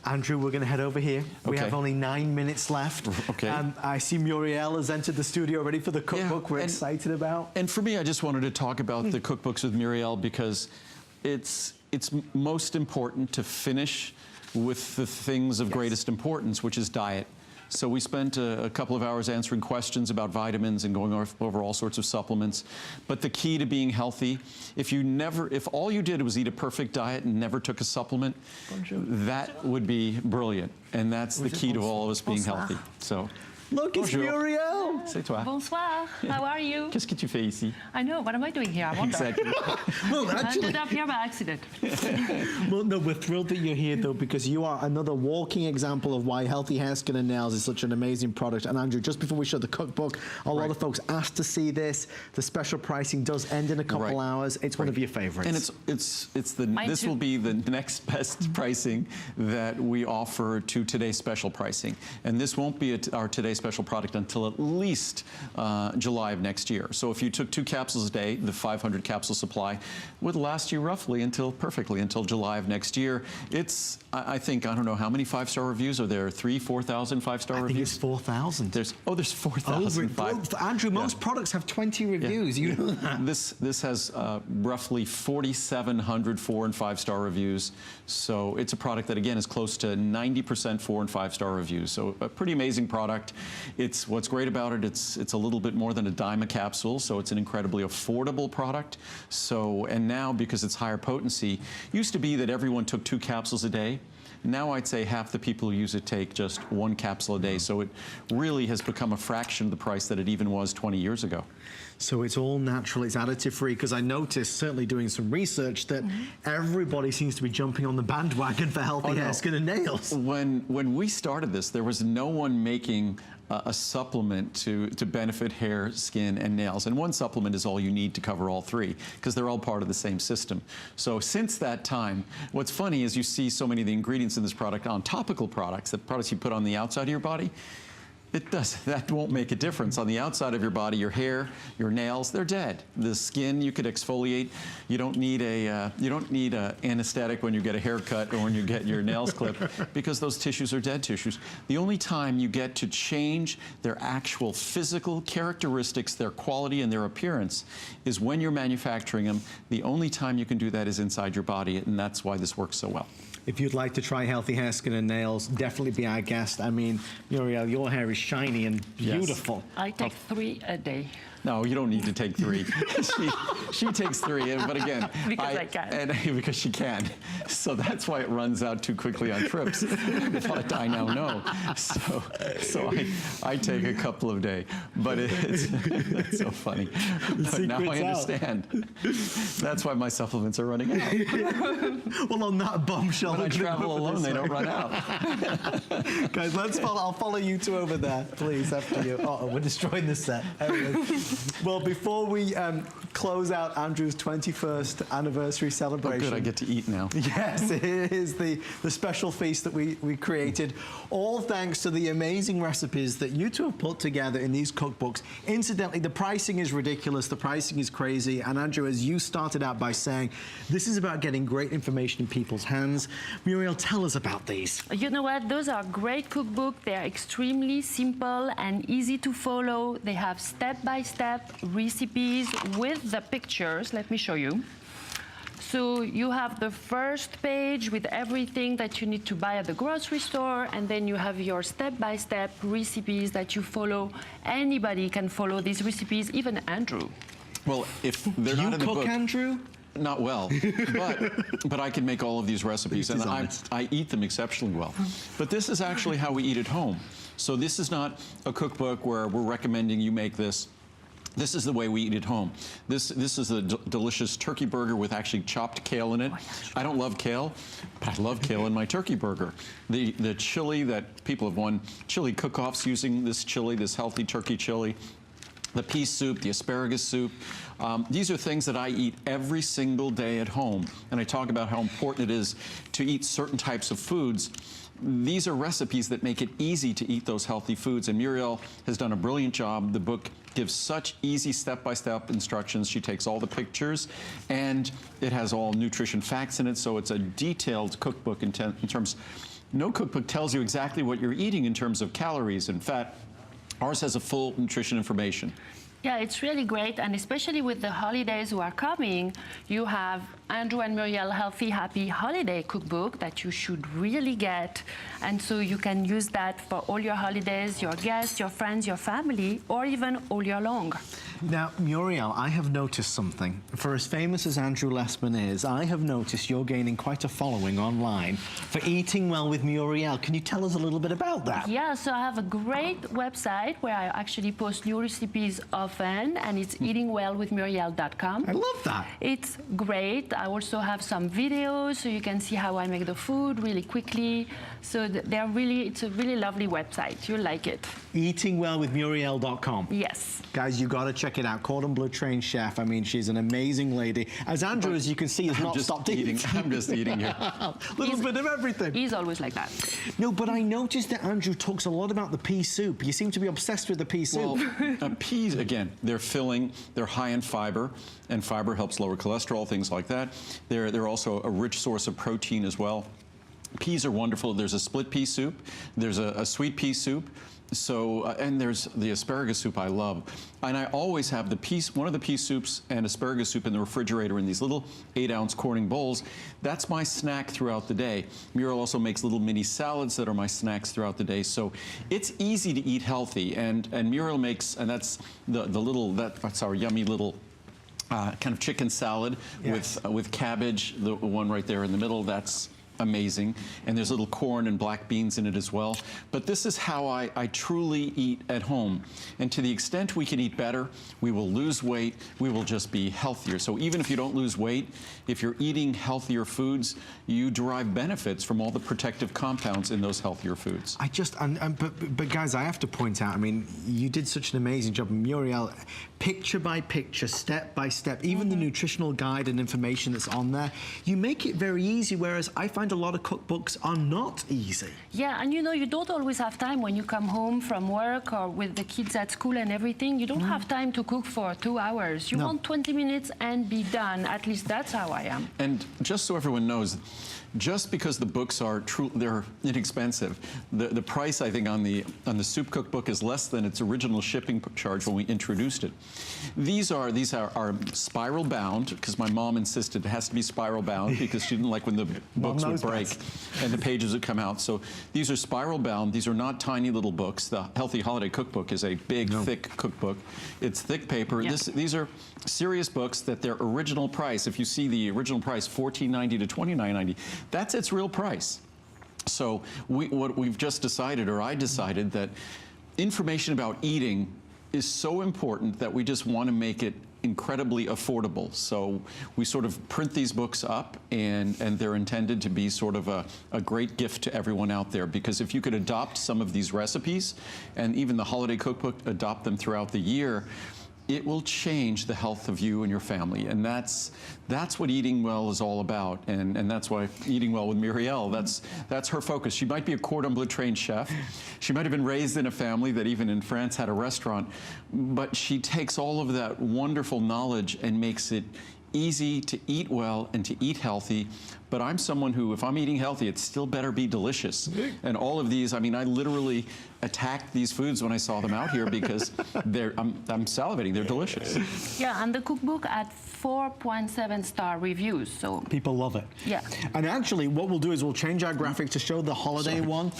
Andrew, we're going to head over here. We have only 9 minutes left. Okay. I see Muriel has entered the studio ready for the cookbook we're excited about. And for me, I just wanted to talk about the cookbooks with Muriel, because it's most important to finish with the things of greatest importance, which is diet. So we spent a couple of hours answering questions about vitamins and going over all sorts of supplements. But the key to being healthy, if all you did was eat a perfect diet and never took a supplement, that would be brilliant. And that's the key to all of us being healthy. So. Look, it's Muriel. C'est toi. Bonsoir. How are you? Qu'est-ce que tu fais ici? I know. What am I doing here? I wonder. Exactly. Well, I actually, ended up here by accident. well, no, we're thrilled that you're here, though, because you are another walking example of why Healthy Hair, Skin and Nails is such an amazing product. And Andrew, just before we show the cookbook, a lot of folks asked to see this. The special pricing does end in a couple hours. It's one of your favorites. And this will be the next best pricing that we offer to today's special pricing. And this won't be our today's special product until at least July of next year. So if you took 2 capsules a day, the 500 capsule supply would last you roughly until July of next year. It's, I think, I don't know how many 5-star reviews are there, 3,000, 4,000 5-star reviews? I think it's 4,000. There's 4,000. Andrew, most products have 20 reviews. You know that. This has roughly 4,700 4- and 5-star reviews. So it's a product that, again, is close to 90% 4- and 5-star reviews. So a pretty amazing product. What's great about it, it's a little bit more than a dime a capsule, so it's an incredibly affordable product. So, and now, because it's higher potency, used to be that everyone took 2 capsules a day. Now I'd say half the people who use it take just 1 capsule a day. So it really has become a fraction of the price that it even was 20 years ago. So it's all natural, it's additive free, because I noticed, certainly doing some research, that everybody seems to be jumping on the bandwagon for healthy hair, skin and nails. When we started this, there was no one making a supplement to benefit hair, skin, and nails. And one supplement is all you need to cover all 3, because they're all part of the same system. So since that time, what's funny is you see so many of the ingredients in this product on topical products, the products you put on the outside of your body. That won't make a difference. On the outside of your body, your hair, your nails, they're dead. The skin, you could exfoliate. You don't need a anesthetic when you get a haircut or when you get your nails clipped, because those tissues are dead tissues. The only time you get to change their actual physical characteristics, their quality and their appearance, is when you're manufacturing them. The only time you can do that is inside your body, and that's why this works so well. If you'd like to try healthy hair, skin and nails, definitely be our guest. I mean, Muriel, your hair is shiny and beautiful. I take 3 a day. No, you don't need to take 3. she takes 3, but again, because I can. And because she can. So that's why it runs out too quickly on trips. But I now know. So I take a couple of days. But it's so funny. But now I understand. That's why my supplements are running out. Well, on that bombshell, when I travel alone, they don't run out. Guys, I'll follow you two over there, please, after you. Oh, we're destroying the set. Well, before we close out Andrew's 21st anniversary celebration. Oh, good, I get to eat now. Yes, it is the special feast that we created, all thanks to the amazing recipes that you two have put together in these cookbooks. Incidentally, the pricing is ridiculous, the pricing is crazy, and Andrew, as you started out by saying, this is about getting great information in people's hands. Muriel, tell us about these. You know what? Those are great cookbooks. They're extremely simple and easy to follow. They have step-by-step recipes with the pictures. Let me show you. So you have the first page with everything that you need to buy at the grocery store, and then you have your step-by-step recipes that you follow. Anybody can follow these recipes, even Andrew. Well, if they're not in the book... You cook, Andrew? Not well, but I can make all of these recipes, and I eat them exceptionally well. But this is actually how we eat at home. So this is not a cookbook where we're recommending you make this. This is the way we eat at home. This is a delicious turkey burger with actually chopped kale in it. I don't love kale, but I love kale in my turkey burger. The chili that people have won chili cook-offs using this chili, this healthy turkey chili. The pea soup, the asparagus soup. These are things that I eat every single day at home. And I talk about how important it is to eat certain types of foods. These are recipes that make it easy to eat those healthy foods. And Muriel has done a brilliant job. The book gives such easy step-by-step instructions. She takes all the pictures, and it has all nutrition facts in it. So it's a detailed cookbook in terms. No cookbook tells you exactly what you're eating in terms of calories and fat. Ours has a full nutrition information. Yeah, it's really great, and especially with the holidays who are coming, you have Andrew and Muriel Healthy Happy Holiday Cookbook that you should really get, and so you can use that for all your holidays, your guests, your friends, your family, or even all year long. Now, Muriel, I have noticed something. For as famous as Andrew Lessman is, I have noticed you're gaining quite a following online for Eating Well with Muriel. Can you tell us a little bit about that? Yeah, so I have a great website where I actually post new recipes often, and it's eatingwellwithmuriel.com. I love that. It's great. I also have some videos so you can see how I make the food really quickly. So it's a really lovely website. You'll like it. Eatingwellwithmuriel.com. Yes. Guys, you got to check it out. Cordon Bleu trained chef. I mean, she's an amazing lady. As Andrew, as you can see, has not stopped eating. I'm just eating here. Little bit of everything. He's always like that. No, but I noticed that Andrew talks a lot about the pea soup. You seem to be obsessed with the pea soup. Well, peas, again, they're filling. They're high in fiber, and fiber helps lower cholesterol, things like that. They're also a rich source of protein as well. Peas are wonderful. There's a split pea soup. There's a sweet pea soup. So, and there's the asparagus soup I love. And I always have one of the pea soups and asparagus soup in the refrigerator in these little 8-ounce Corning bowls. That's my snack throughout the day. Muriel also makes little mini salads that are my snacks throughout the day. So it's easy to eat healthy. And Muriel makes, and that's that's our yummy little kind of chicken salad with cabbage, the one right there in the middle. That's amazing, and there's little corn and black beans in it as well. But this is how I truly eat at home. And to the extent we can eat better, we will lose weight, we will just be healthier. So even if you don't lose weight, if you're eating healthier foods, you derive benefits from all the protective compounds in those healthier foods. But guys, I have to point out, I mean, you did such an amazing job. Muriel, picture by picture, step by step, even the nutritional guide and information that's on there, you make it very easy, whereas I find a lot of cookbooks are not easy. Yeah, and you know, you don't always have time when you come home from work or with the kids at school and everything. You don't have time to cook for 2 hours. You want 20 minutes and be done. At least that's how I am. And just so everyone knows, just because the books are they're inexpensive, the price I think on the soup cookbook is less than its original shipping charge when we introduced it. These are spiral bound, because my mom insisted it has to be spiral bound because she didn't like when the books would break and the pages would come out. So these are spiral bound. These are not tiny little books. The Healthy Holiday Cookbook is a big, thick cookbook. It's thick paper. Yeah. These are serious books that their original price, if you see the original price, $14.90 to $29.90, that's its real price. So what we've just decided, or I decided, that information about eating is so important that we just want to make it incredibly affordable. So we sort of print these books up, and they're intended to be sort of a great gift to everyone out there, because if you could adopt some of these recipes, and even the holiday cookbook, adopt them throughout the year, it will change the health of you and your family. And that's what eating well is all about. And that's why Eating Well with Muriel, that's her focus. She might be a cordon bleu trained chef. She might have been raised in a family that even in France had a restaurant. But she takes all of that wonderful knowledge and makes it easy to eat well and to eat healthy. But I'm someone who, if I'm eating healthy, it still better be delicious. And all of these, I mean, I literally attacked these foods when I saw them out here because I'm salivating. They're delicious. Yeah, and the cookbook had 4.7-star reviews, so people love it. Yeah. And actually, what we'll do is we'll change our graphic to show the holiday one.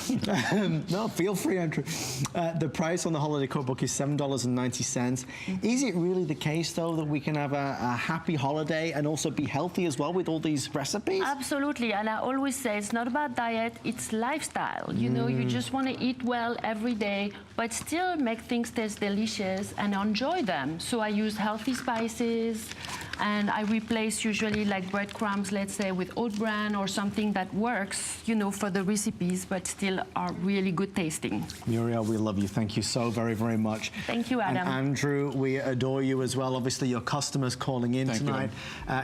No, feel free, Andrew. The price on the holiday cookbook is $7.90. Is it really the case, though, that we can have a happy holiday and also be healthy as well with all these recipes? Absolutely, and I always say it's not about diet, it's lifestyle. You know, you just want to eat well every day, but still make things taste delicious and enjoy them. So I use healthy spices, and I replace usually like breadcrumbs, let's say, with oat bran or something that works, you know, for the recipes, but still are really good tasting. Muriel, we love you. Thank you so very, very much. Thank you, Adam. And Andrew, we adore you as well. Obviously, your customers calling in tonight.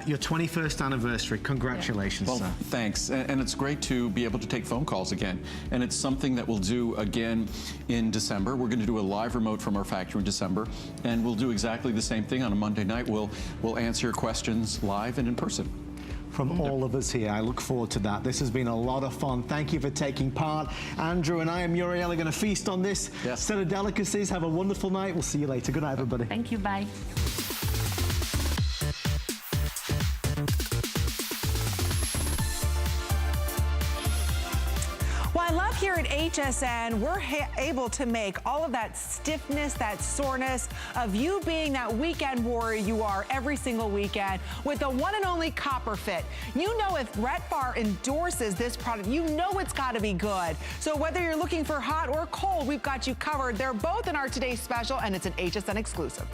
Your 21st anniversary. Congratulations, well, sir. Thanks. And it's great to be able to take phone calls again. And it's something that we'll do again in December. We're going to do a live remote from our factory in December, and we'll do exactly the same thing on a Monday night. We'll answer your questions live and in person. From all of us here, I look forward to that. This has been a lot of fun. Thank you for taking part. Andrew and I and Muriel are going to feast on this set of delicacies. Have a wonderful night. We'll see you later. Good night, everybody. Thank you. Bye. Well, I love here at HSN, we're able to make all of that stiffness, that soreness of you being that weekend warrior you are every single weekend with the one and only Copper Fit. You know, if Brett Farr endorses this product, you know it's got to be good. So whether you're looking for hot or cold, we've got you covered. They're both in our today's special, and it's an HSN exclusive.